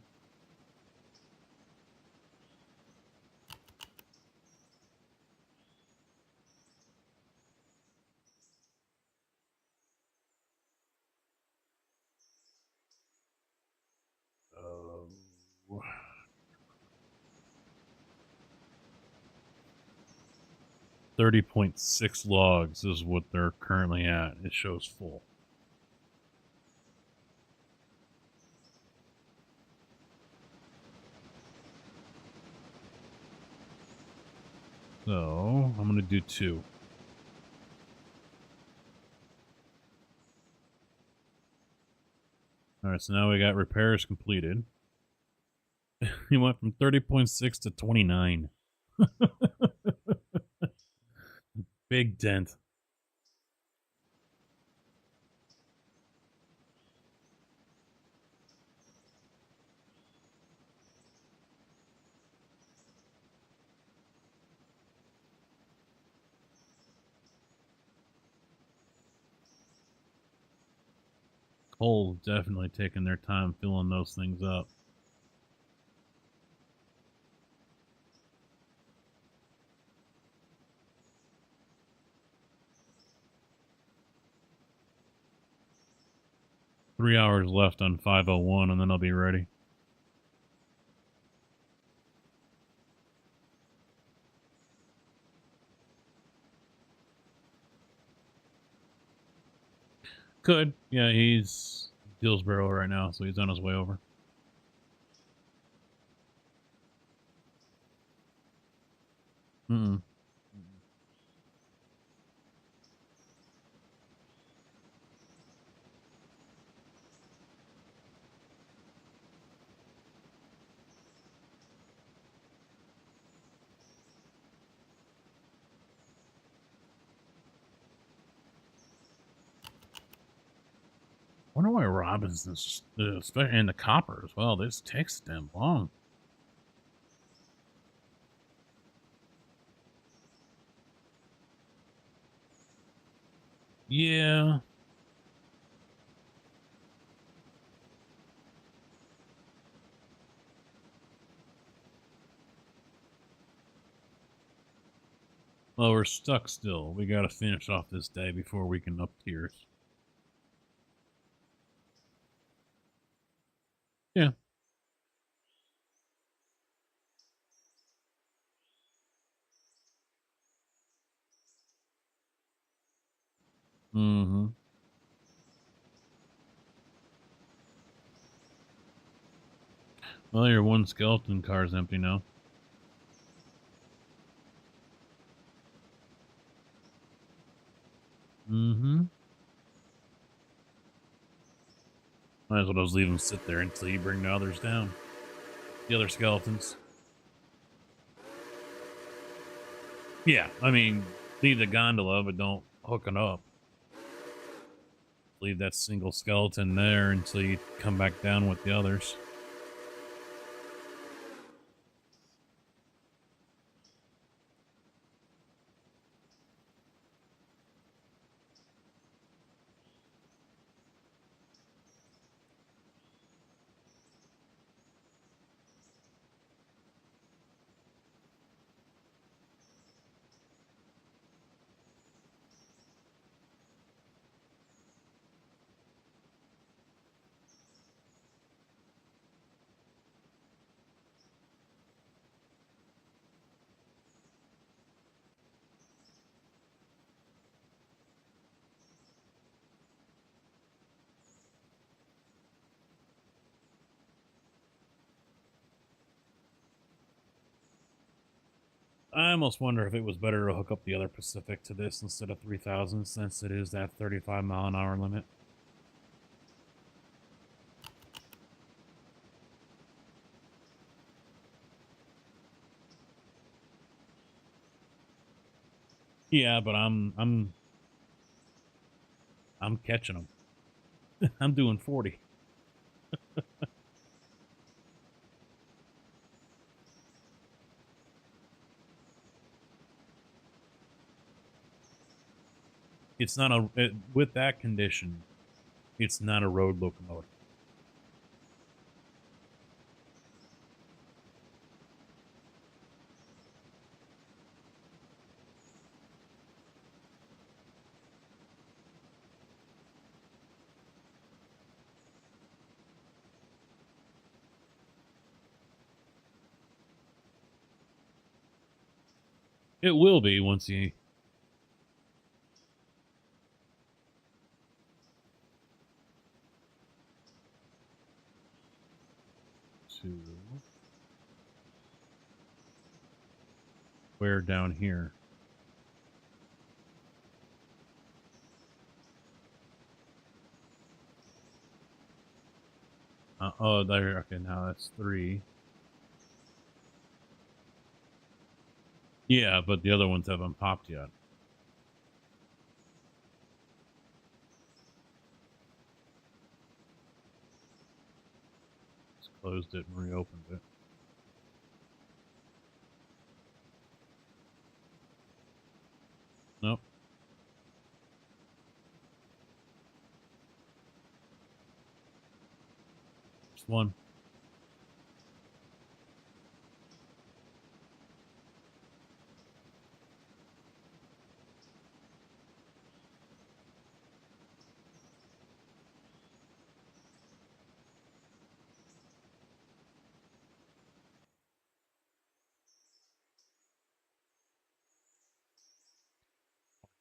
Uh, 30.6 logs is what they're currently at. It shows full. So, I'm going to do 2. Alright, so now we got repairs completed. He went from 30.6 to 29. Big dent. Cole's definitely taking their time filling those things up. Three hours left on 501, and then I'll be ready. Could. Yeah, he's Dillsboro right now, so he's on his way over. Mm-mm. Wonder why Robinson's, especially in the copper as well, this takes damn long. Yeah. Well, we're stuck still. We gotta finish off this day before we can up tiers. Yeah. Mm-hmm. Well, your one skeleton car's empty now. Mm-hmm. Might as well just leave them sit there until you bring the others down. The other skeletons. Yeah, I mean, leave the gondola, but don't hook it up. Leave that single skeleton there until you come back down with the others. I almost wonder if it was better to hook up the other Pacific to this instead of 3000, since it is that 35-mile-an-hour limit. Yeah, but I'm catching them. I'm doing 40. It's not with that condition, it's not a road locomotive. It will be once you... Where down here? Oh, there. Okay, now that's 3. Yeah, but the other ones haven't popped yet. Just closed it and reopened it. Nope. Just one.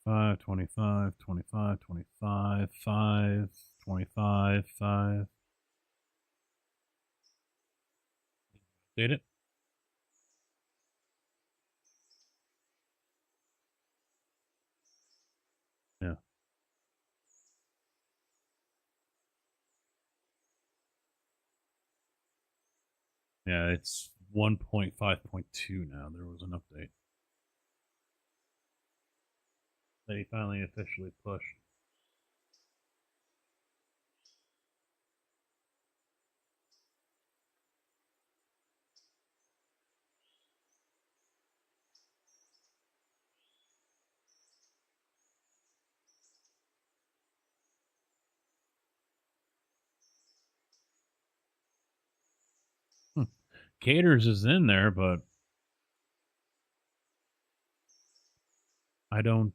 Five, 25, 25, 25, 5, 25, 5. Did it? Yeah. Yeah, it's 1.5.2 now. There was an update that he finally officially pushed. Caters is in there, but I don't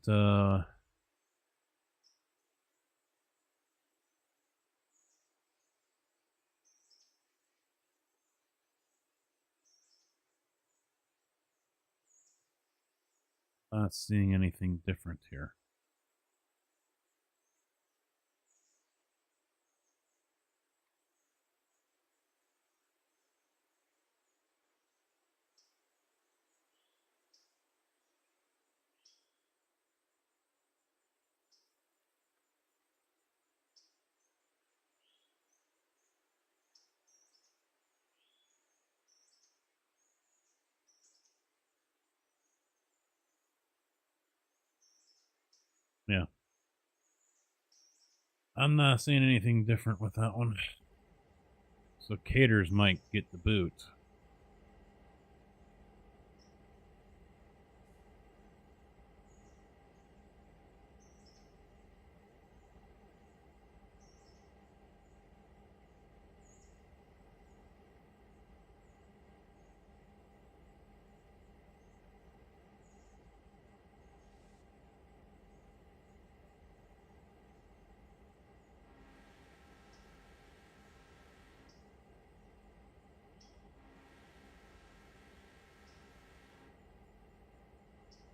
not seeing anything different here. Yeah. I'm not seeing anything different with that one. So Caters might get the boot.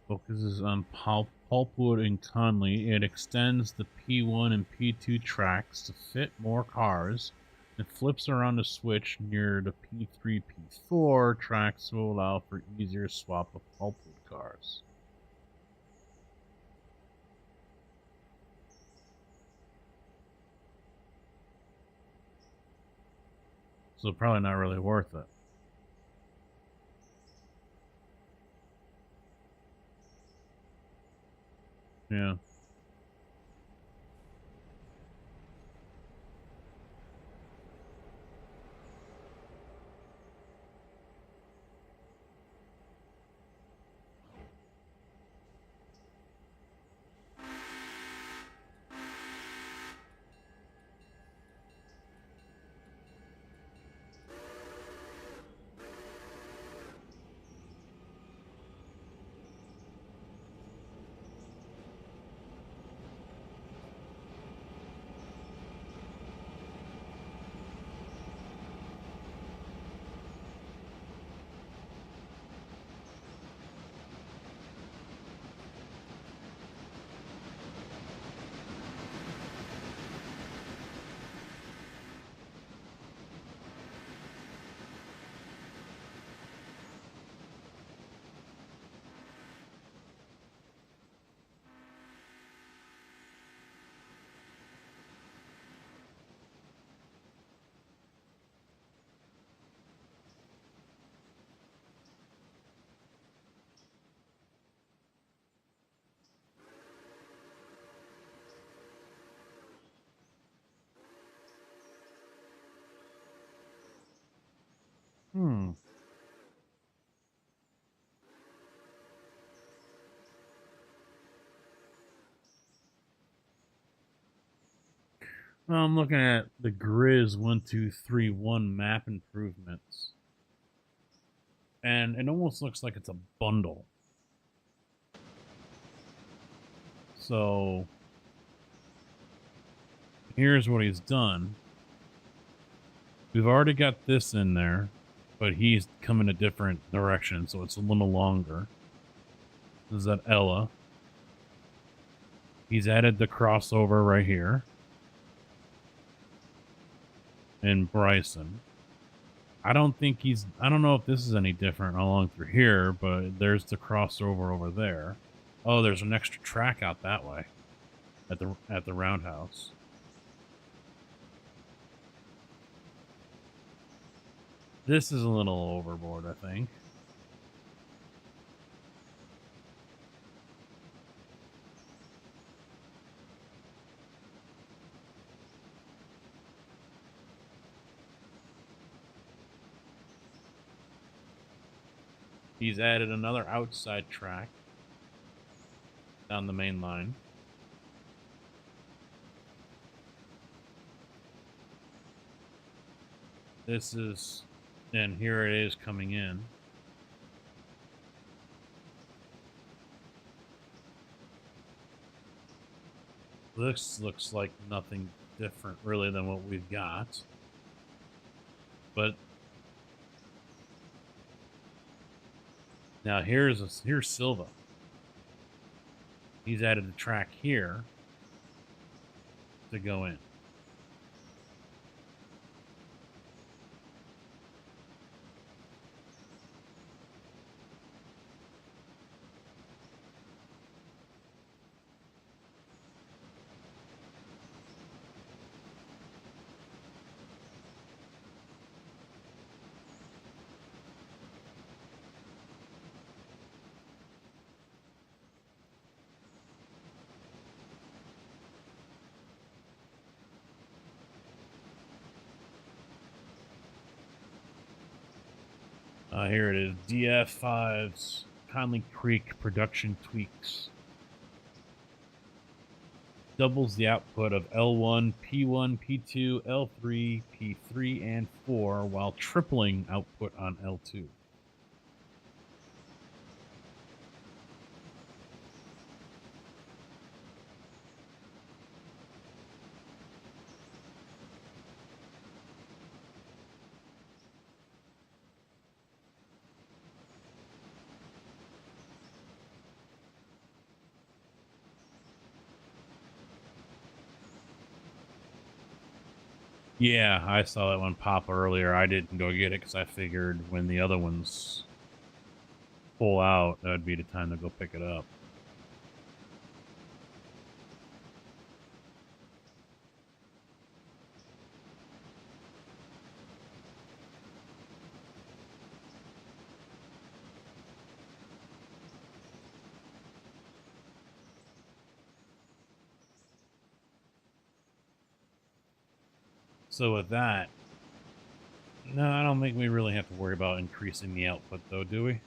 Focuses on Pulpwood and Conley. It extends the P1 and P2 tracks to fit more cars. It flips around a switch near the P3, P4 tracks to allow for easier swap of Pulpwood cars. So probably not really worth it. Yeah. Hmm. Well, I'm looking at the Grizz 1231 map improvements. And it almost looks like it's a bundle. So here's what he's done. We've already got this in there, but he's coming a different direction, so it's a little longer. This is at Ella. He's added the crossover right here. In Bryson. I don't know if this is any different along through here, but there's the crossover over there. Oh, there's an extra track out that way at the roundhouse. This is a little overboard, I think. He's added another outside track down the main line. This is, and here it is coming in. This looks like nothing different really than what we've got. But now here's Silva. He's added a track here to go in. Here it is. DF5's Conley Creek production tweaks. Doubles the output of L1, P1, P2, L3, P3, and 4 while tripling output on L2. Yeah, I saw that one pop earlier. I didn't go get it because I figured when the other ones pull out, that would be the time to go pick it up. So with that, no, I don't think we really have to worry about increasing the output, though, do we?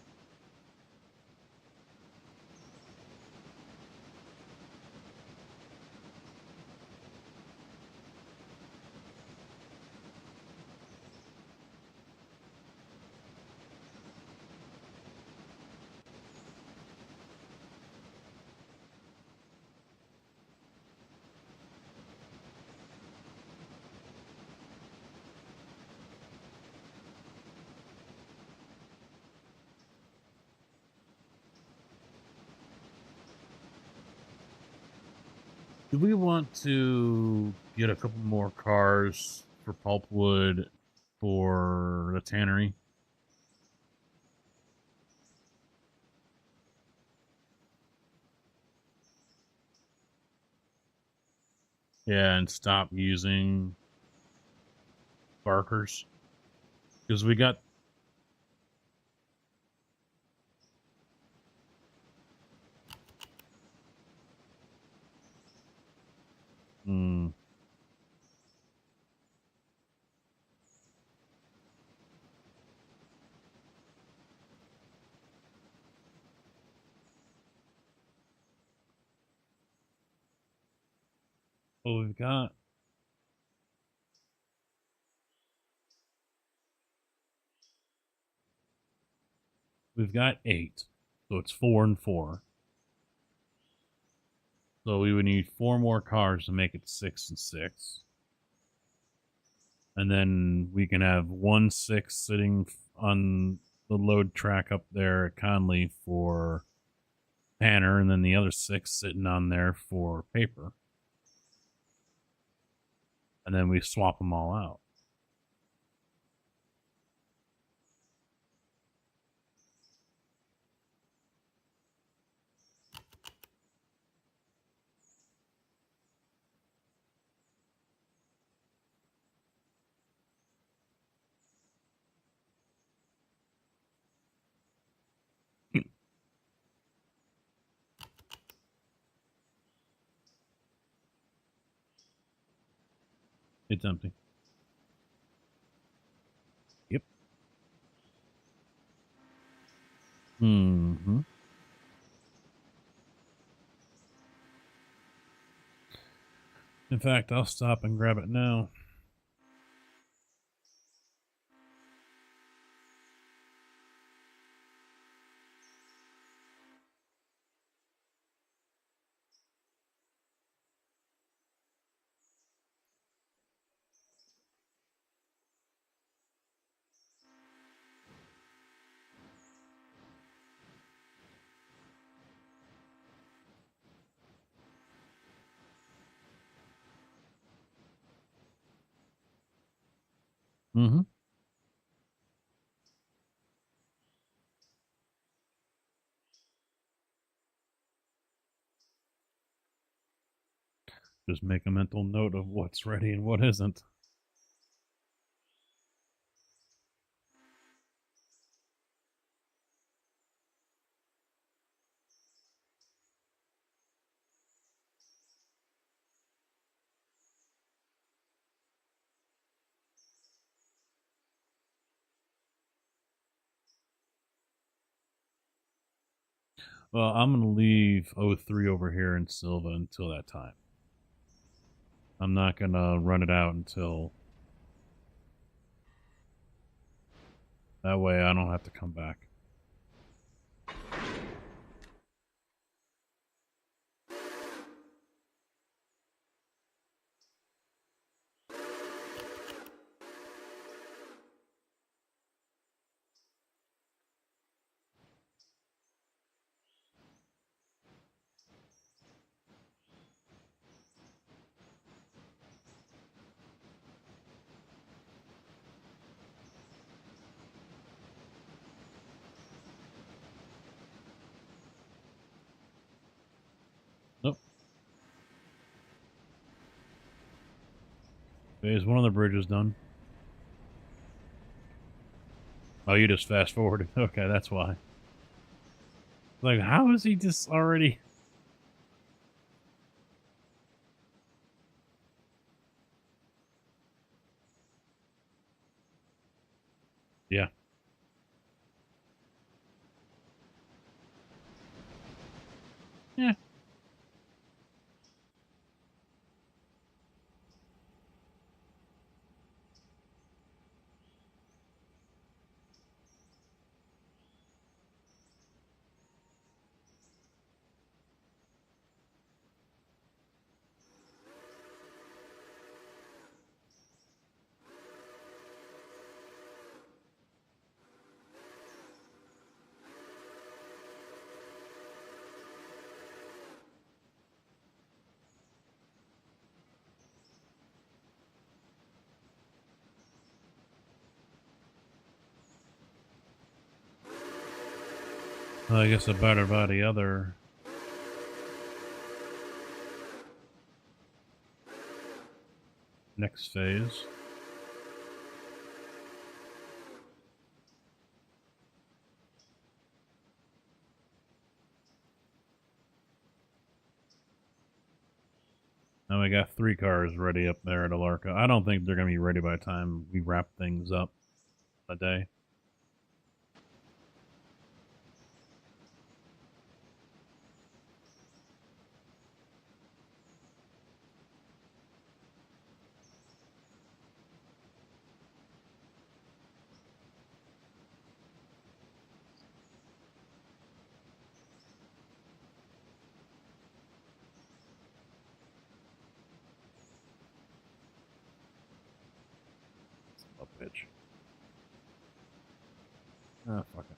Do we want to get a couple more cars for pulpwood for the tannery? Yeah, and stop using barkers. Because we got... Hmm. Well, we've got 8, so it's 4 and 4. So we would need 4 more cars to make it 6 and 6. And then we can have 1 6 sitting on the load track up there at Conley for Tanner, and then the other 6 sitting on there for paper. And then we swap them all out. It's empty. Yep. Mm-hmm. In fact, I'll stop and grab it now. Mm-hmm. Just make a mental note of what's ready and what isn't. Well, I'm going to leave 03 over here in Silva until that time. I'm not going to run it out until... That way I don't have to come back. Nope. Phase 1 of the bridge is done. Oh, you just fast forwarded. Okay, that's why. Like, how is he just already... Yeah. Yeah. Well, I guess about the other... Next phase. Now we got 3 cars ready up there at Alarka. I don't think they're going to be ready by the time we wrap things up a day. bitch. Ah, fuck it.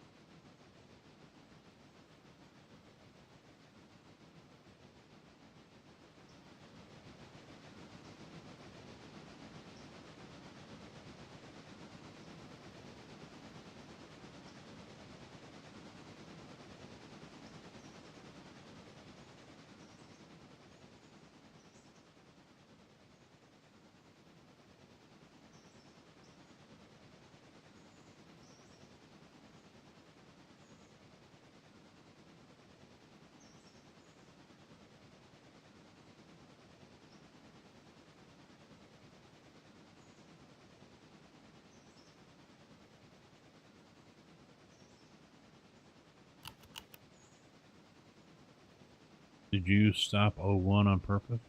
Did you stop 01 on purpose?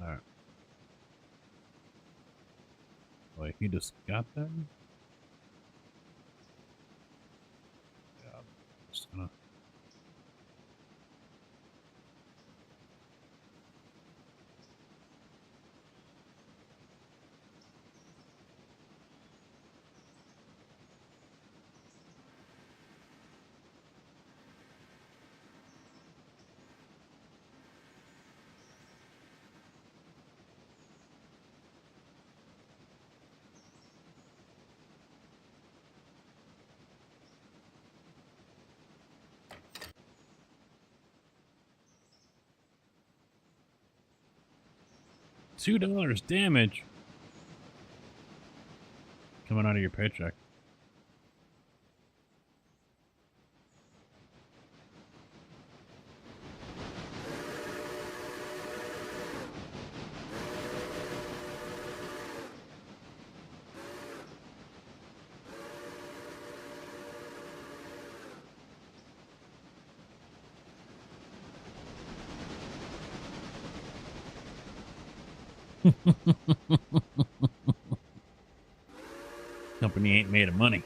Alright. Wait, he just got there? Yeah, I'm just gonna... $2 damage coming out of your paycheck. Company ain't made of money.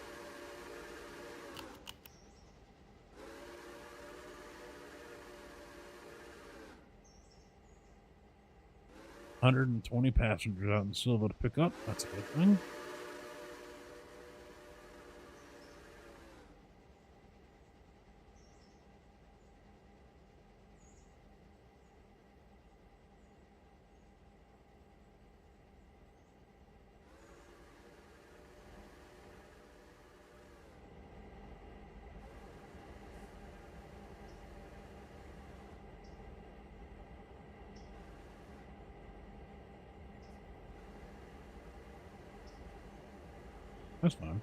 $120 passengers out in Silva to pick up. That's a good thing. That's fine.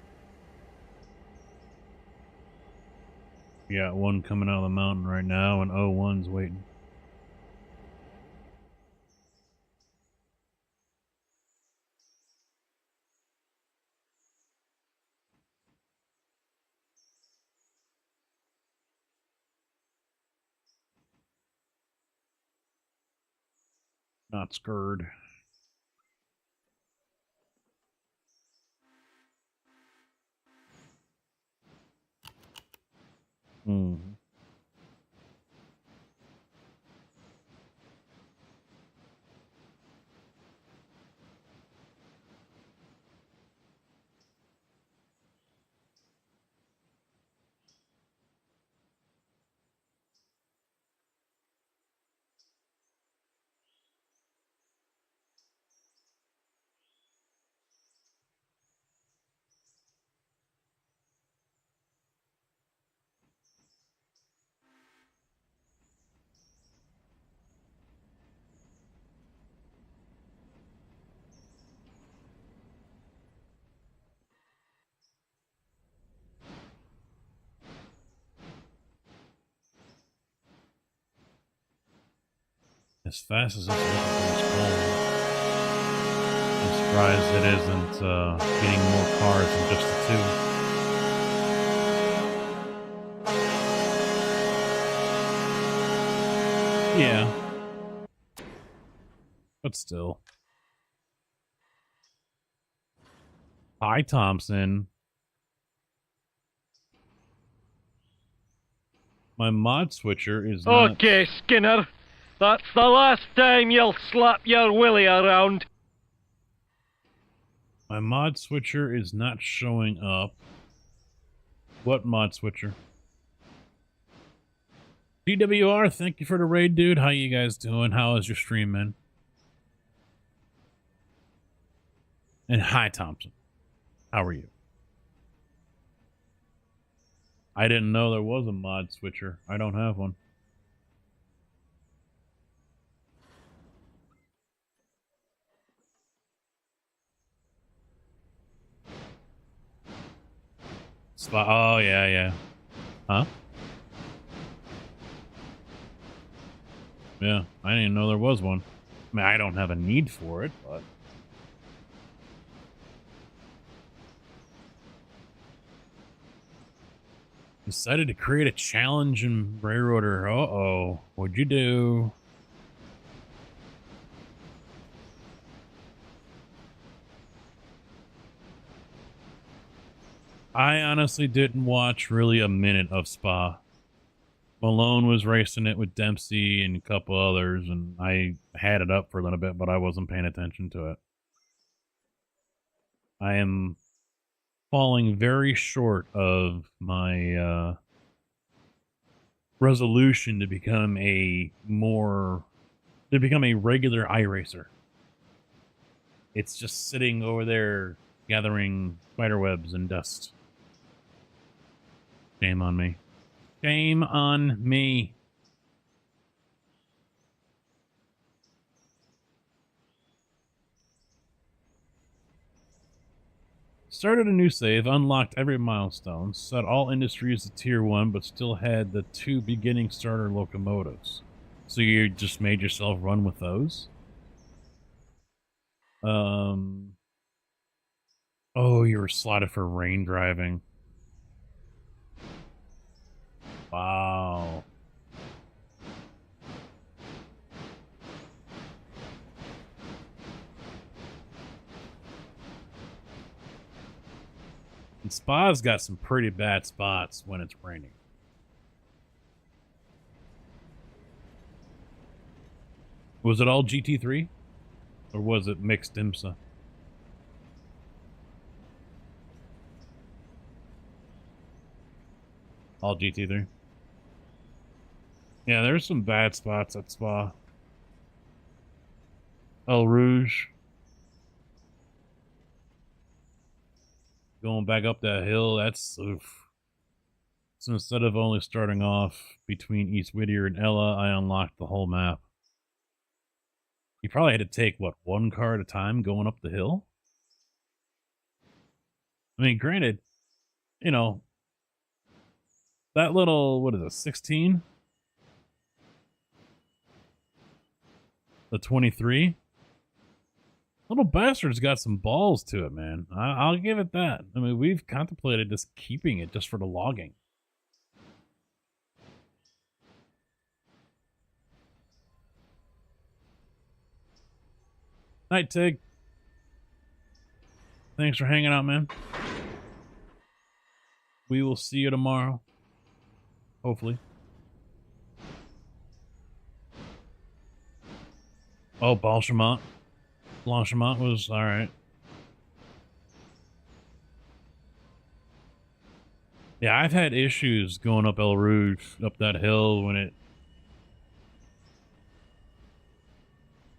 We got one coming out of the mountain right now, and 01's waiting. Not scared. Hmm. As fast as it's I'm surprised it isn't getting more cars than just the two. Yeah. But still. Hi, Thompson. My mod switcher is not... Okay, Skinner. That's the last time you'll slap your willy around. My mod switcher is not showing up. What mod switcher? DWR, thank you for the raid, dude. How you guys doing? How is your stream, man? And hi, Thompson. How are you? I didn't know there was a mod switcher. I don't have one. Oh, yeah, yeah. Huh? Yeah, I didn't know there was one. I mean, I don't have a need for it, but... Decided to create a challenge in Railroader. Uh-oh. What'd you do? I honestly didn't watch really a minute of Spa. Malone was racing it with Dempsey and a couple others, and I had it up for a little bit, but I wasn't paying attention to it. I am falling very short of my resolution to become a regular iRacer. It's just sitting over there gathering spider webs and dust. Shame on me. Shame on me. Started a new save, unlocked every milestone, set all industries to tier 1, but still had the 2 beginning starter locomotives. So you just made yourself run with those? Oh, you were slotted for rain driving. Wow. And Spa's got some pretty bad spots when it's raining. Was it all GT3? Or was it mixed IMSA? All GT3. Yeah, there's some bad spots at Spa. El Rouge. Going back up that hill, that's oof. So instead of only starting off between East Whittier and Ella, I unlocked the whole map. You probably had to take, what, one car at a time going up the hill? I mean, granted, you know, that little, what is it, 16? The 23? Little bastard's got some balls to it, man. I'll give it that. I mean, we've contemplated just keeping it just for the logging. Night, Tig. Thanks for hanging out, man. We will see you tomorrow. Hopefully. Oh, Blanchemont. Blanchemont was alright. Yeah, I've had issues going up El Rouge, up that hill when it...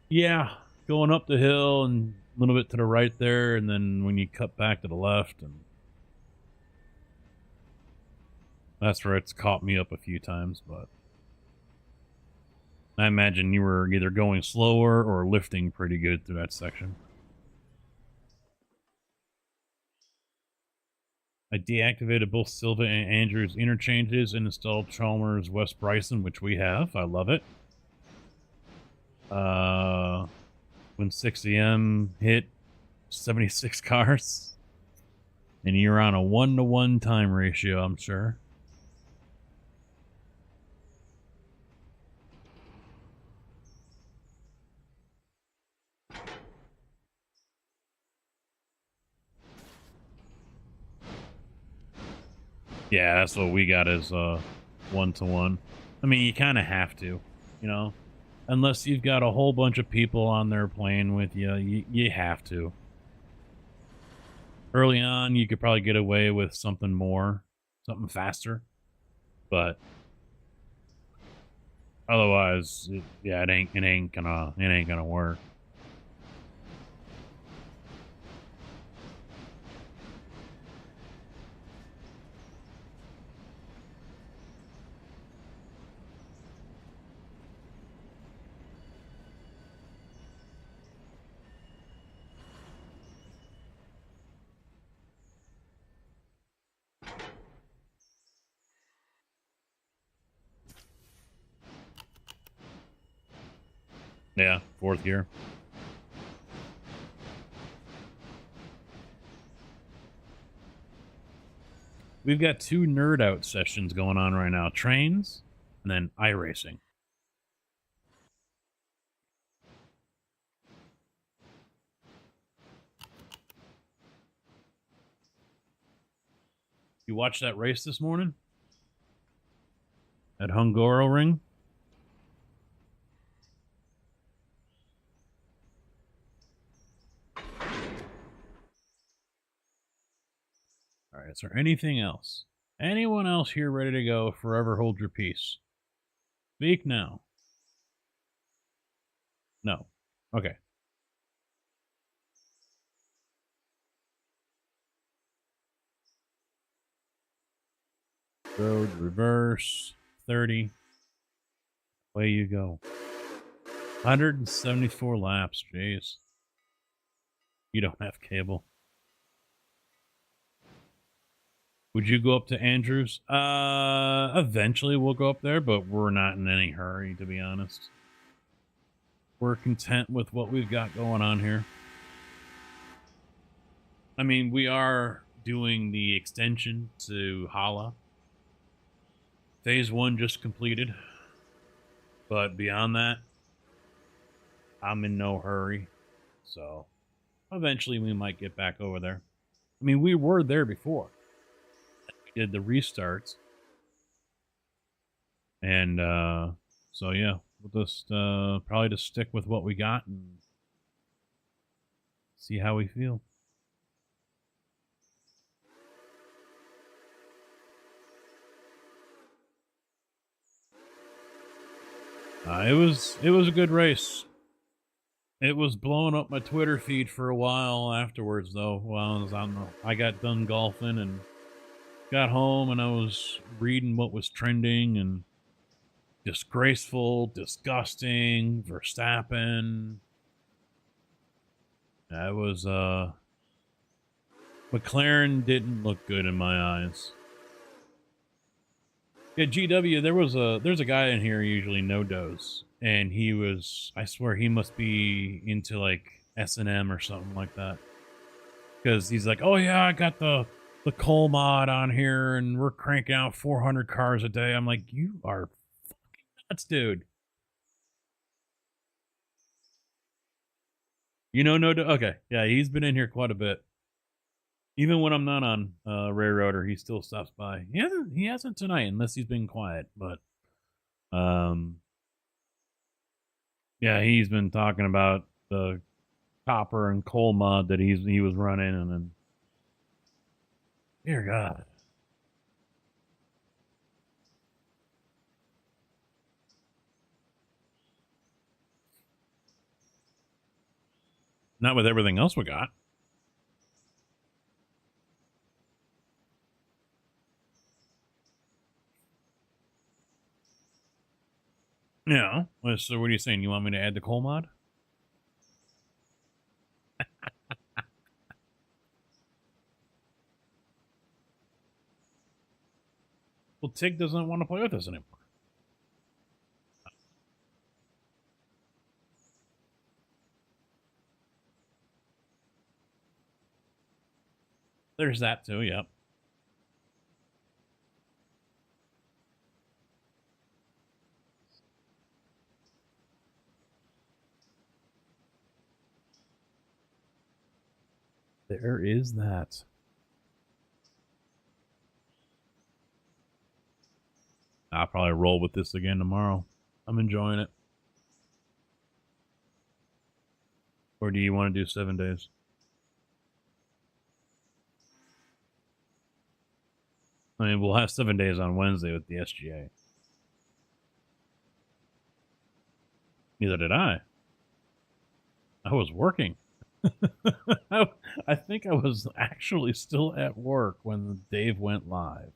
Yeah, going up the hill and a little bit to the right there, and then when you cut back to the left, and... That's where it's caught me up a few times, but... I imagine you were either going slower or lifting pretty good through that section. I deactivated both Silva and Andrews interchanges and installed Chalmers West Bryson, which we have. I love it. When 6 a.m. hit, 76 cars. And you're on a 1-to-1 time ratio, I'm sure. Yeah, that's what we got is 1-to-1. I mean, you kind of have to, you know? Unless you've got a whole bunch of people on there playing with you, you have to. Early on, you could probably get away with something more, something faster, but otherwise, yeah, it ain't gonna work. Yeah, fourth gear. We've got 2 nerd out sessions going on right now. Trains and then iRacing. You watched that race this morning? At Hungaroring? All right, is there anything else? Anyone else here ready to go? Forever hold your peace. Speak now. No. Okay. Road reverse 30. Away you go. 174 laps. Jeez. You don't have cable. Would you go up to Andrews? Eventually we'll go up there, but we're not in any hurry, to be honest. We're content with what we've got going on here. I mean, we are doing the extension to Hala. Phase 1 just completed. But beyond that, I'm in no hurry. So, eventually we might get back over there. I mean, we were there before. We did the restarts. And, so yeah, we'll just, probably just stick with what we got and see how we feel. It was a good race. It was blowing up my Twitter feed for a while afterwards, though. While I was I got done golfing and got home, and I was reading what was trending and disgraceful, disgusting, Verstappen. That was McLaren didn't look good in my eyes. Yeah, GW, there's a guy in here usually no-dos, and he was, I swear he must be into like S&M or something like that. Because he's like, oh yeah, I got the coal mod on here and we're cranking out 400 cars a day. I'm like, you are fucking nuts, dude. You know, okay, yeah, he's been in here quite a bit. Even when I'm not on Railroader, he still stops by. He hasn't tonight, unless he's been quiet. But, yeah, he's been talking about the copper and coal mod that he was running, and then, dear God. Not with everything else we got. Yeah. So what are you saying? You want me to add the coal mod? Well, Tig doesn't want to play with us anymore. There's that too, yep. There is that. I'll probably roll with this again tomorrow. I'm enjoying it. Or do you want to do 7 days? I mean, we'll have 7 days on Wednesday with the SGA. Neither did I. I was working. I think I was actually still at work when Dave went live.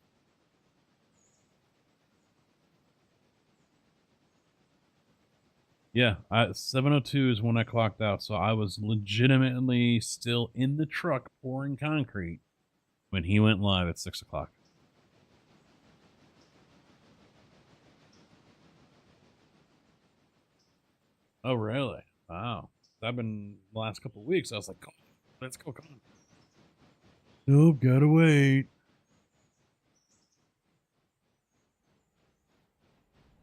Yeah, 7:02 is when I clocked out, so I was legitimately still in the truck pouring concrete when he went live at 6 o'clock. Oh, really? Wow. I've been the last couple of weeks. I was like, come on, let's go, come on. Nope, gotta wait.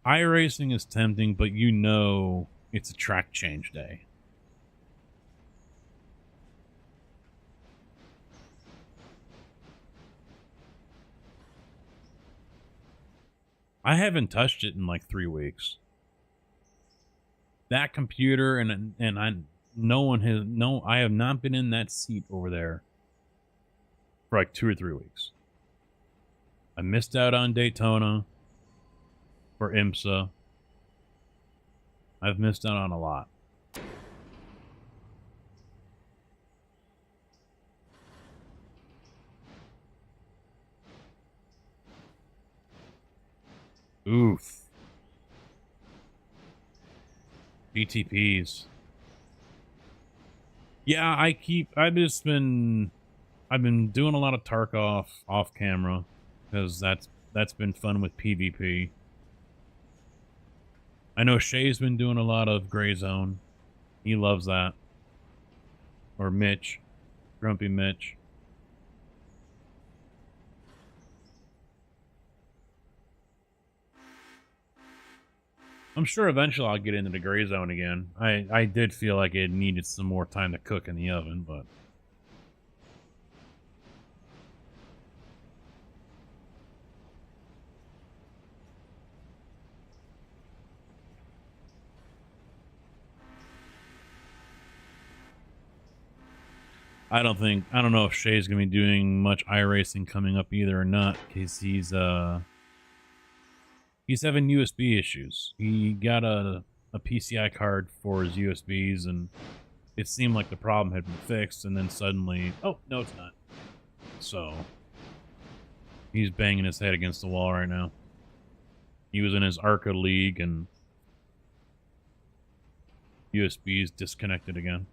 iRacing is tempting, but you know it's a track change day. I haven't touched it in like 3 weeks. That computer and I have not been in that seat over there for like 2 or 3 weeks. I missed out on Daytona for IMSA. I've missed out on a lot. Oof. BTPs. Yeah, I've been doing a lot of Tarkov off camera because that's been fun with PvP. I know Shay's been doing a lot of Gray Zone. He loves that. Or Mitch. Grumpy Mitch. I'm sure eventually I'll get into the Gray Zone again. I did feel like it needed some more time to cook in the oven, but... I don't know if Shay's gonna be doing much iRacing coming up either or not, because he's having USB issues. He got a PCI card for his USBs, and it seemed like the problem had been fixed, and then suddenly, oh, no, it's not. So, he's banging his head against the wall right now. He was in his ARCA league, and USBs disconnected again.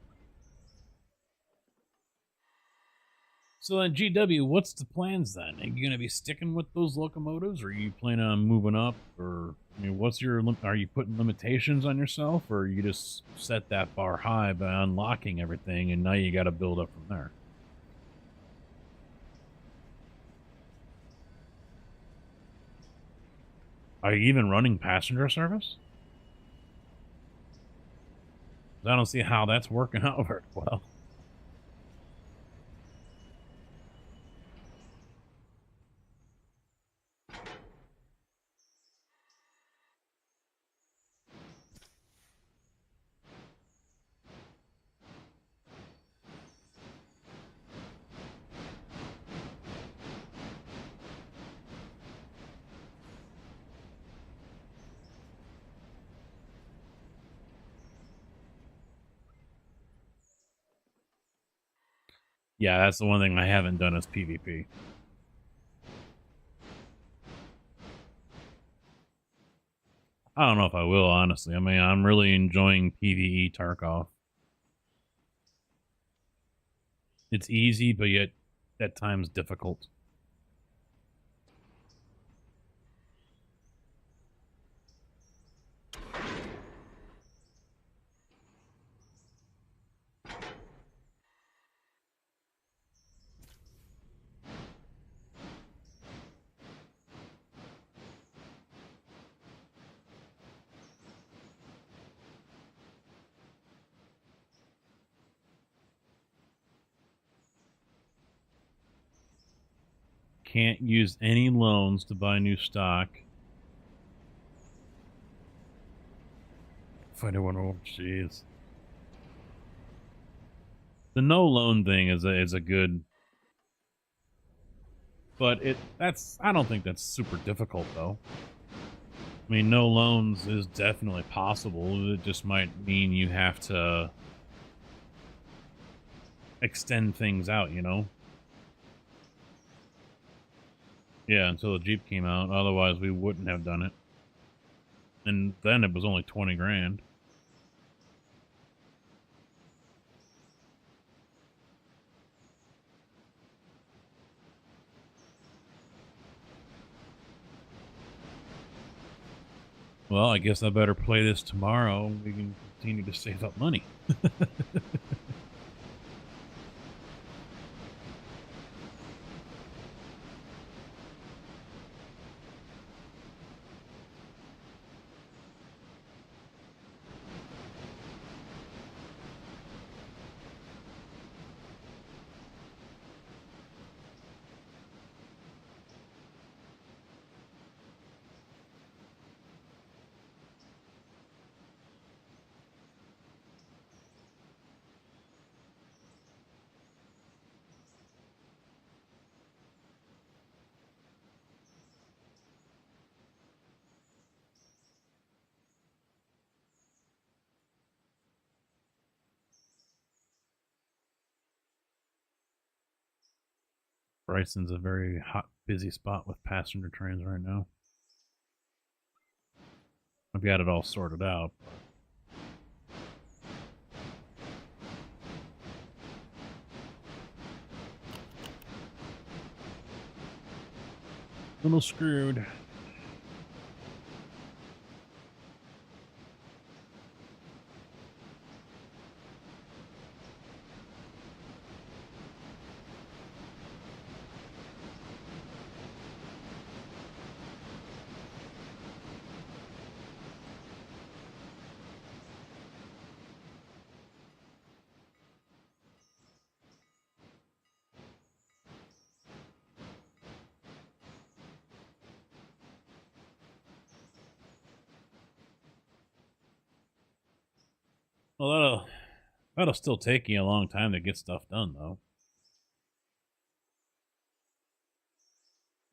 So then, GW, what's the plans then? Are you going to be sticking with those locomotives, or are you planning on moving up? Or, I mean, are you putting limitations on yourself, or you just set that bar high by unlocking everything, and now you got to build up from there? Are you even running passenger service? I don't see how that's working out very well. Yeah, that's the one thing I haven't done is PvP. I don't know if I will, honestly. I mean, I'm really enjoying PvE Tarkov. It's easy, but yet at times difficult. Can't use any loans to buy new stock. If anyone will, jeez. The no loan thing is a good But I don't think that's super difficult though. I mean, no loans is definitely possible. It just might mean you have to extend things out, you know? Yeah, until the Jeep came out. Otherwise, we wouldn't have done it. And then it was only 20 grand. Well, I guess I better play this tomorrow. We can continue to save up money. Bryson's a very hot, busy spot with passenger trains right now. I've got it all sorted out. A little screwed. Well, that'll still take you a long time to get stuff done, though.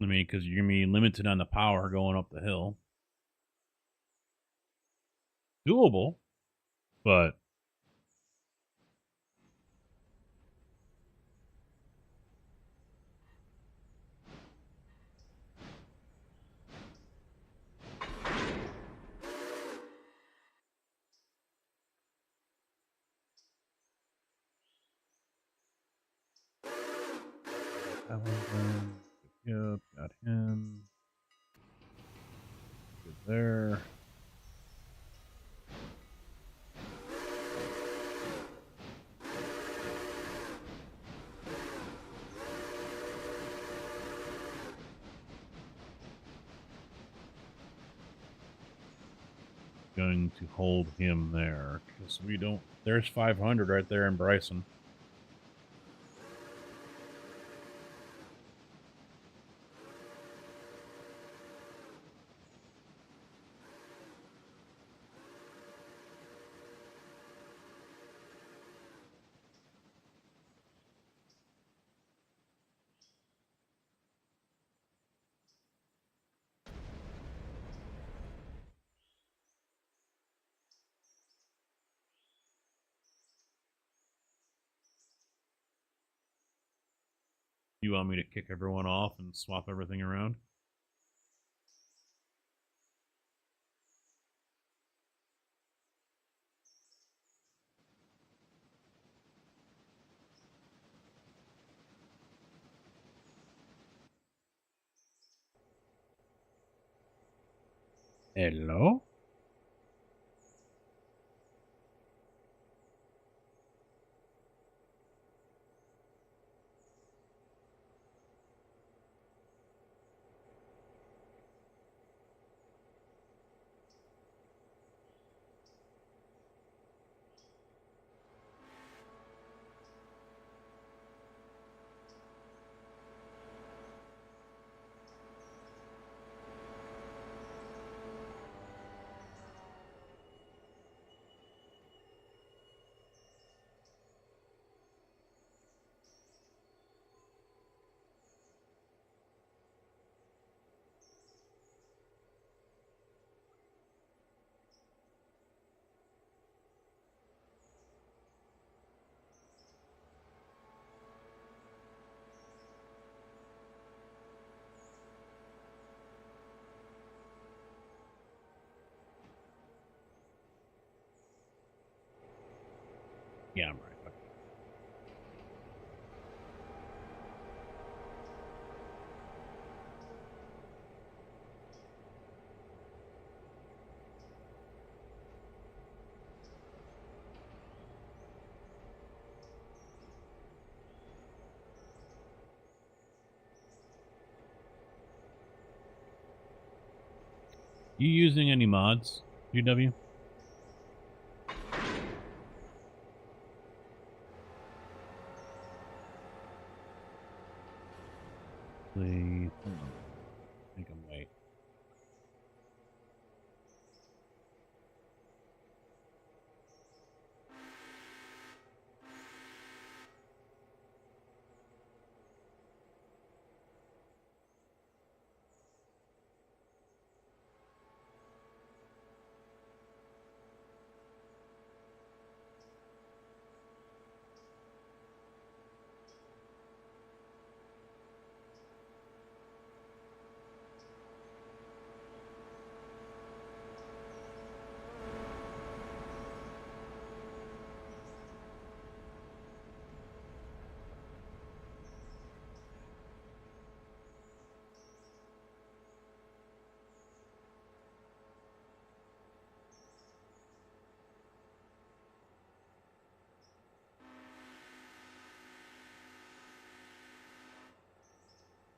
I mean, because you're gonna be limited on the power going up the hill. Doable, but yep, got him. Good there. Going to hold him there because we don't. There's 500 right there in Bryson. You want me to kick everyone off and swap everything around? Hello? Yeah, I'm right. Okay. You using any mods, UW? Please. Make them wait.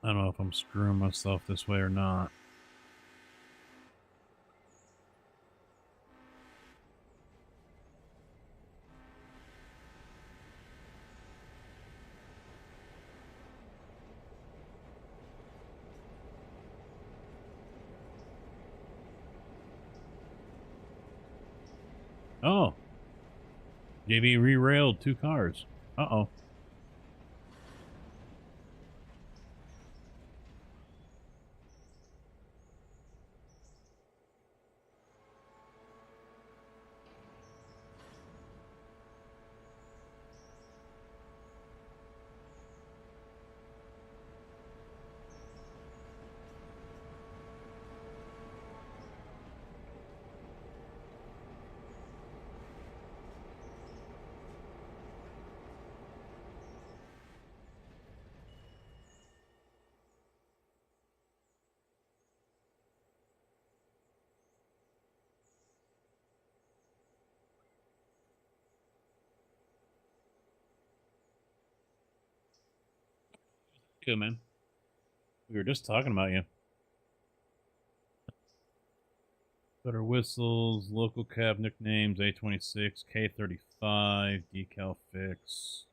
I don't know if I'm screwing myself this way or not. Oh. JB re-railed 2 cars. Uh-oh. Good, man. We were just talking about you. Better whistles, local cab nicknames, A26, K35, decal fix.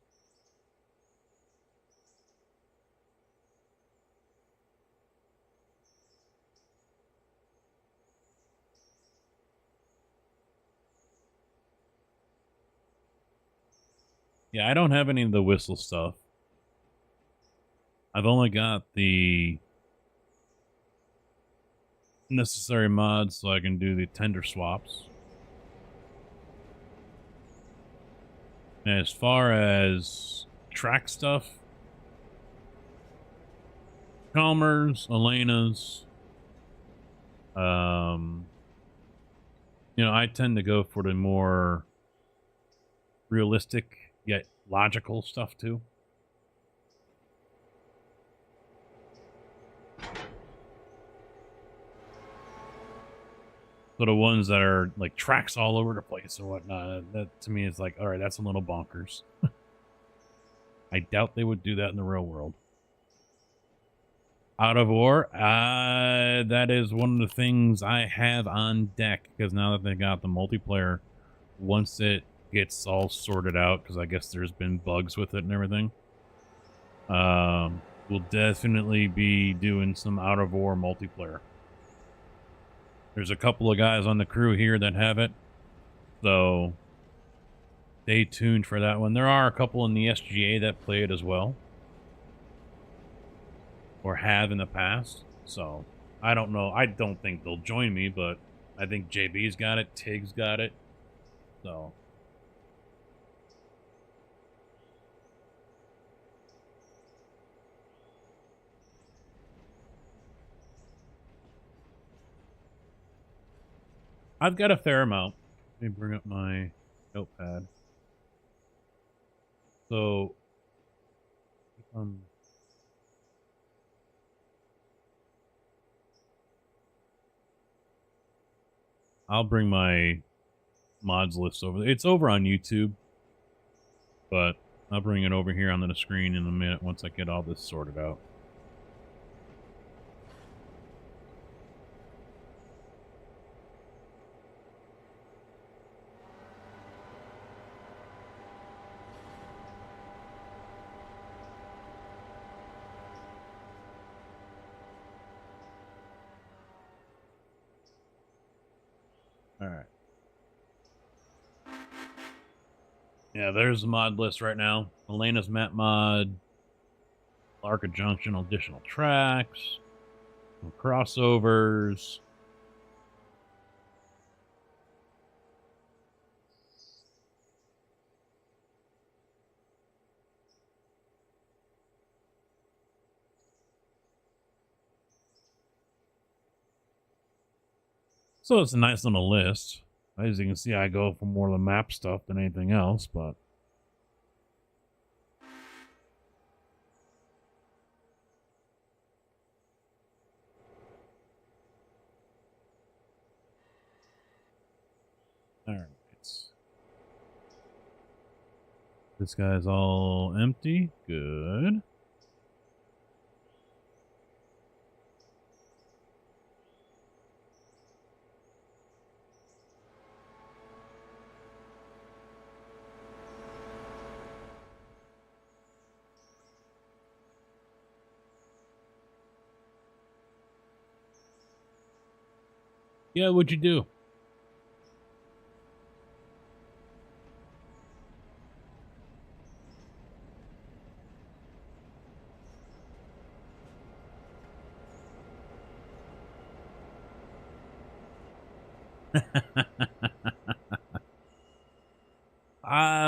Yeah, I don't have any of the whistle stuff. I've only got the necessary mods so I can do the tender swaps. And as far as track stuff, Chalmers, Elena's, you know, I tend to go for the more realistic yet logical stuff too. So the ones that are like tracks all over the place or whatnot, that to me is like, all right, that's a little bonkers. I doubt they would do that in the real world. Out of War, that is one of the things I have on deck, because now that they got the multiplayer, once it gets all sorted out, because I guess there's been bugs with it and everything, we'll definitely be doing some Out of War multiplayer. There's a couple of guys on the crew here that have it, so stay tuned for that one. There are a couple in the SGA that play it as well, or have in the past, so I don't know. I don't think they'll join me, but I think JB's got it, Tig's got it, so I've got a fair amount. Let me bring up my notepad. So, I'll bring my mods list over there. It's over on YouTube, but I'll bring it over here on the screen in a minute once I get all this sorted out. All right. Yeah, there's the mod list right now. Elena's map mod, Arca Junction additional tracks, some crossovers. So it's a nice little list. As you can see, I go for more of the map stuff than anything else, but all right. This guy's all empty. Good. Yeah, what'd you do?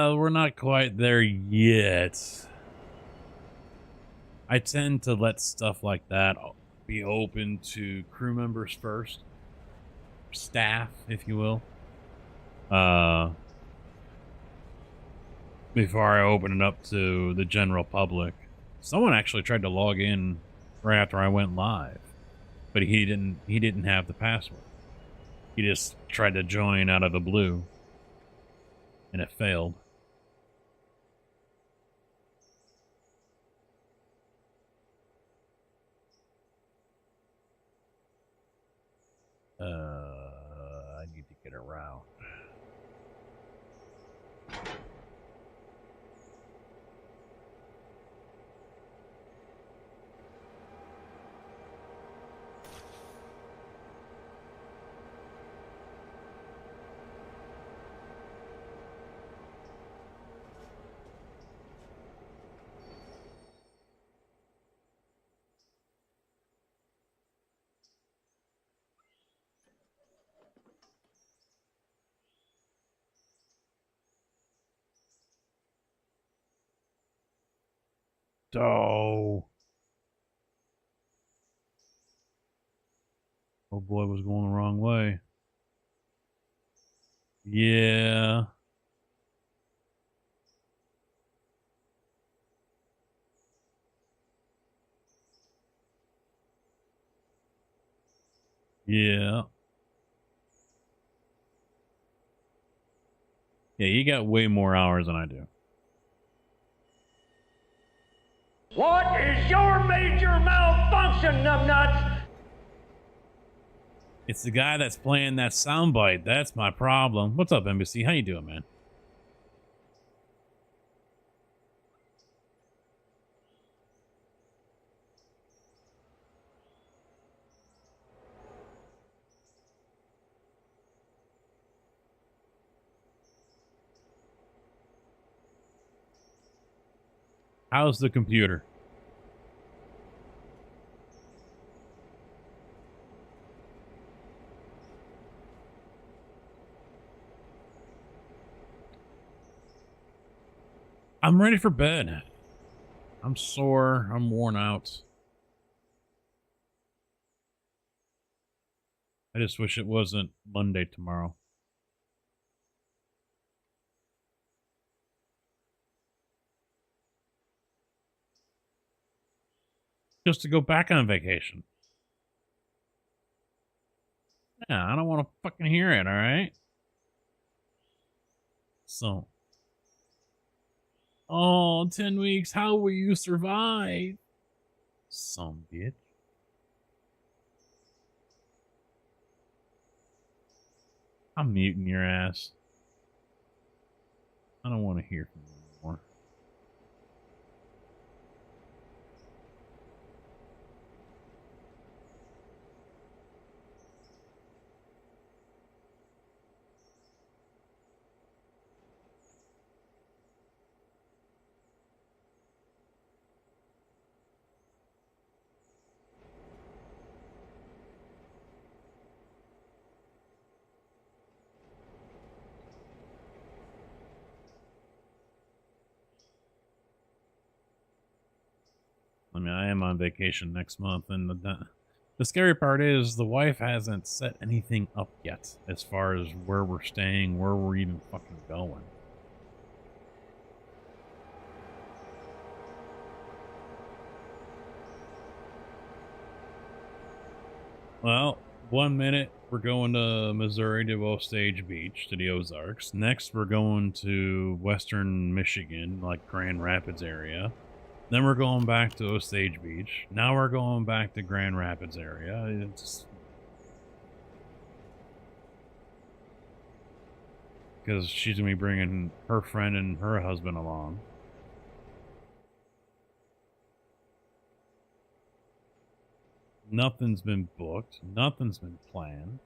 We're not quite there yet. I tend to let stuff like that be open to crew members first. Staff, if you will. Before I open it up to the general public. Someone actually tried to log in right after I went live, but he didn't have the password. He just tried to join out of the blue, and it failed. I need to get around. Oh. Oh boy, was going the wrong way. Yeah. Yeah. Yeah, you got way more hours than I do. What is your major malfunction, numbnuts? It's the guy that's playing that soundbite. That's my problem. What's up, Embassy? How you doing, man? How's the computer? I'm ready for bed. I'm sore. I'm worn out. I just wish it wasn't Monday tomorrow. just to go back on vacation. Yeah, I don't want to fucking hear it, all right? So, oh, 10 weeks, how will you survive? Some bitch. I'm muting your ass. I don't want to hear from you anymore. I mean, I am on vacation next month, and the scary part is the wife hasn't set anything up yet as far as where we're staying, where we're even fucking going. Well, 1 minute we're going to Missouri to Osage Beach to the Ozarks. Next, we're going to Western Michigan, like Grand Rapids area. Then we're going back to Osage Beach. Now we're going back to Grand Rapids area. It's because she's gonna be bringing her friend and her husband along. Nothing's been booked. Nothing's been planned.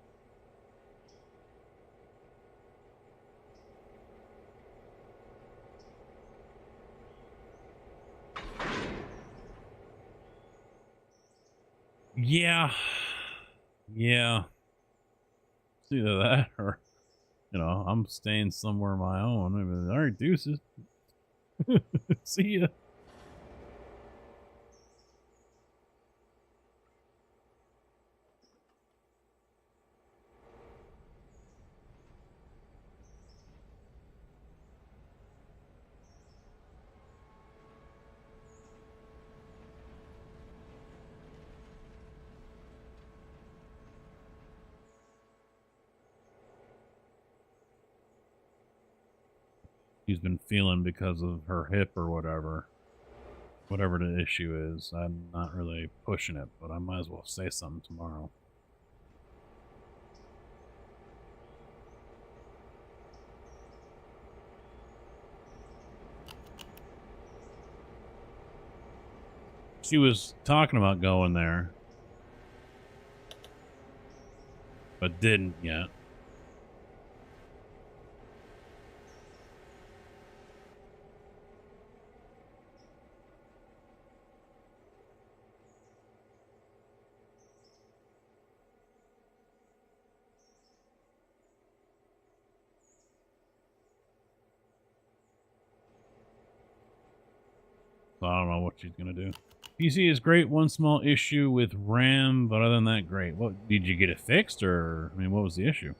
Yeah. Yeah. It's either that or, you know, I'm staying somewhere of my own. I mean, all right, deuces. See ya. She's been feeling because of her hip or whatever the issue is. I'm not really pushing it, but I might as well say something tomorrow. She was talking about going there, but didn't yet. So I don't know what she's gonna do. PC is great. One small issue with RAM, but other than that, great. What did you get it fixed, or I mean, what was the issue?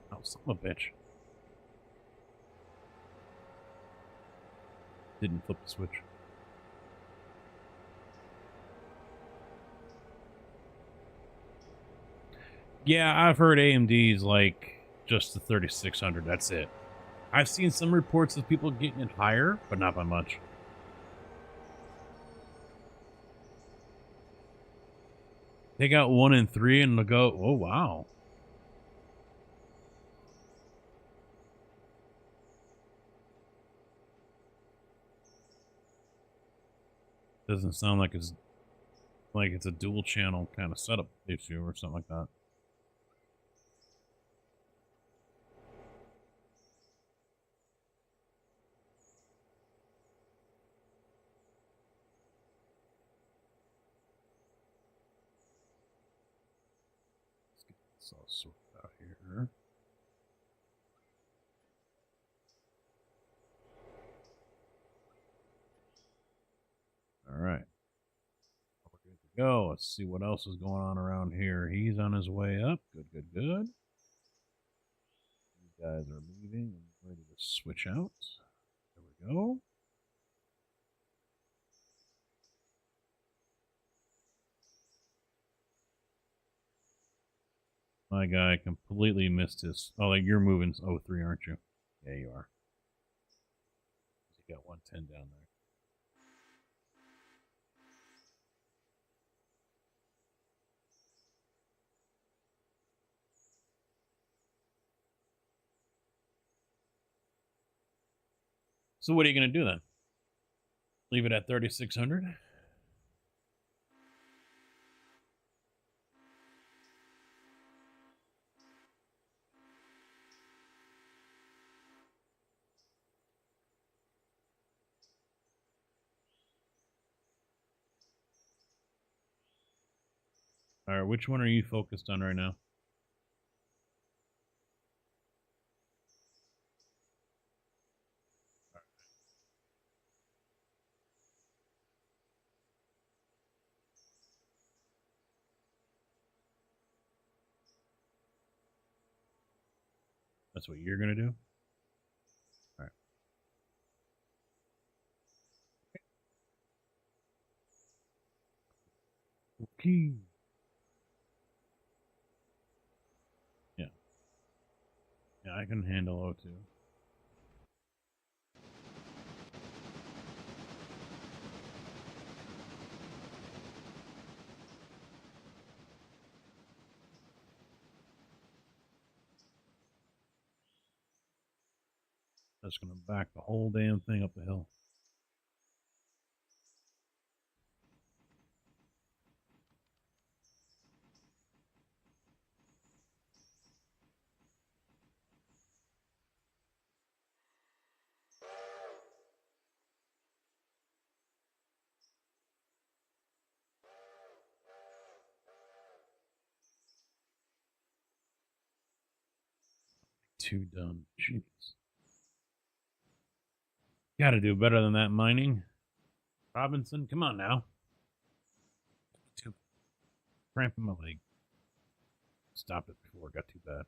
Oh, son of a bitch. Didn't flip the switch. Yeah, I've heard AMD's like just the 3600. That's it. I've seen some reports of people getting it higher, but not by much. They got 1 and 3 and they'll go, oh wow. Doesn't sound like it's a dual channel kind of setup issue or something like that. Let's get this all sorted out here. All right. We're good to go. Let's see what else is going on around here. He's on his way up. Good, good, good. These guys are leaving and ready to switch out. There we go. My guy completely missed his... Oh, like you're moving 03, aren't you? Yeah, you are. You got 110 down there. So what are you going to do then? Leave it at 3,600? All right, which one are you focused on right now? That's what you're going to do? All right. Okay. Yeah. Yeah, I can handle O2. That's going to back the whole damn thing up the hill. Two done. Jeez. Got to do better than that mining. Robinson, come on now. Cramp in my leg. Stopped it before it got too bad.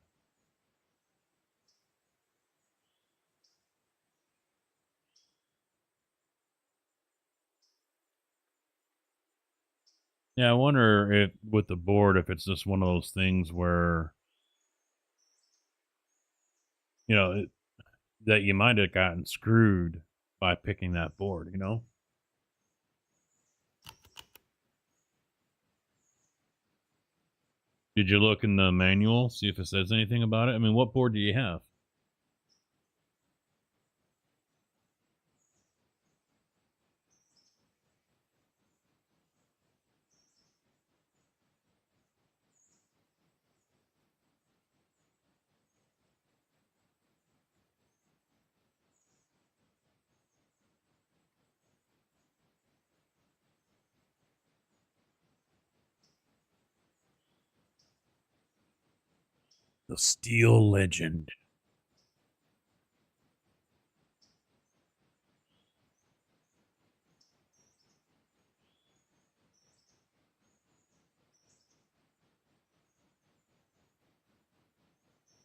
Yeah, I wonder if with the board, if it's just one of those things where, you know, that you might have gotten screwed by picking that board, you know? Did you look in the manual, see if it says anything about it? I mean, what board do you have? The Steel Legend.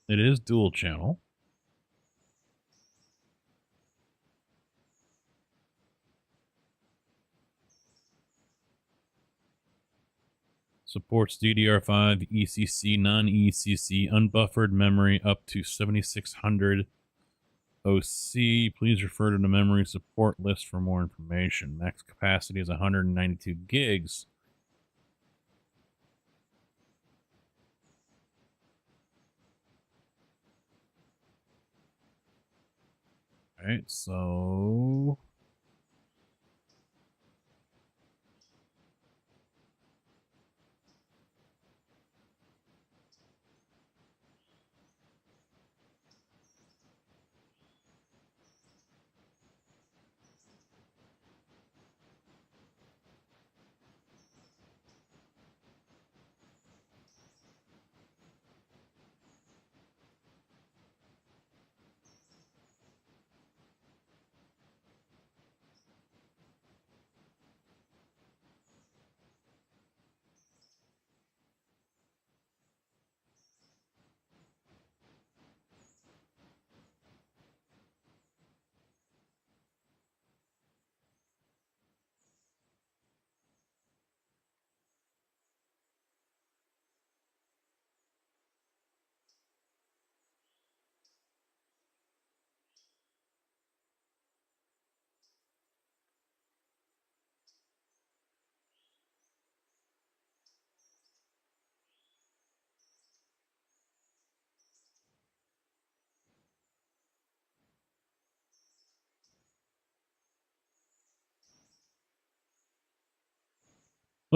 It is dual channel. Supports DDR5, ECC, non-ECC, unbuffered memory up to 7600 OC. Please refer to the memory support list for more information. Max capacity is 192 gigs. All right, so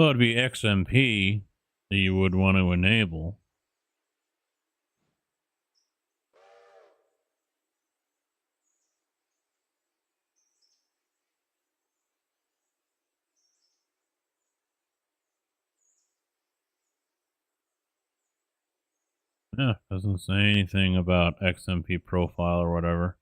So it'd be XMP that you would want to enable. Yeah, doesn't say anything about XMP profile or whatever.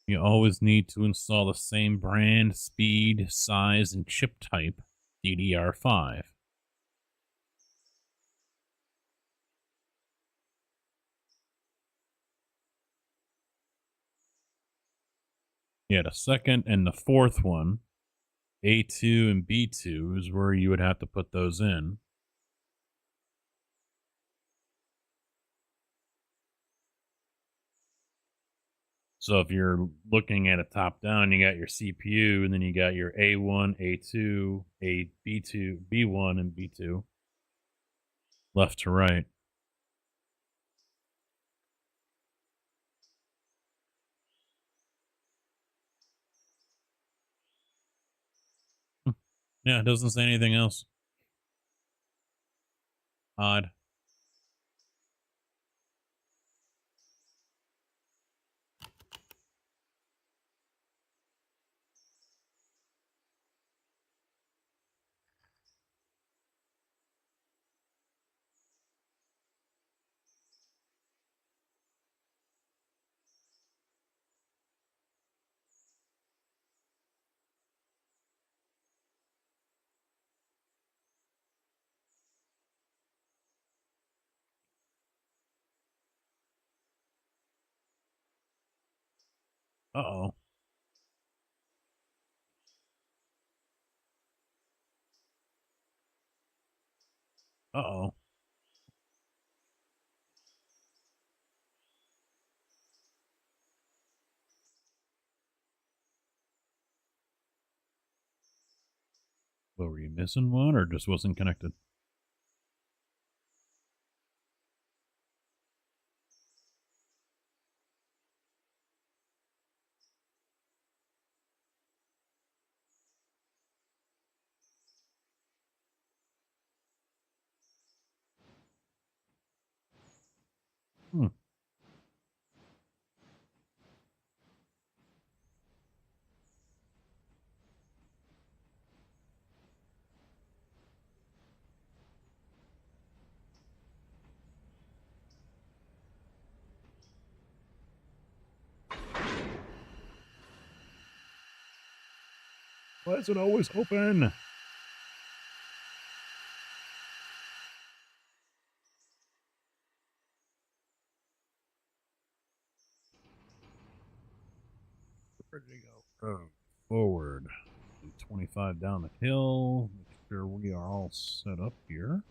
You always need to install the same brand, speed, size, and chip type, DDR5. Yeah, the second and the fourth one, A2 and B2, is where you would have to put those in. So if you're looking at a top down, you got your CPU, and then you got your A1, A2, B2, B1, and B2, left to right. Yeah, it doesn't say anything else. Odd. Uh-oh. Uh-oh. What, were you missing one, or just wasn't connected? Hmm. Why is it always open? Where'd you go? Oh, forward. 25 down the hill. Make sure we are all set up here.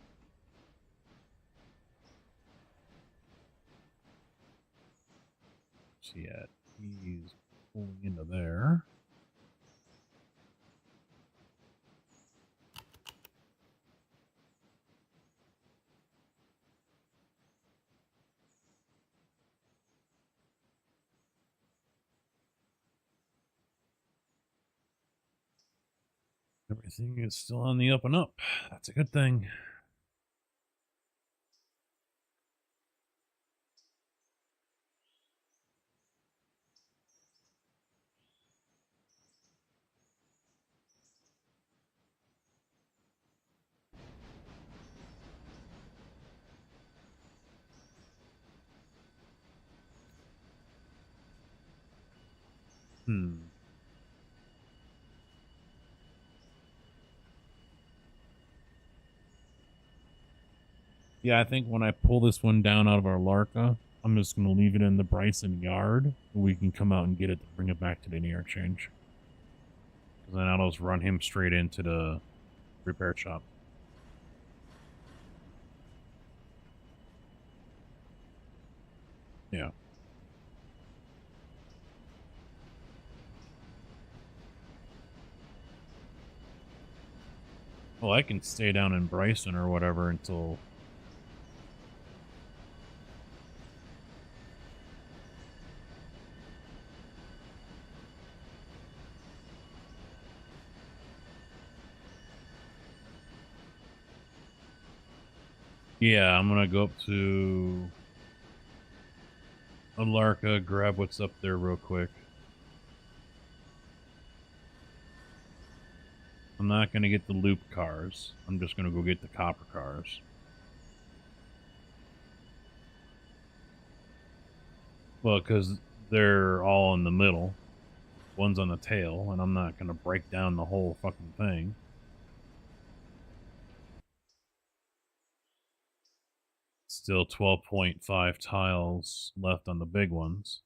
See it. He's pulling into there. Everything is still on the up and up. That's a good thing. Yeah, I think when I pull this one down out of our Larka, I'm just going to leave it in the Bryson yard. We can come out and get it to bring it back to the interchange. Because then I'll just run him straight into the repair shop. Yeah. Well, I can stay down in Bryson or whatever until... Yeah, I'm gonna go up to Alarka, grab what's up there real quick. I'm not gonna get the loop cars. I'm just gonna go get the copper cars. Well, because they're all in the middle. One's on the tail, and I'm not gonna break down the whole fucking thing. Still 12.5 tiles left on the big ones.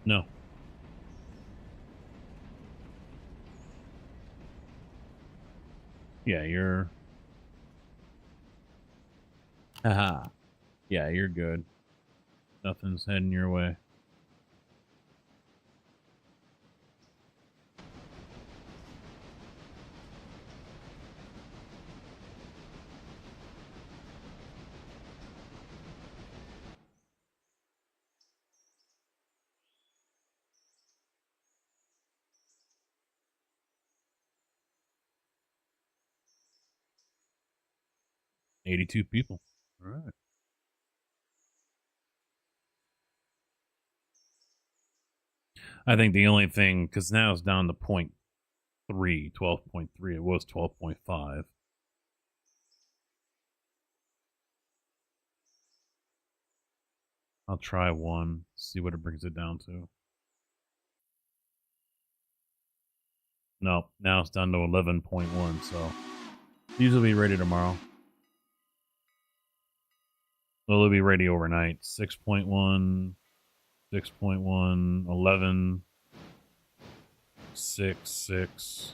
No. Yeah, you're... Haha. Yeah, you're good. Nothing's heading your way. $82 people. All right. I think the only thing, because now it's down to 0.3, 12.3. It was 12.5. I'll try one, see what it brings it down to. No, now it's down to 11.1, so these will be ready tomorrow. Well, they'll be ready overnight. 6.1, 6.1, 11, 6, 6.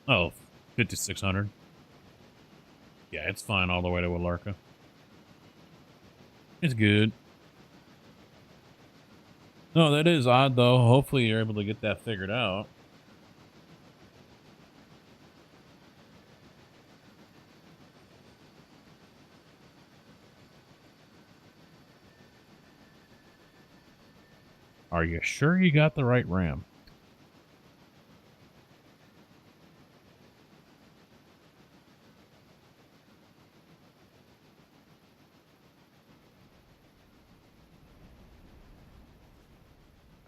Oh, 5,600. Yeah, it's fine all the way to Alarka. It's good. No, that is odd, though. Hopefully you're able to get that figured out. Are you sure you got the right RAM?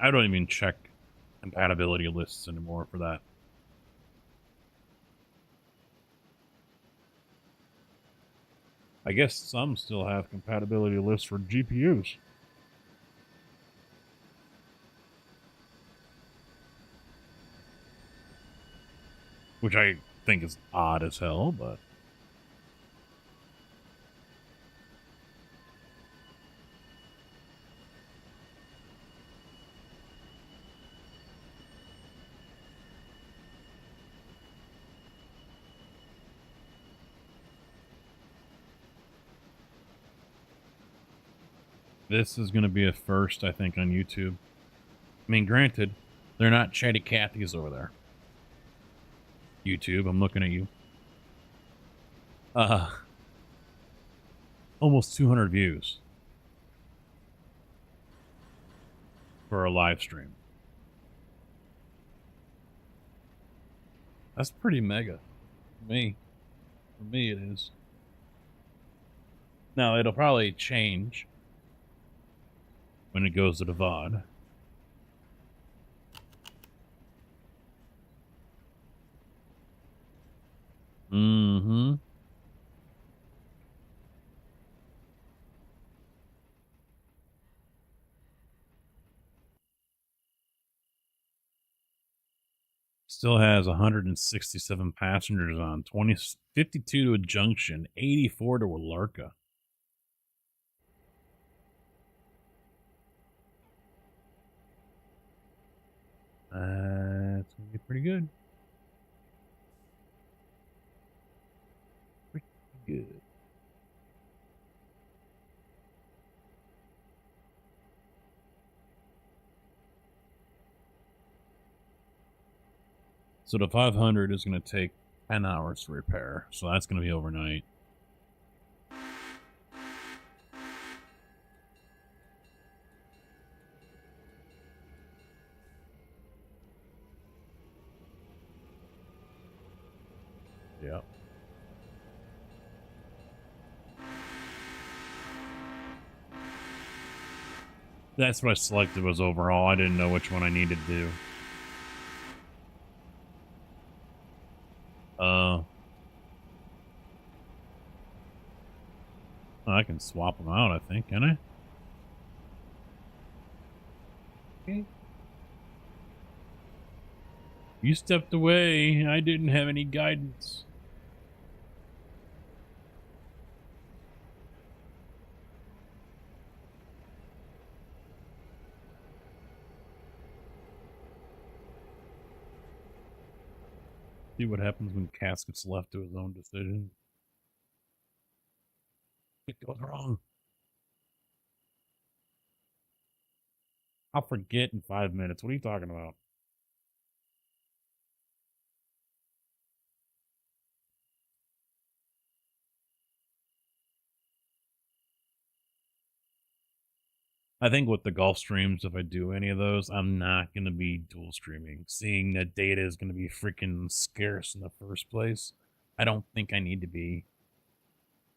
I don't even check compatibility lists anymore for that. I guess some still have compatibility lists for GPUs. Which I think is odd as hell, but... This is going to be a first, I think, on YouTube. I mean, granted, they're not Chatty Cathy's over there. YouTube, I'm looking at you. Almost 200 views. for a live stream. That's pretty mega. For me it is. Now, it'll probably change when it goes to the VOD. Mm-hmm. Still has 167 passengers on, 52 to a junction, 84 to a Larka. It's gonna be pretty good. Pretty good. So the 500 is going to take 10 hours to repair. So that's going to be overnight. Yep. That's what I selected was overall. I didn't know which one I needed to do. I can swap them out, I think, can I? Okay. You stepped away. I didn't have any guidance. See what happens when Casket's left to his own decision. It goes wrong. I'll forget in 5 minutes. What are you talking about? I think with the golf streams, if I do any of those, I'm not going to be dual streaming. Seeing that data is going to be freaking scarce in the first place, I don't think I need to be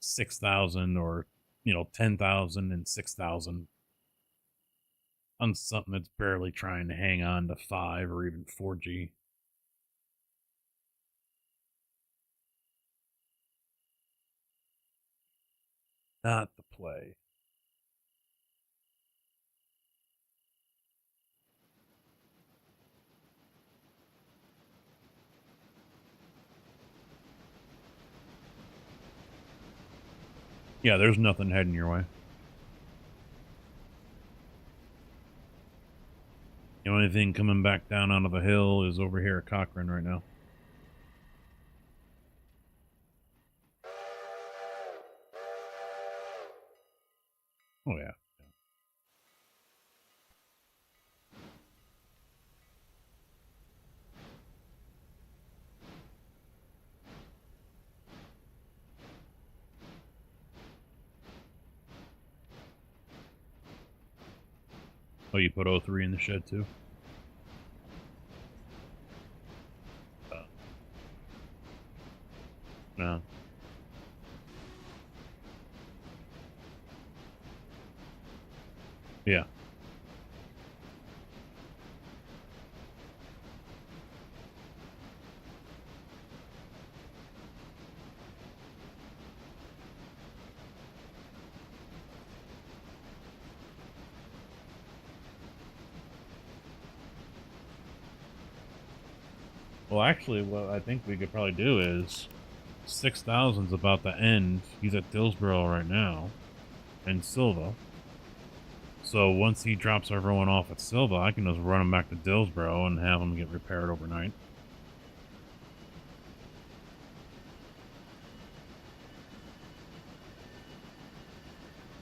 6,000 or, 10,000 and 6,000 on something that's barely trying to hang on to 5 or even 4G. Not the play. Yeah, there's nothing heading your way. The only thing coming back down onto the hill is over here at Cochrane right now. Oh, yeah. Oh, you put 03 in the shed too? No. Yeah. Well, actually, what I think we could probably do is 6,000's about to end. He's at Dillsboro right now, and Silva. So once he drops everyone off at Silva, I can just run him back to Dillsboro and have him get repaired overnight.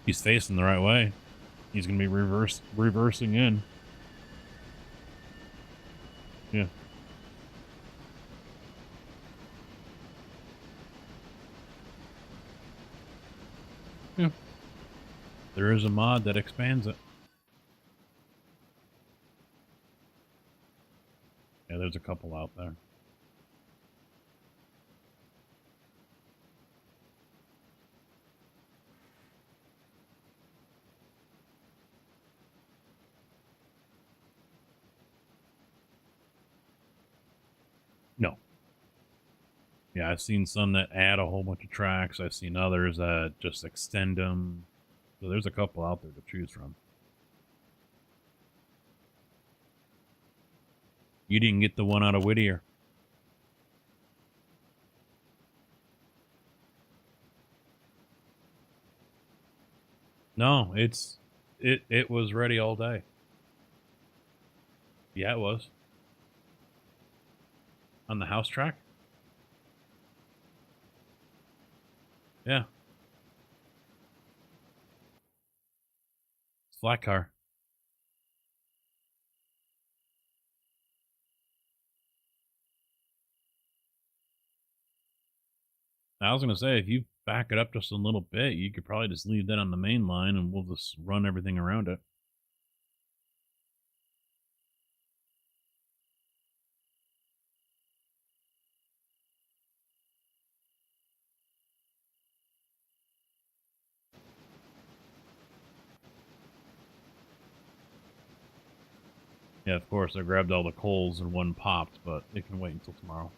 He's facing the right way. He's going to be reversing in. Yeah. Yeah. There is a mod that expands it. Yeah, there's a couple out there. No. Yeah, I've seen some that add a whole bunch of tracks. I've seen others that just extend them. So there's a couple out there to choose from. You didn't get the one out of Whittier. No, it was ready all day. Yeah, it was. On the house track? Yeah. Flat car. I was gonna say, if you back it up just a little bit, you could probably just leave that on the main line and we'll just run everything around it. Yeah, of course, I grabbed all the coals and one popped, but it can wait until tomorrow.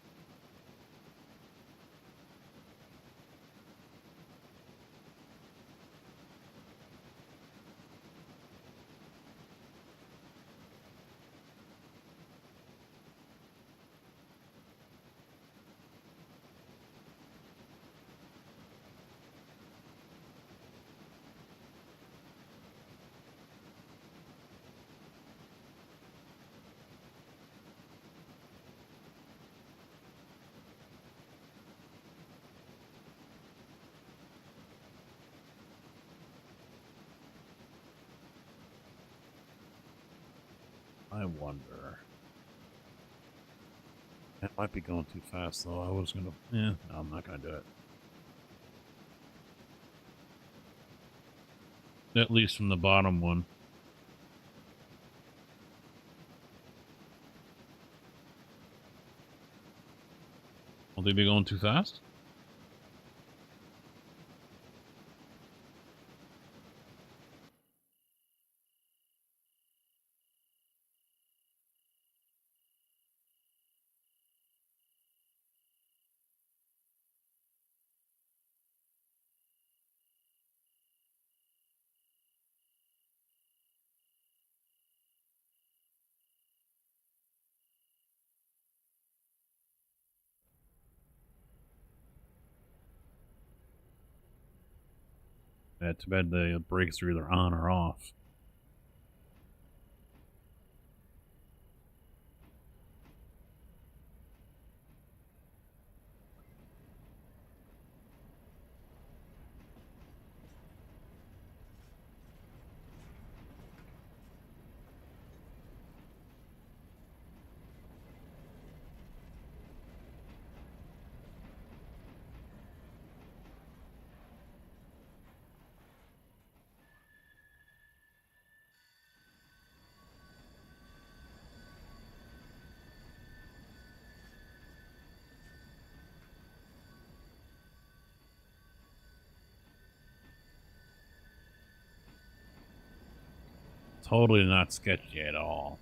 I wonder. That might be going too fast, though. I was gonna... no, I'm not gonna do it. At least from the bottom one. Will they be going too fast? Yeah, too bad the brakes are either on or off. Totally not sketchy at all.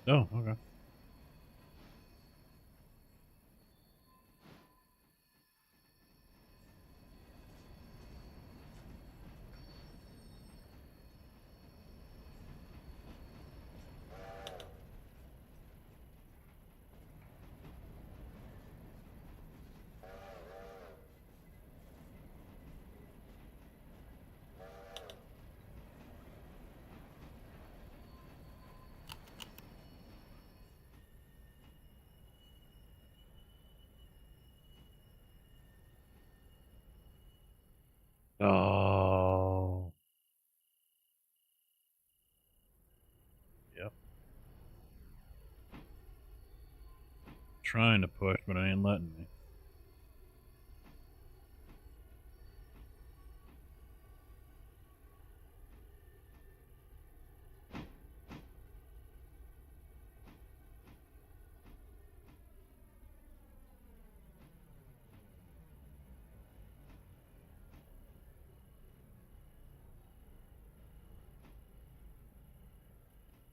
Oh, okay. Oh. Yep. Trying to push, but it ain't letting me.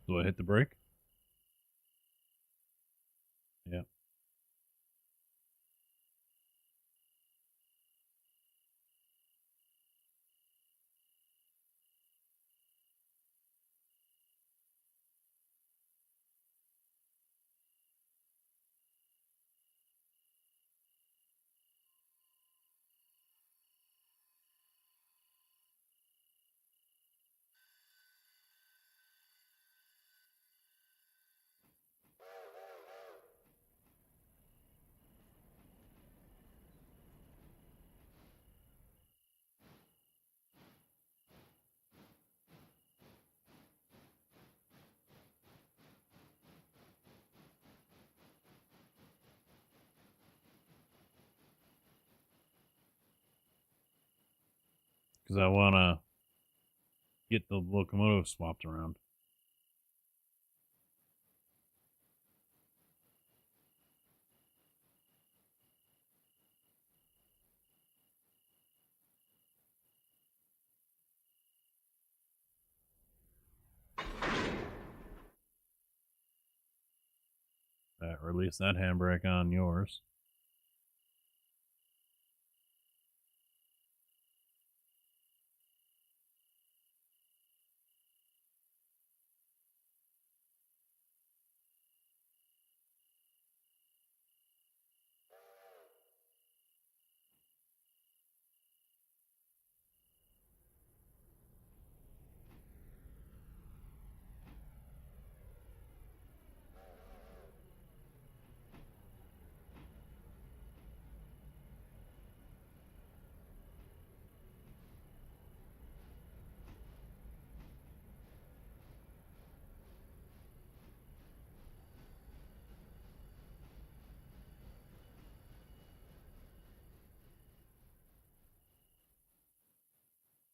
Do I hit the brake? Yep. Because I want to get the locomotive swapped around. Release that handbrake on yours.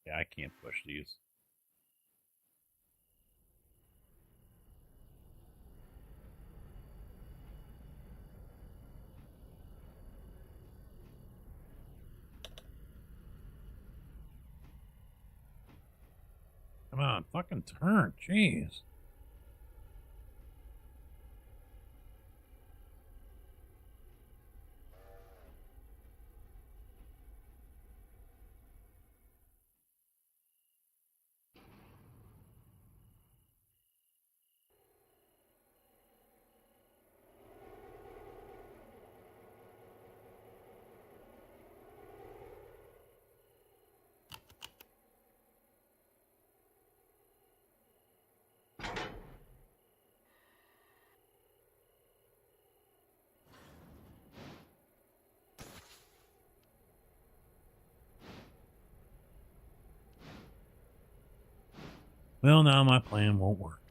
Yeah, I can't push these. Come on, fucking turn. Jeez. Well, now my plan won't work.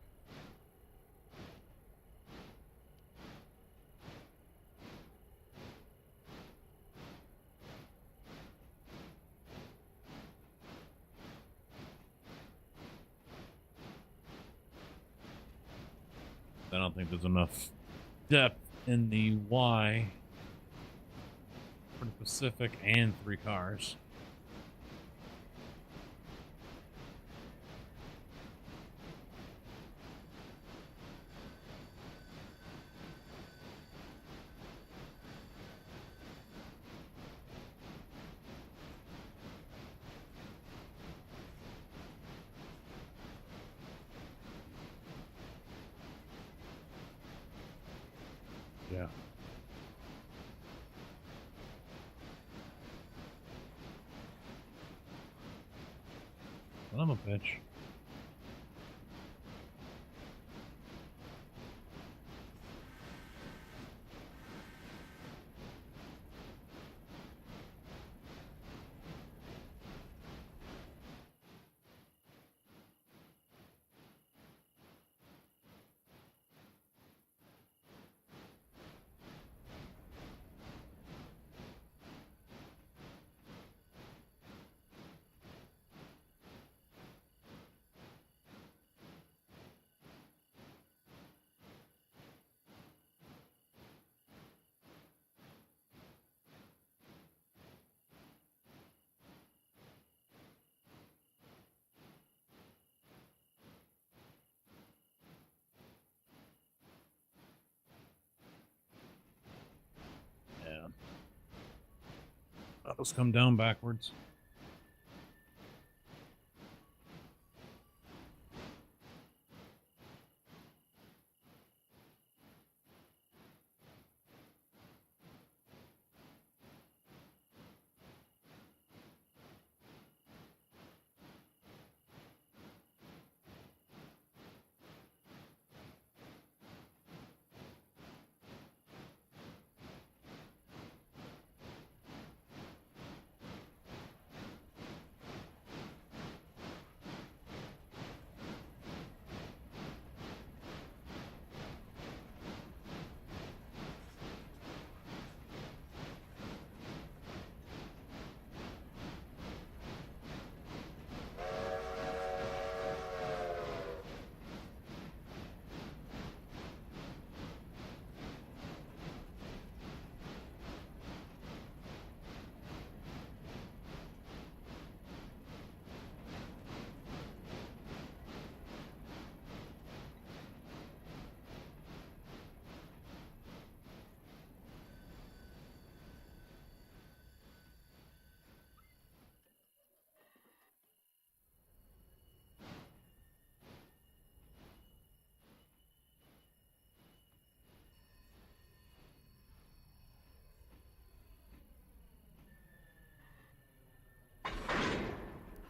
I don't think there's enough depth in the Y for the Pacific and 3 cars. Yeah. Son of a bitch. Yeah. Let's come down backwards.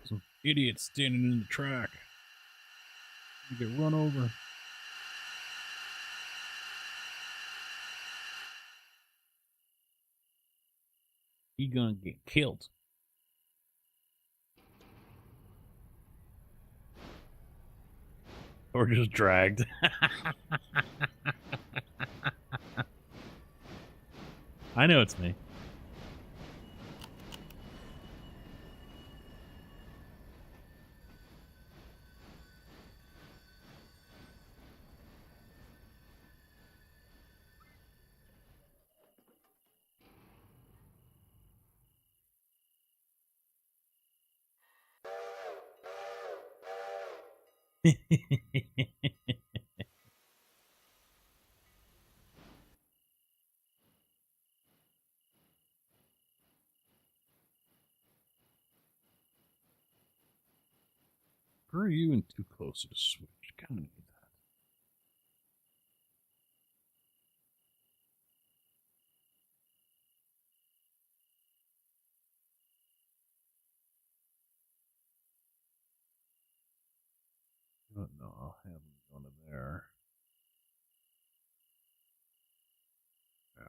Some idiot standing in the track. You get run over. He gonna get killed. Or just dragged. I know it's me. Are you in too close to the switch? Kind of need that. Oh, no, I'll have him go to there. Yeah.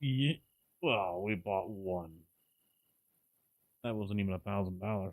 Yeah. Well, we bought one. That wasn't even $1,000.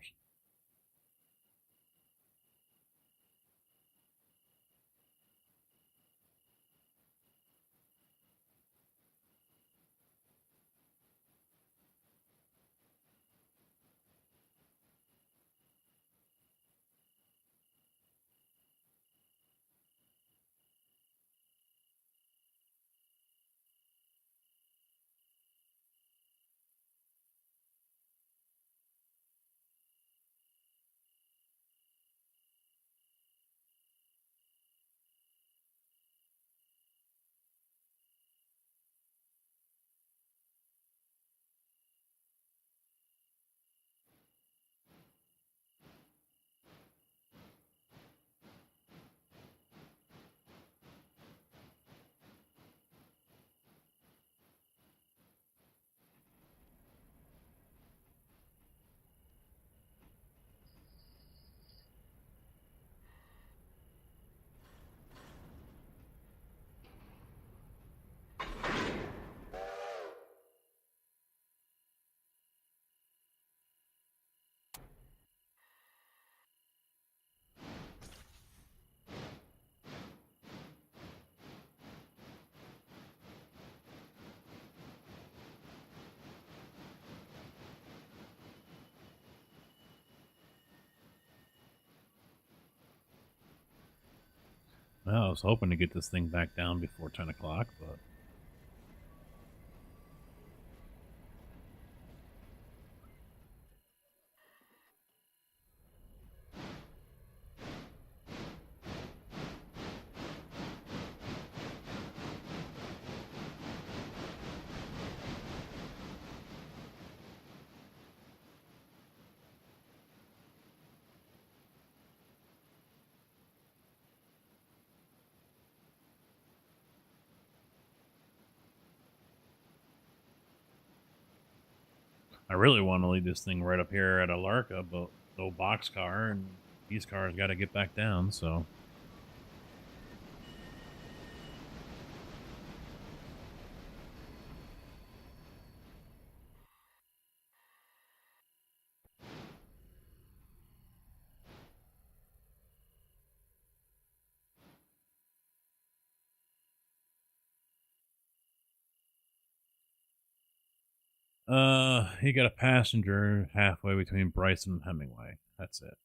Well, I was hoping to get this thing back down before 10 o'clock, but... I really want to leave this thing right up here at Alarka, but no boxcar, and these cars got to get back down, so... He got a passenger halfway between Bryson and Hemingway. That's it.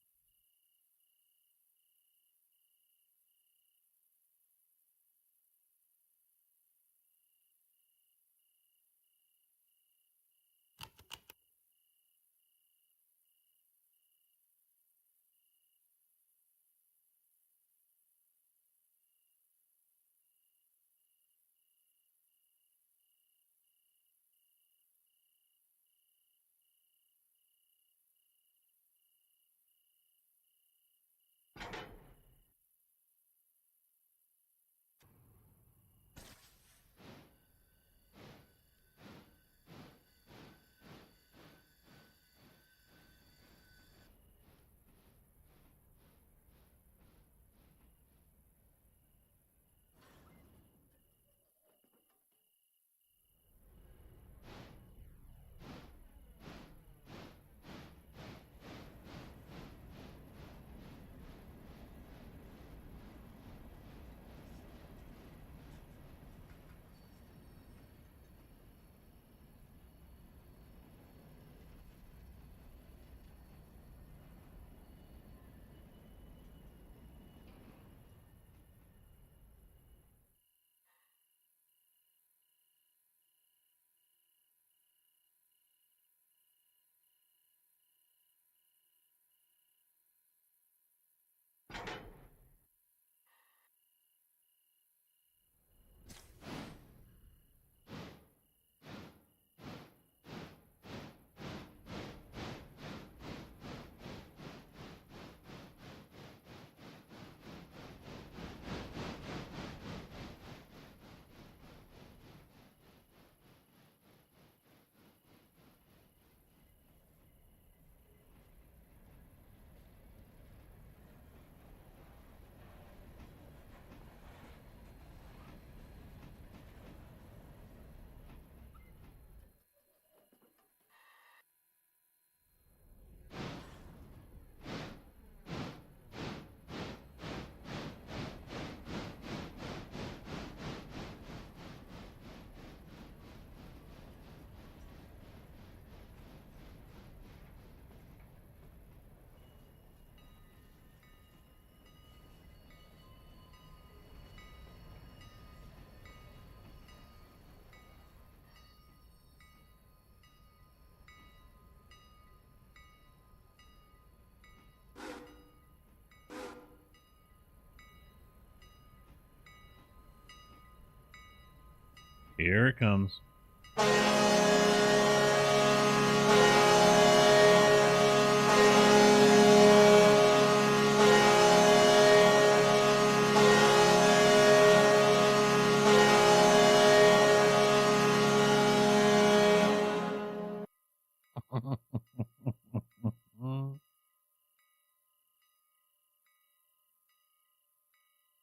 Here it comes.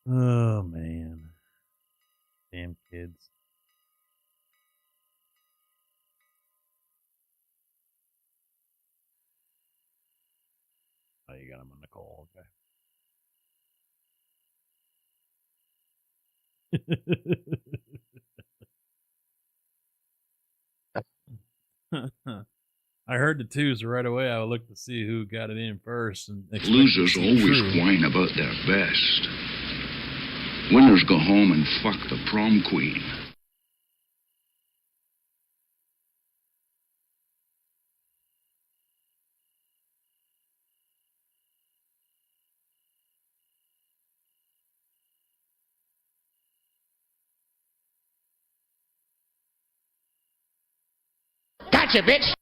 Oh, man. Damn kids. Oh, you got him on the call. Okay. I heard the twos right away. I would look to see who got it in first. And Losers always whine about their best. Winners go home and fuck the prom queen. Gotcha, bitch!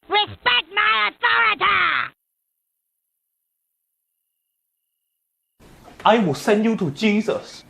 Respect my authority! I will send you to Jesus.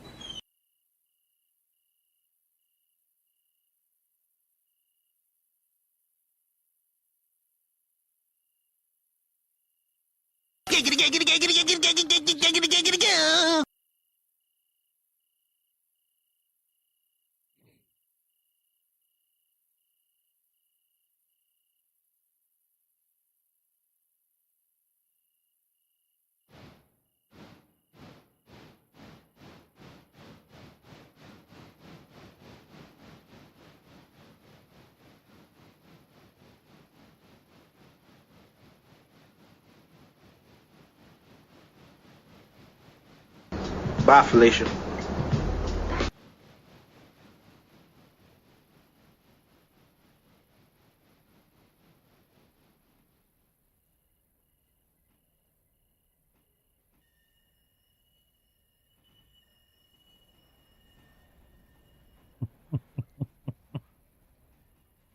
Bye, Felicia.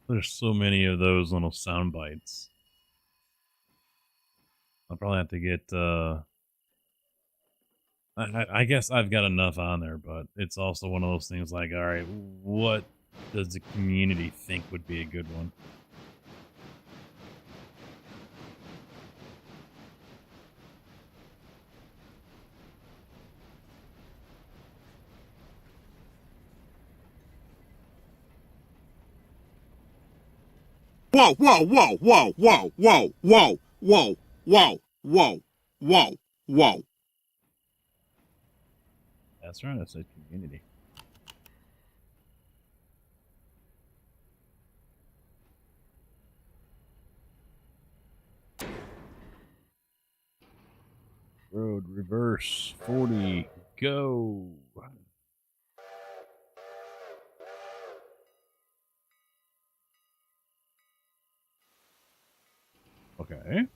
There's so many of those little sound bites. I'll probably have to get, I guess I've got enough on there, but it's also one of those things like, all right, what does the community think would be a good one? Whoa, whoa, whoa, whoa, whoa, whoa, whoa, whoa, whoa, whoa, whoa, whoa. That's right, I said community. Road reverse 40, go. Okay.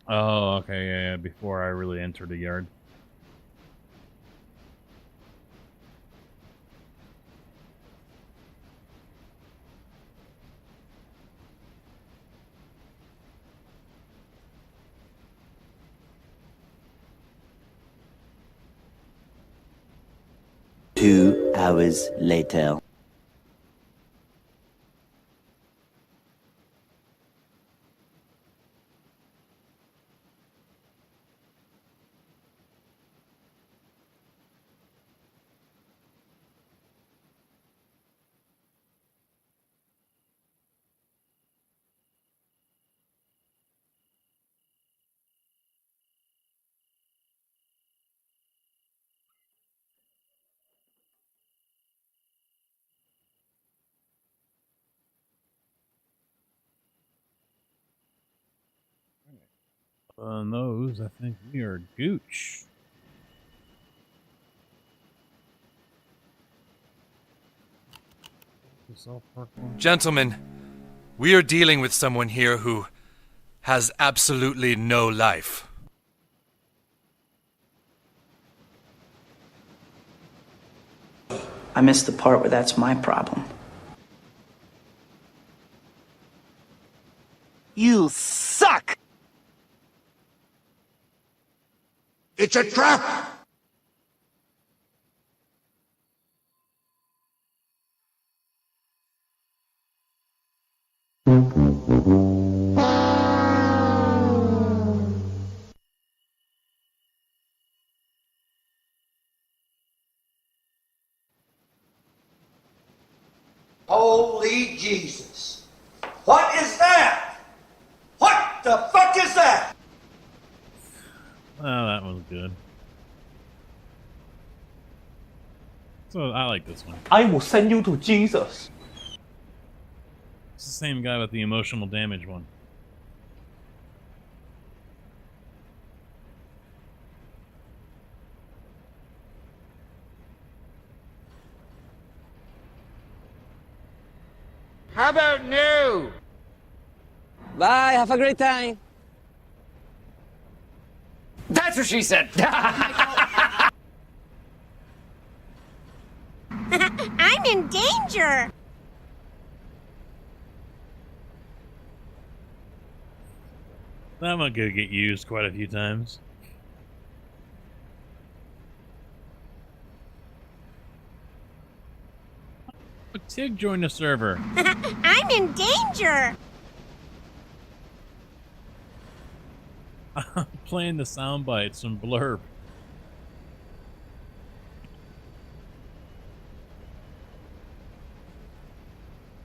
Oh, okay, yeah, before I really entered the yard. Two hours later. On those, I think we are gooch. Gentlemen, we are dealing with someone here who has absolutely no life. I missed the part where that's my problem. You suck! It's a trap! Holy Jesus. What is that? What the fuck is that? Oh, that was good. So I like this one. I will send you to Jesus. It's the same guy with the emotional damage one. How about new? Bye, have a great time. That's what she said. I'm in danger. That one could get used quite a few times. Tig joined the server. I'm in danger. Playing the sound bites from Blurb.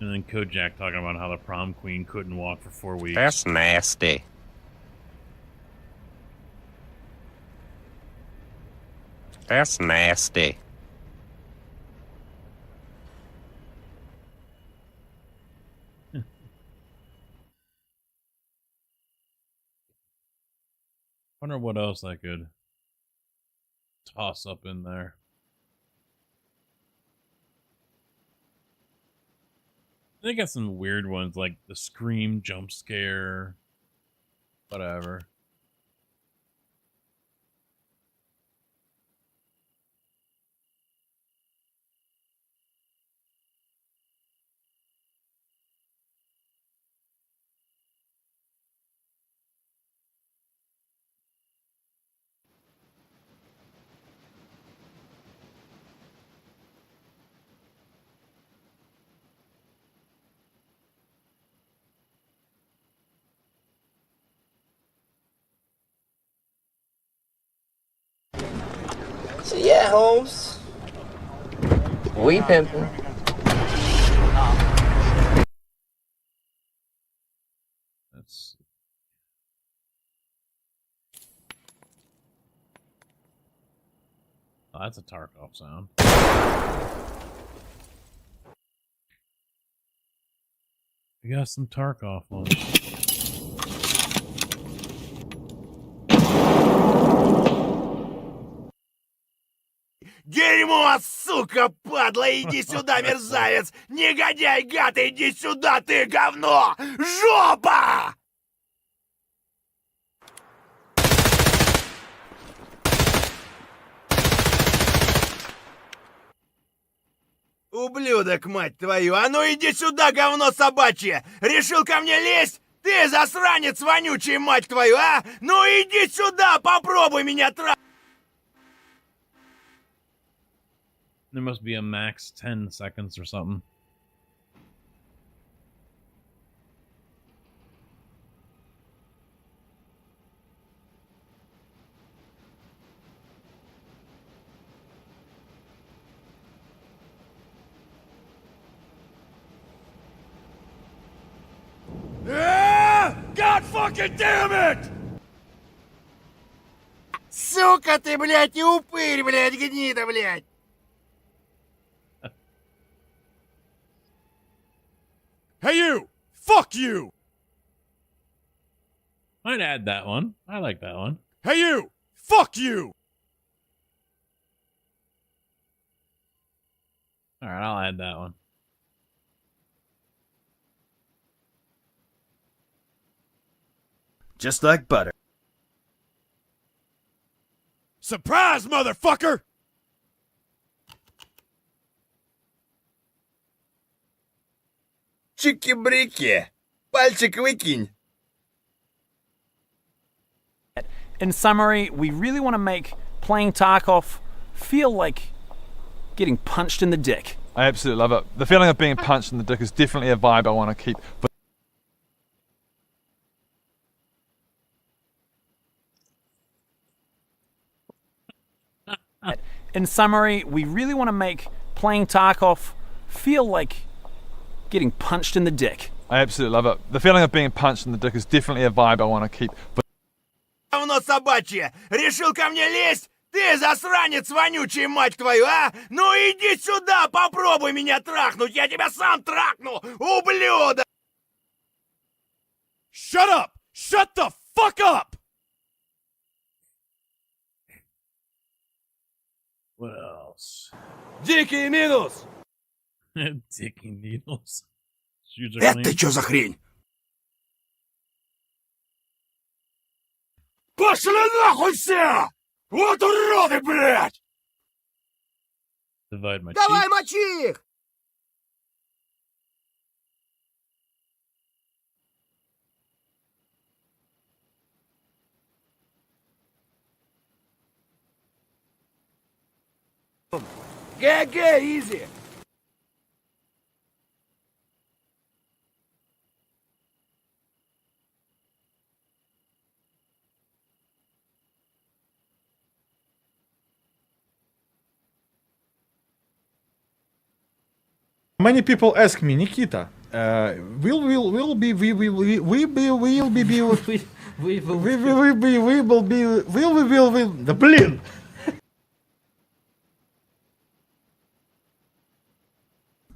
And then Kojak talking about how the prom queen couldn't walk for 4 weeks. That's nasty. That's nasty. Wonder what else I could toss up in there. They got some weird ones like the scream jump scare, whatever. So yeah, Holmes. We pimpin'. That's that's a Tarkov sound. We got some Tarkov ones. Дерьмо, сука, падла, иди сюда, мерзавец! Негодяй, гад, иди сюда, ты говно! Жопа! Ублюдок, мать твою! А ну иди сюда, говно собачье! Решил ко мне лезть? Ты засранец вонючий, мать твою, а? Ну иди сюда, попробуй меня трахнуть! There must be a max 10 seconds or something. God fucking damn it! Сука ты, блядь, и упырь, блядь, гнида, блядь! Hey you! Fuck you! I'd add that one. I like that one. Hey you! Fuck you! Alright, I'll add that one. Just like butter. Surprise, motherfucker! Чики-брики! Пальчик выкинь! In summary, we really want to make playing Tarkov feel like getting punched in the dick. I absolutely love it. The feeling of being punched in the dick is definitely a vibe I want to keep. In summary, we really want to make playing Tarkov feel like getting punched in the dick. I absolutely love it. The feeling of being punched in the dick is definitely a vibe I want to keep. Говно собачье! Решил ко мне лезть? Ты засранец вонючий, мать твою, а? Ну иди сюда, попробуй меня трахнуть, я тебя сам трахну, ублюдок! Shut up! Shut the fuck up! What else? Дикий минус! Dicky needles. Shoes are Это clean. чё за хрень? Пошли нахуй все! Вот уроды, блядь! Divide my Давай cheeks. мочи их! Ге-ге, изи! Many people ask me, Nikita, will be да блин!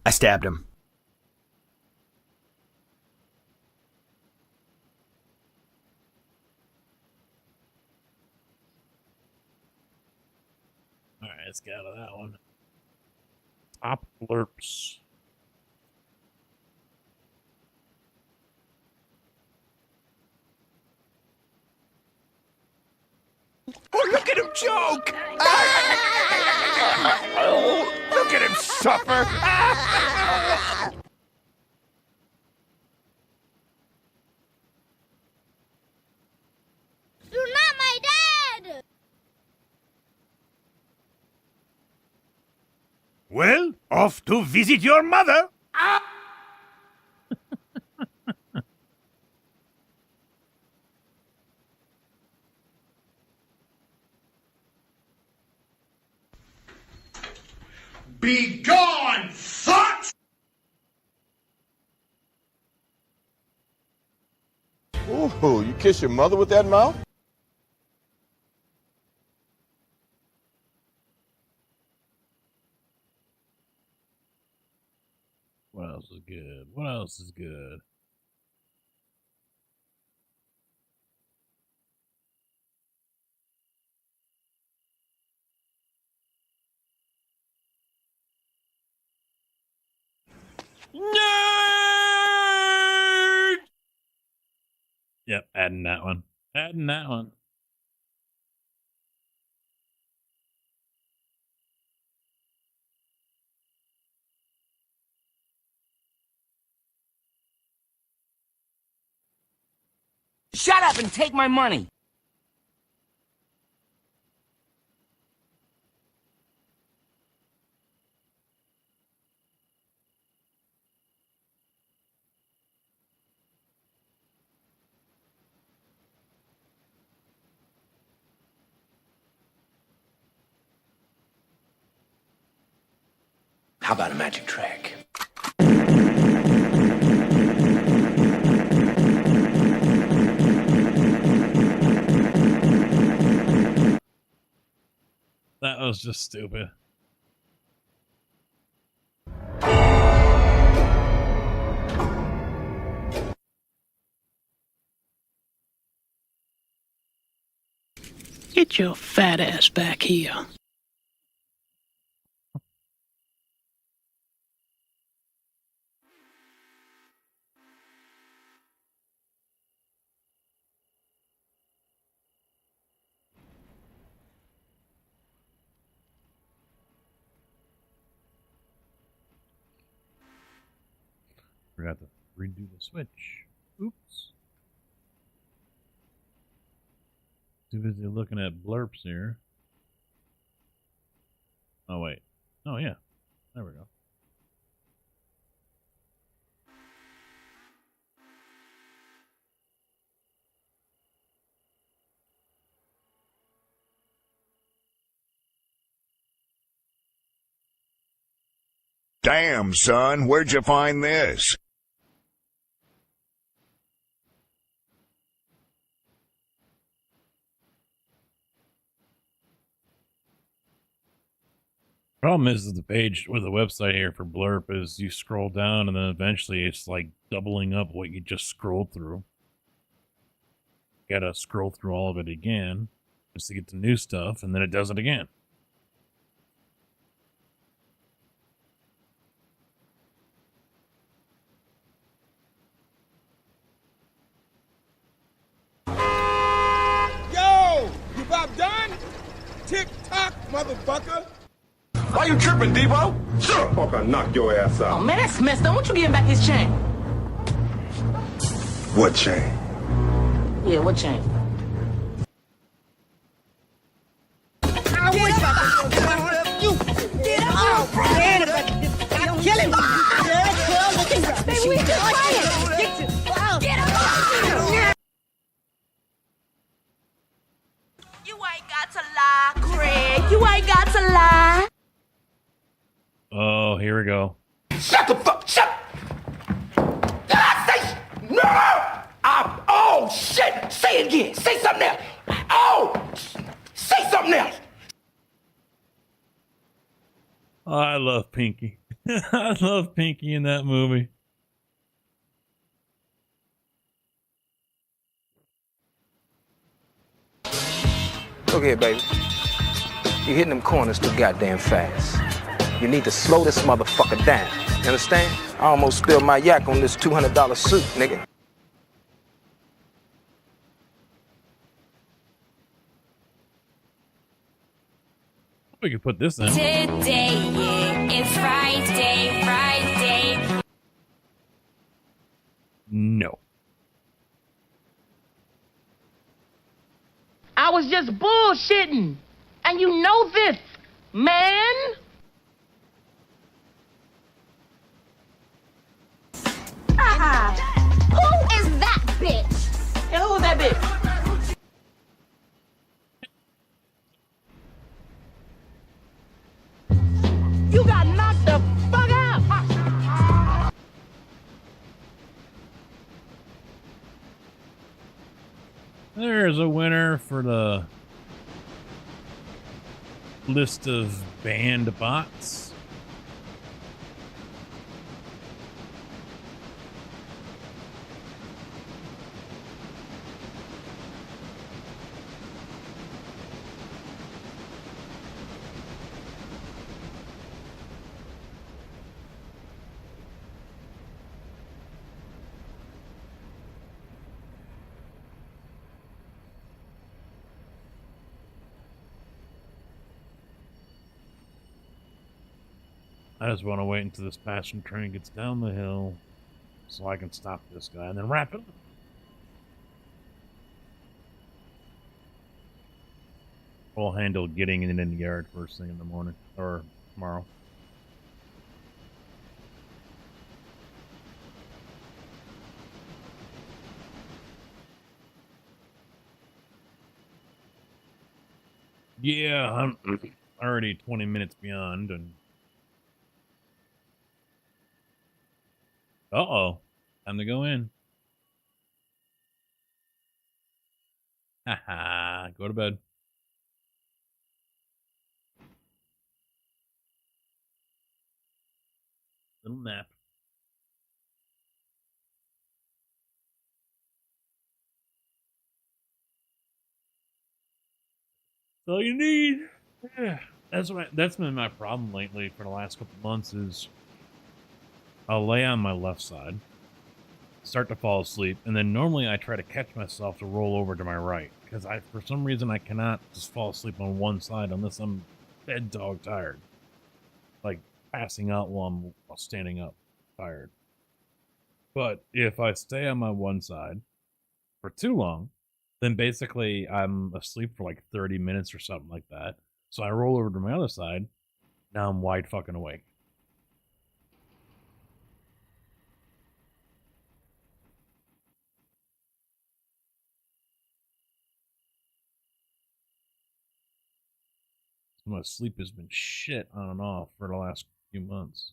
I stabbed him. Alright, let's get out of that one. Top blurps. Oh, look at him choke! Oh, look at him suffer! You're not my dad! Well, off to visit your mother! Be gone, fuck! Ooh, you kiss your mother with that mouth? What else is good? What else is good? Nerd! Yep, adding that one. Adding that one. Shut up and take my money! How about a magic trick? That was just stupid. Get your fat ass back here. Forgot to redo the switch. Oops. Too busy looking at blurps here. Oh, wait. Oh, yeah. There we go. Damn, son, where'd you find this? Problem is the page with the website here for Blurp is you scroll down and then eventually it's like doubling up what you just scrolled through. You gotta scroll through all of it again just to get to new stuff, and then it does it again. Yo! You about done? Tick-tock, motherfucker! Why you tripping, Debo? Sure. Fuck, I knock your ass out. Oh, man, that's messed up. Won't you give him back his chain? What chain? Yeah, what chain? I wish I could go you. Get up! I'm killing you! Baby, we just playing! Get up! You ain't got to lie, Craig. You ain't got to lie. Oh, here we go. Shut the fuck! Shut! Did I say? No! Oh, shit! Say it again! Say something else! Oh! Say something else! Oh, I love Pinky. I love Pinky in that movie. Look here, baby. You're hitting them corners too goddamn fast. You need to slow this motherfucker down. You understand? I almost spilled my yak on this $200 suit, nigga. We could put this in. Today, yeah, it's Friday. No. I was just bullshitting. And you know this, man. Who is that bitch? Hey, who is that bitch? You got knocked the fuck out. There's a winner for the list of banned bots. I just want to wait until this passenger train gets down the hill so I can stop this guy and then wrap it up. We'll handle getting it in the yard first thing in the morning or tomorrow. Yeah, I'm already 20 minutes beyond and uh-oh. Time to go in. Haha. Go to bed. Little nap. That's all you need. Yeah. That's been my problem lately for the last couple months is I'll lay on my left side, start to fall asleep, and then normally I try to catch myself to roll over to my right because for some reason I cannot just fall asleep on one side unless I'm dead dog tired, like passing out while standing up tired. But if I stay on my one side for too long, then basically I'm asleep for like 30 minutes or something like that. So I roll over to my other side. Now I'm wide fucking awake. My sleep has been shit on and off for the last few months.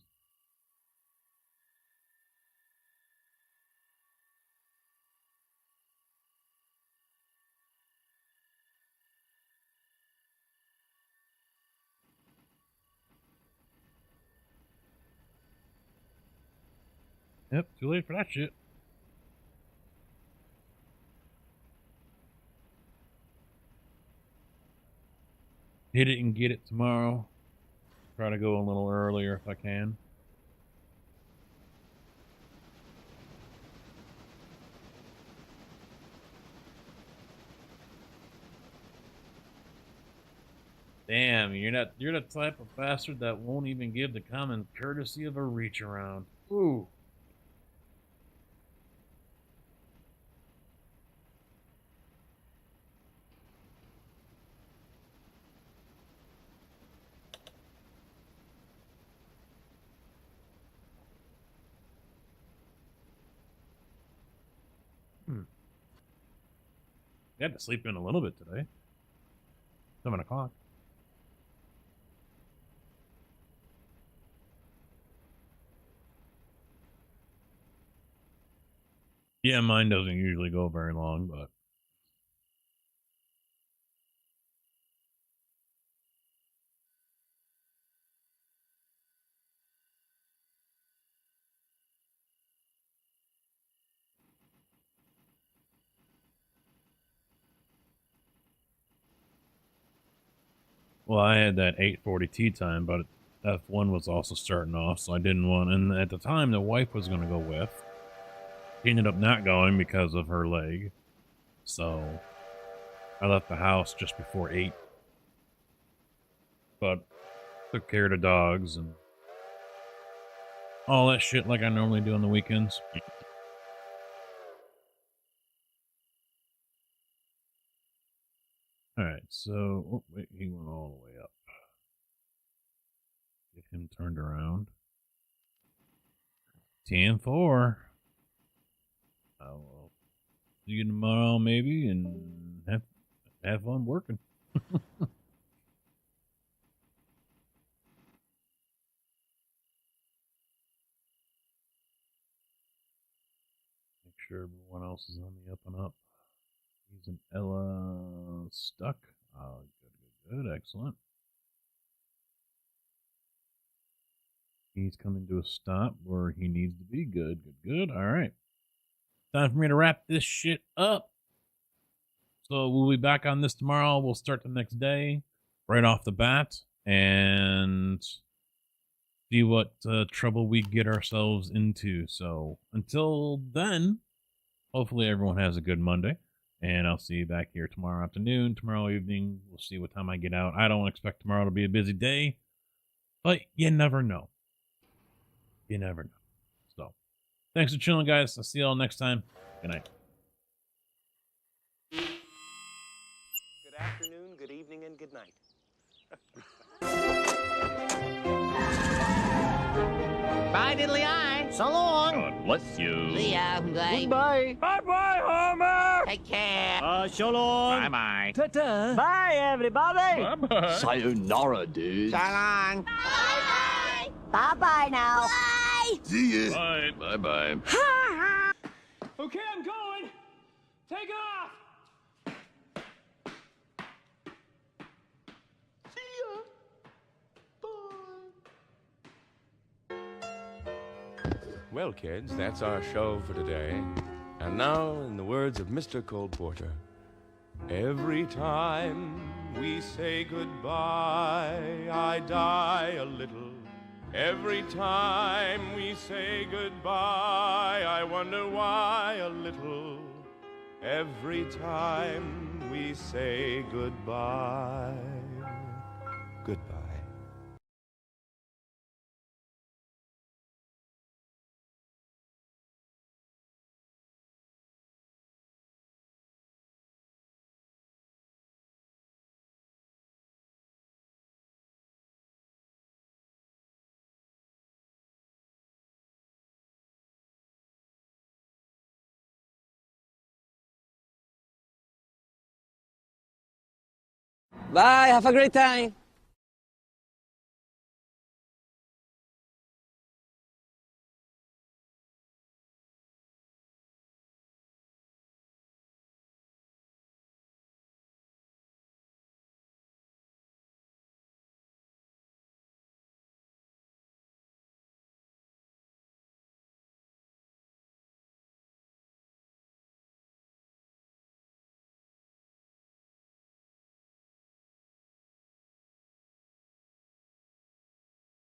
Yep, too late for that shit. Hit it and get it tomorrow. Try to go a little earlier if I can. Damn, you're the type of bastard that won't even give the common courtesy of a reach around. Ooh. I had to sleep in a little bit today. 7 o'clock. Yeah, mine doesn't usually go very long, but well, I had that 8:40 tea time, but F1 was also starting off, so I didn't want. And at the time, the wife was going to go with. She ended up not going because of her leg, so I left the house just before 8. But took care of the dogs and all that shit like I normally do on the weekends. Alright, so... Oh, wait, he went all the way up. Get him turned around. 10-4. I'll see you tomorrow, maybe, and have fun working. Make sure everyone else is on the up and up. He's an Ella stuck. Oh, good, excellent. He's coming to a stop where he needs to be. Good. All right. Time for me to wrap this shit up. So we'll be back on this tomorrow. We'll start the next day right off the bat and see what trouble we get ourselves into. So until then, hopefully everyone has a good Monday. And I'll see you back here tomorrow afternoon, tomorrow evening. We'll see what time I get out. I don't expect tomorrow to be a busy day, but you never know. You never know. So, thanks for chilling, guys. I'll see you all next time. Good night. Good afternoon, good evening, and good night. Bye, diddly eye. So long. God bless you. See ya. Bye. Goodbye. Bye-bye, Homer! Take care. So long. Bye-bye. Ta-ta. Bye, everybody. Bye-bye. Sayonara, dude. So long. Bye-bye. Bye-bye now. Bye. See ya. Bye. Bye-bye. Okay, I'm going. Take off. Well, kids, that's our show for today. And now, in the words of Mr. Cole Porter, every time we say goodbye, I die a little. Every time we say goodbye, I wonder why a little. Every time we say goodbye, goodbye. Bye. Have a great time.